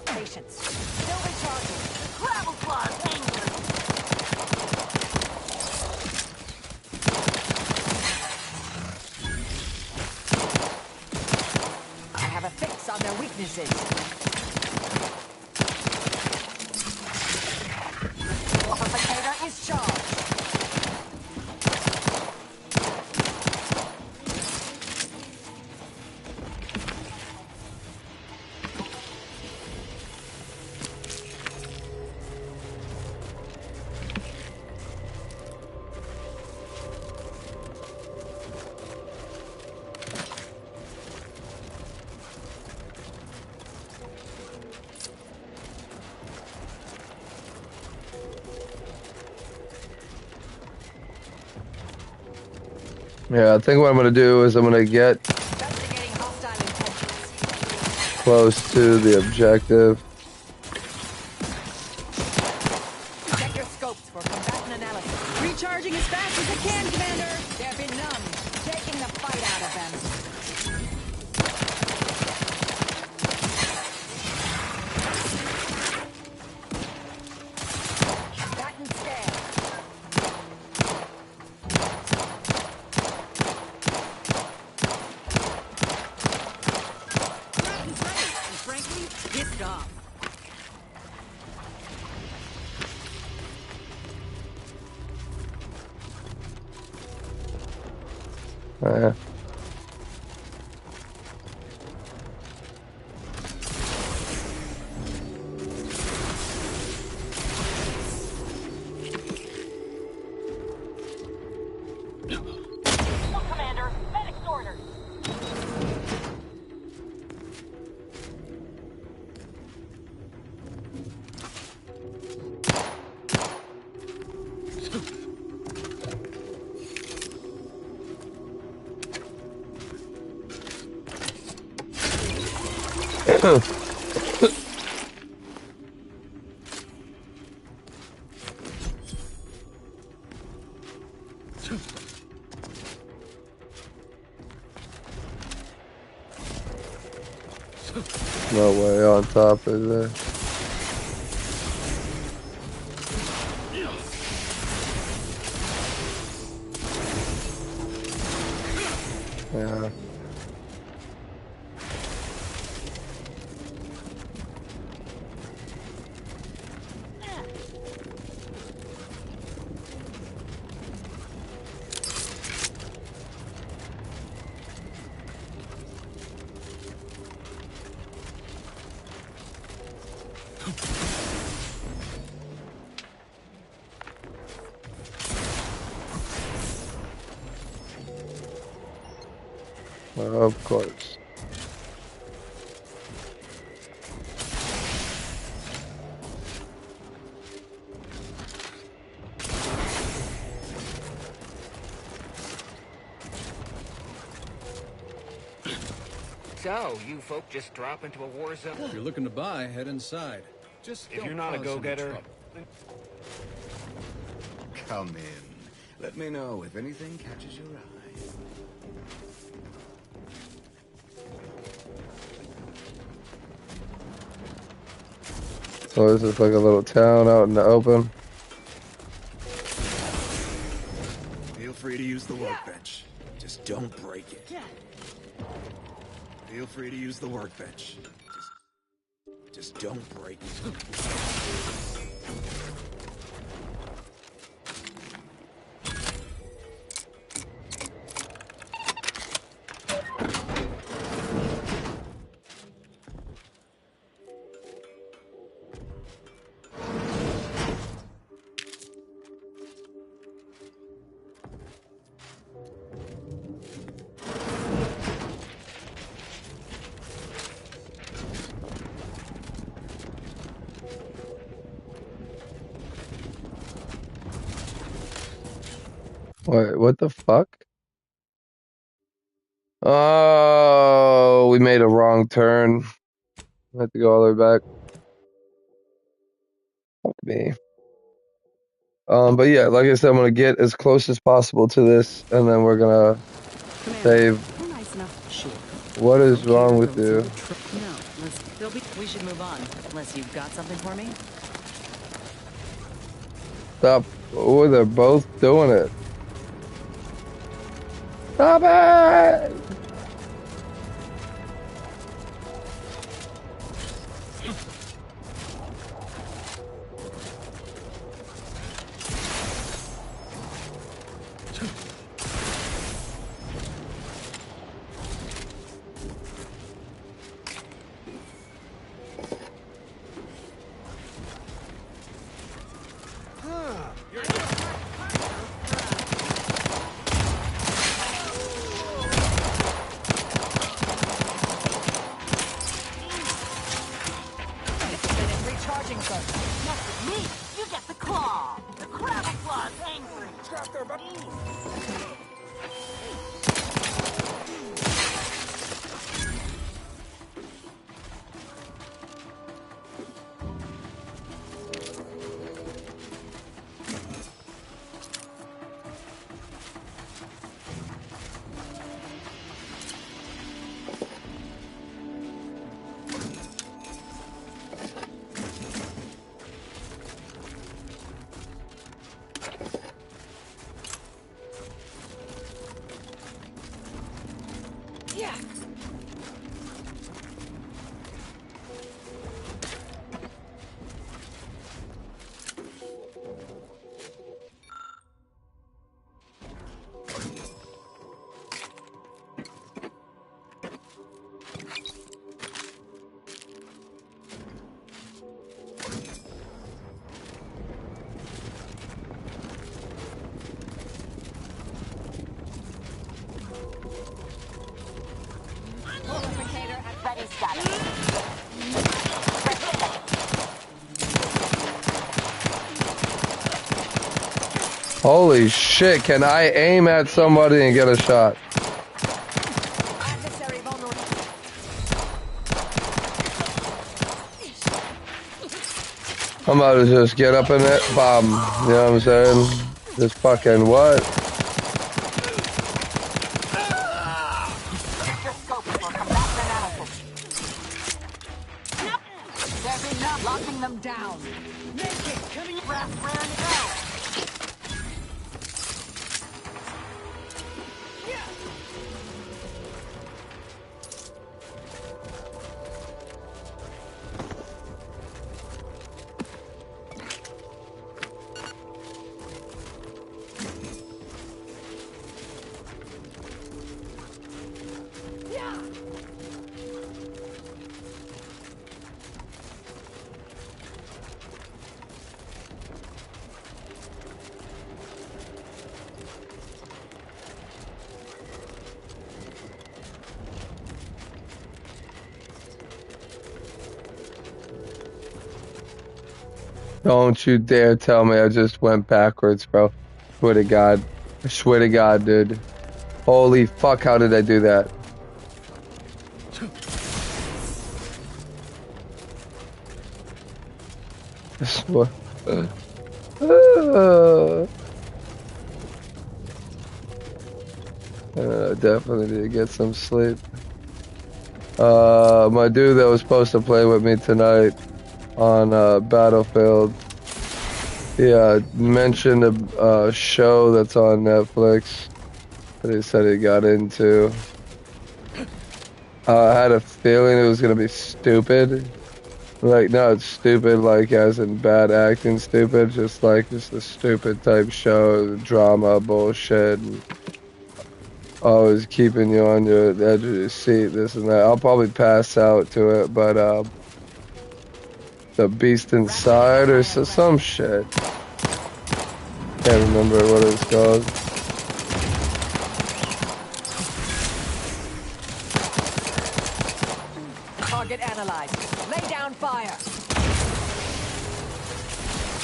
Patience. Still recharging. Gravel claws angry. I have a fix on their weaknesses. Purificator is charged. Yeah, I think what I'm gonna do is I'm gonna get close to the objective. Check your scopes for combatant analysis. Recharging as fast as I can, Commander. They're benumbed, taking the fight out of them. Combatant scan. Combatant's ready, and frankly, pissed off. Yeah. Commander, medic's orders. No way on top, is there? Yeah. Of course. So, you folk just drop into a war zone? If you're looking to buy, head inside. Just If don't you're not a cause any go-getter, trouble. come in. Let me know if anything catches your eye. So this is like a little town out in the open. Feel free to use the workbench. Just don't break it. Feel free to use the workbench. Just don't break it. Wait, what the fuck? Oh, we made a wrong turn. I have to go all the way back. Fuck me. But yeah, like I said, I'm gonna get as close as possible to this, and then we're gonna save. Nice enough. Sure. What is wrong with you? No, we should move on. Unless you've got something for me. Stop. Oh, they're both doing it. Stop it! Holy shit, can I aim at somebody and get a shot? I'm about to just get up in it, bomb. You know what I'm saying? Just fucking what? Locking them down. Naked, cutting wrap round out. Don't you dare tell me I just went backwards, bro. Swear to God. I swear to God, dude. Holy fuck, how did I do that? Definitely need to get some sleep. My dude that was supposed to play with me tonight on Battlefield, he mentioned a show that's on Netflix that he said he got into. I had a feeling it was gonna be stupid. Like, not stupid like as in bad acting stupid, just a stupid type show, drama, bullshit, and always keeping you on your edge of your seat, this and that. I'll probably pass out to it, but The Beast Inside or some shit. Can't remember what it's called. Target analyzed. Lay down fire.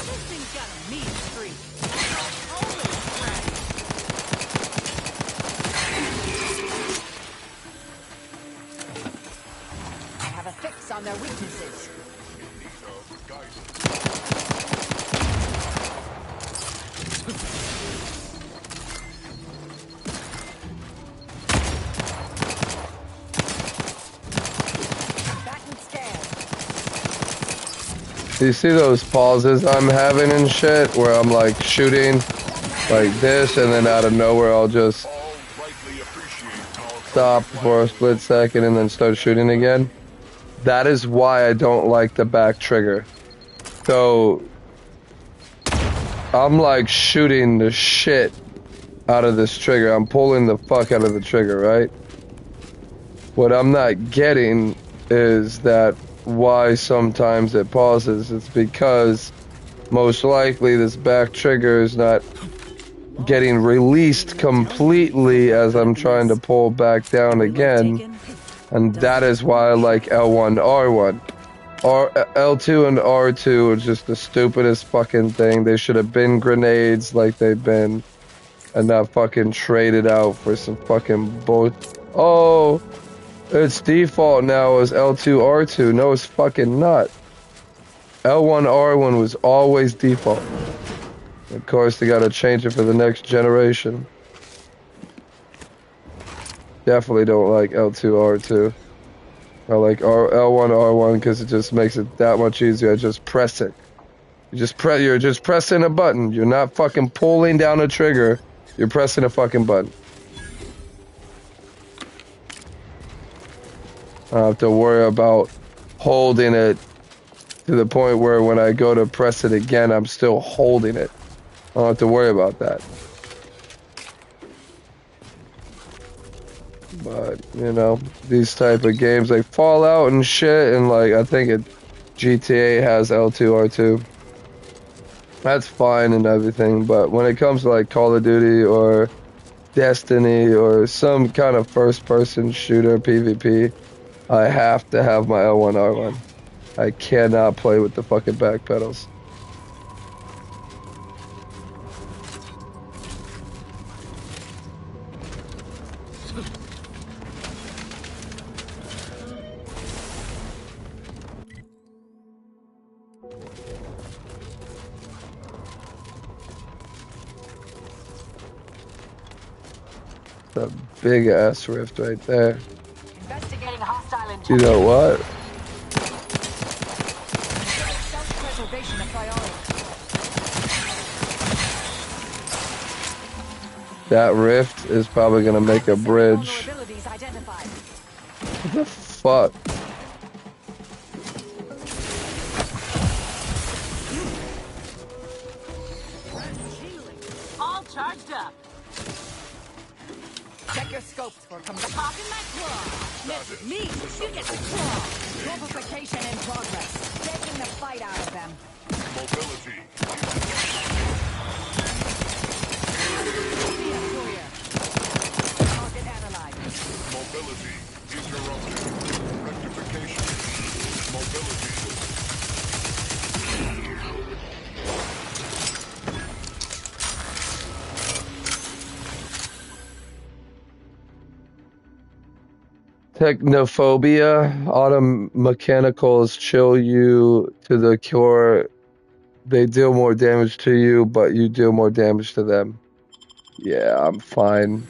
This thing's got a mean streak. I have a fix on their weaknesses. You see those pauses I'm having and shit, where I'm like shooting like this, and then out of nowhere I'll just stop for a split second and then start shooting again? That is why I don't like the back trigger. So I'm like shooting the shit out of this trigger. I'm pulling the fuck out of the trigger, right? What I'm not getting is that why sometimes it pauses. It's because most likely this back trigger is not getting released completely as I'm trying to pull back down again, and that is why I like L1, R1. L2 and R2 are just the stupidest fucking thing. They should have been grenades like they've been, and not fucking traded out for some fucking bull. Oh, its default now is L2, R2. No, it's fucking not. L1, R1 was always default. Of course, they gotta change it for the next generation. Definitely don't like L2, R2. I like L1, R1 because it just makes it that much easier. I just press it. You're just pressing a button. You're not fucking pulling down a trigger. You're pressing a fucking button. I don't have to worry about holding it to the point where when I go to press it again, I'm still holding it. I don't have to worry about that. But, you know, these type of games like Fallout and shit, and like, I think GTA has L2, R2. That's fine and everything, but when it comes to like Call of Duty or Destiny or some kind of first-person shooter, PvP, I have to have my L1, R1. I cannot play with the fucking back pedals. A big ass rift right there. Investigating hostile intelligence. You know what? Self-preservation a priority. That rift is probably gonna make a bridge. Vulnerabilities identified. What the fuck? All charged up. Check your scopes for Pop in that claw. Miss me, you get the claw. Amplification in progress. Taking the fight out of them. Mobility. Media courier. Target analyzed. Mobility. Interrupted. Rectification. Mobility. Technophobia. Autumn mechanicals chill you to the cure. They deal more damage to you, but you deal more damage to them. Yeah, I'm fine.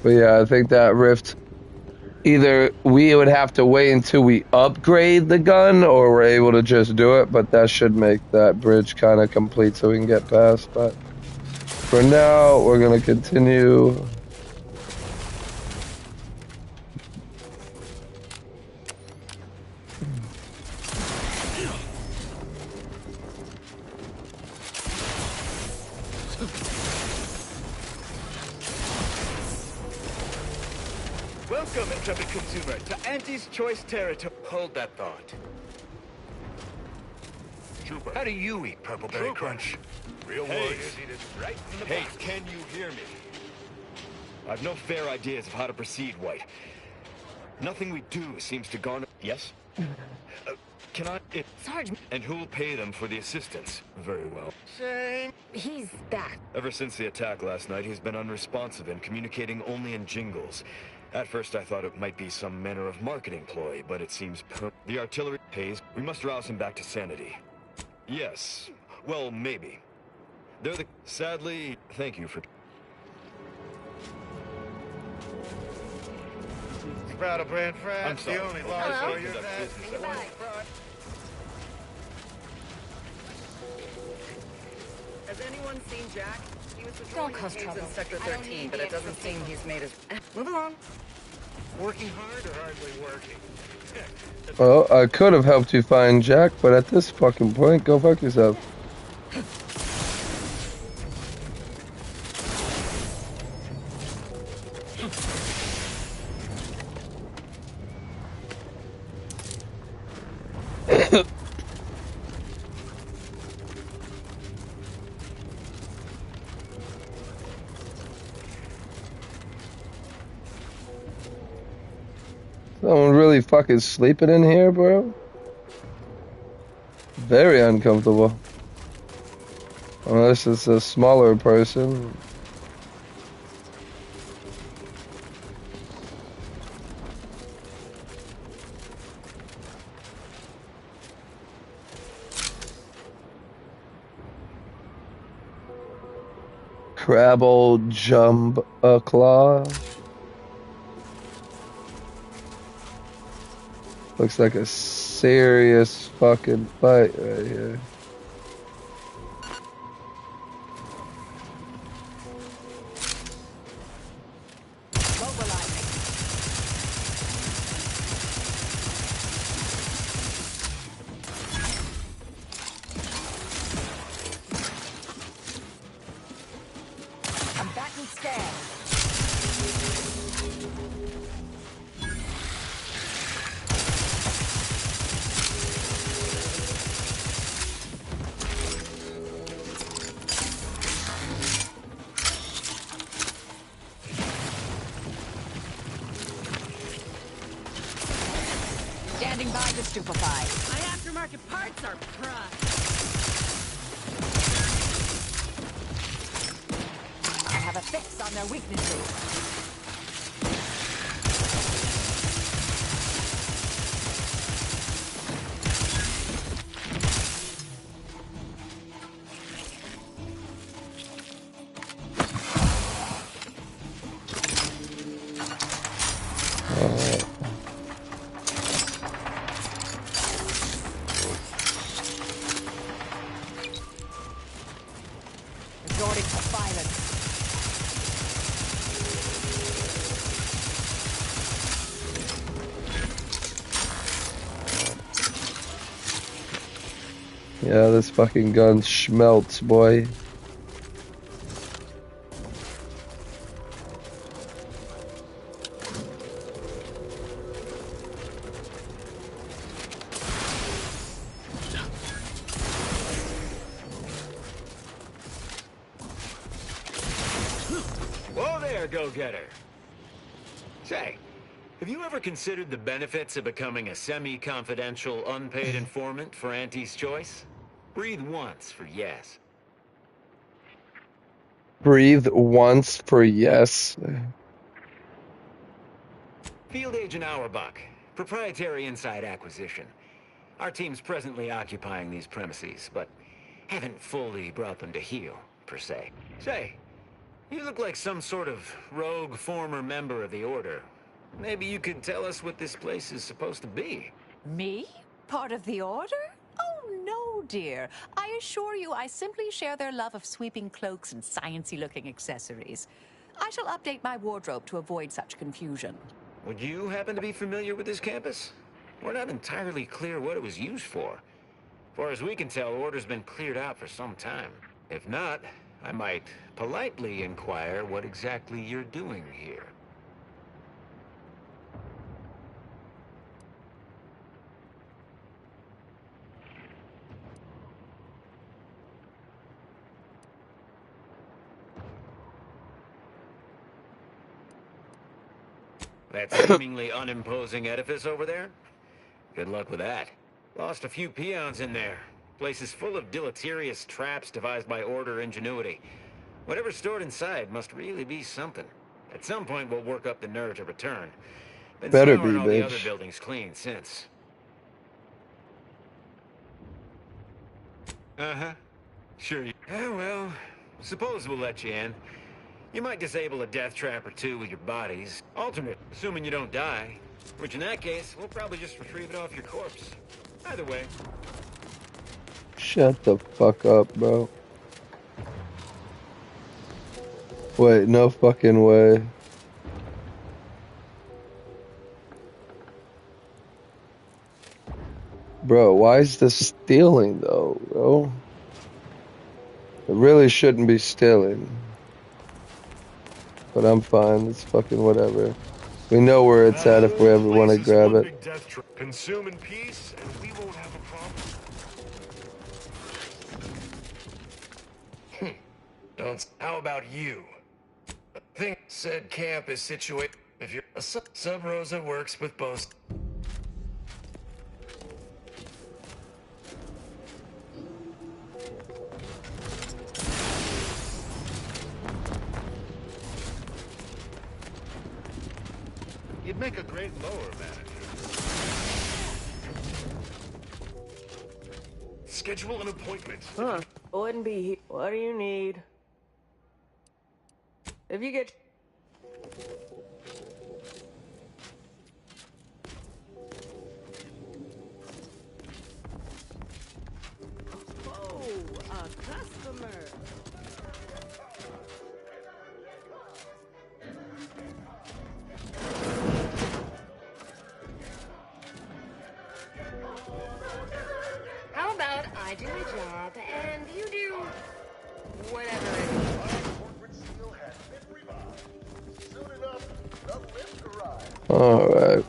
But yeah, I think that rift, either we would have to wait until we upgrade the gun or we're able to just do it, but that should make that bridge kind of complete so we can get past. But for now, we're going to continue. Welcome, intrepid consumer, to Auntie's Choice territory. Hold that thought. Trooper. How do you eat Purple Berry Crunch? Real Hey, warriors eat it right in the Hey, box. can you hear me? I've no fair ideas of how to proceed, White. Nothing we do seems to garner... Yes? Can I... Sarge. And who'll pay them for the assistance? Very well. Shame. He's back. Ever since the attack last night, he's been unresponsive and communicating only in jingles. At first, I thought it might be some manner of marketing ploy, but it seems the artillery pays. We must rouse him back to sanity. Yes. Well, maybe. They're the... Sadly, thank you for... Proud of Brand France, I'm sorry. the only large Hello? warrior Conduct that... business at once. Has anyone seen Jack? He was Don't cause trouble. in Sector I don't 13, need but the it doesn't extra seem people. he's made his... Move along. Working hard or hardly working? Well, I could have helped you find Jack, but at this fucking point, go fuck yourself. Someone really fucking sleeping in here, bro? Very uncomfortable. Unless it's a smaller person. Crabble jump a claw. Looks like a serious fucking fight right here. I'm back in scan. Standing by to stupefy. My aftermarket parts are prime. I have a fix on their weaknesses. Resorting to violence. Yeah, this fucking gun schmelts, boy. Whoa there, go-getter. Say, have you ever considered the benefits of becoming a semi-confidential, unpaid informant for Auntie's Choice? Breathe once for yes. Breathe once for yes. Field Agent Auerbach, proprietary inside acquisition. Our team's presently occupying these premises, but haven't fully brought them to heel, per se. Say, you look like some sort of rogue former member of the Order. Maybe you could tell us what this place is supposed to be. Me? Part of the Order? Oh, no, dear. I assure you I simply share their love of sweeping cloaks and sciencey-looking accessories. I shall update my wardrobe to avoid such confusion. Would you happen to be familiar with this campus? We're not entirely clear what it was used for. As far as we can tell, Order's been cleared out for some time. If not, I might politely inquire what exactly you're doing here. That seemingly unimposing edifice over there? Good luck with that. Lost a few peons in there. Place is full of deleterious traps devised by Order ingenuity. Whatever's stored inside must really be something. At some point, we'll work up the nerve to return. Been Better scouring be, all the bitch. other buildings clean since. Uh-huh. Sure. Well, suppose we'll let you in. You might disable a death trap or two with your bodies. Alternate, assuming you don't die. Which in that case, we'll probably just retrieve it off your corpse. Either way. Shut the fuck up, bro. Wait, no fucking way. Bro, why is this stealing though, bro? It really shouldn't be stealing. But I'm fine, it's fucking whatever. We know where it's at if we ever want to grab it. Consume in peace, and we won't have a problem. Don't. How about you? I think said camp is situated. If you're a Sub Rosa works with both. You'd make a great lower manager. Schedule an appointment. Huh. Wouldn't be here. What do you need? If you get... Oh, a customer. How about I do my job and you do whatever it is? Alright.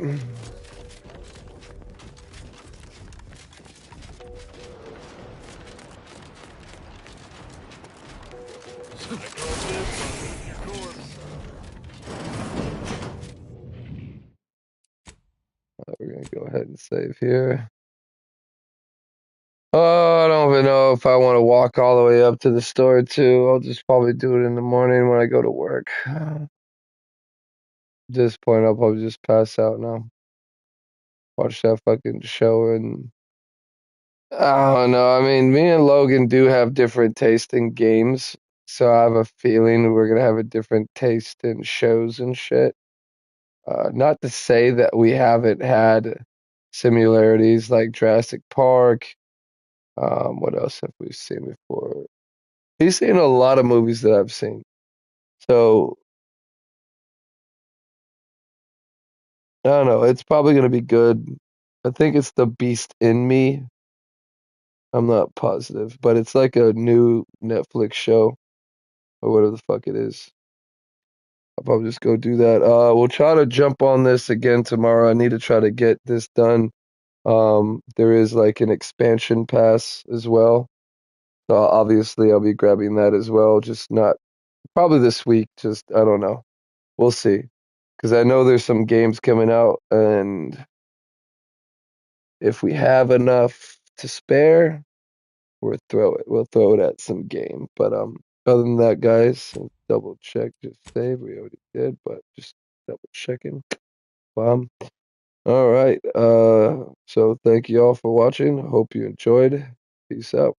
We're gonna go ahead and save here. Oh, I don't even know if I want to walk all the way up to the store too. I'll just probably do it in the morning when I go to work. At this point, I'll probably just pass out now. Watch that fucking show and I don't know. I mean, me and Logan do have different taste in games, so I have a feeling we're gonna have a different taste in shows and shit. Not to say that we haven't had similarities like Jurassic Park. What else have we seen before? He's seen a lot of movies that I've seen. So, I don't know. It's probably going to be good. I think it's The Beast in Me. I'm not positive, but it's like a new Netflix show or whatever the fuck it is. I'll probably just go do that. We'll try to jump on this again tomorrow. I need to try to get this done. There is like an expansion pass as well. So obviously I'll be grabbing that as well. Just not probably this week. Just I don't know. We'll see. Because I know there's some games coming out, and if we have enough to spare, we'll throw it. We'll throw it at some game. But other than that, guys, double check, just save. We already did, but just double checking. All right. So thank you all for watching. Hope you enjoyed. Peace out.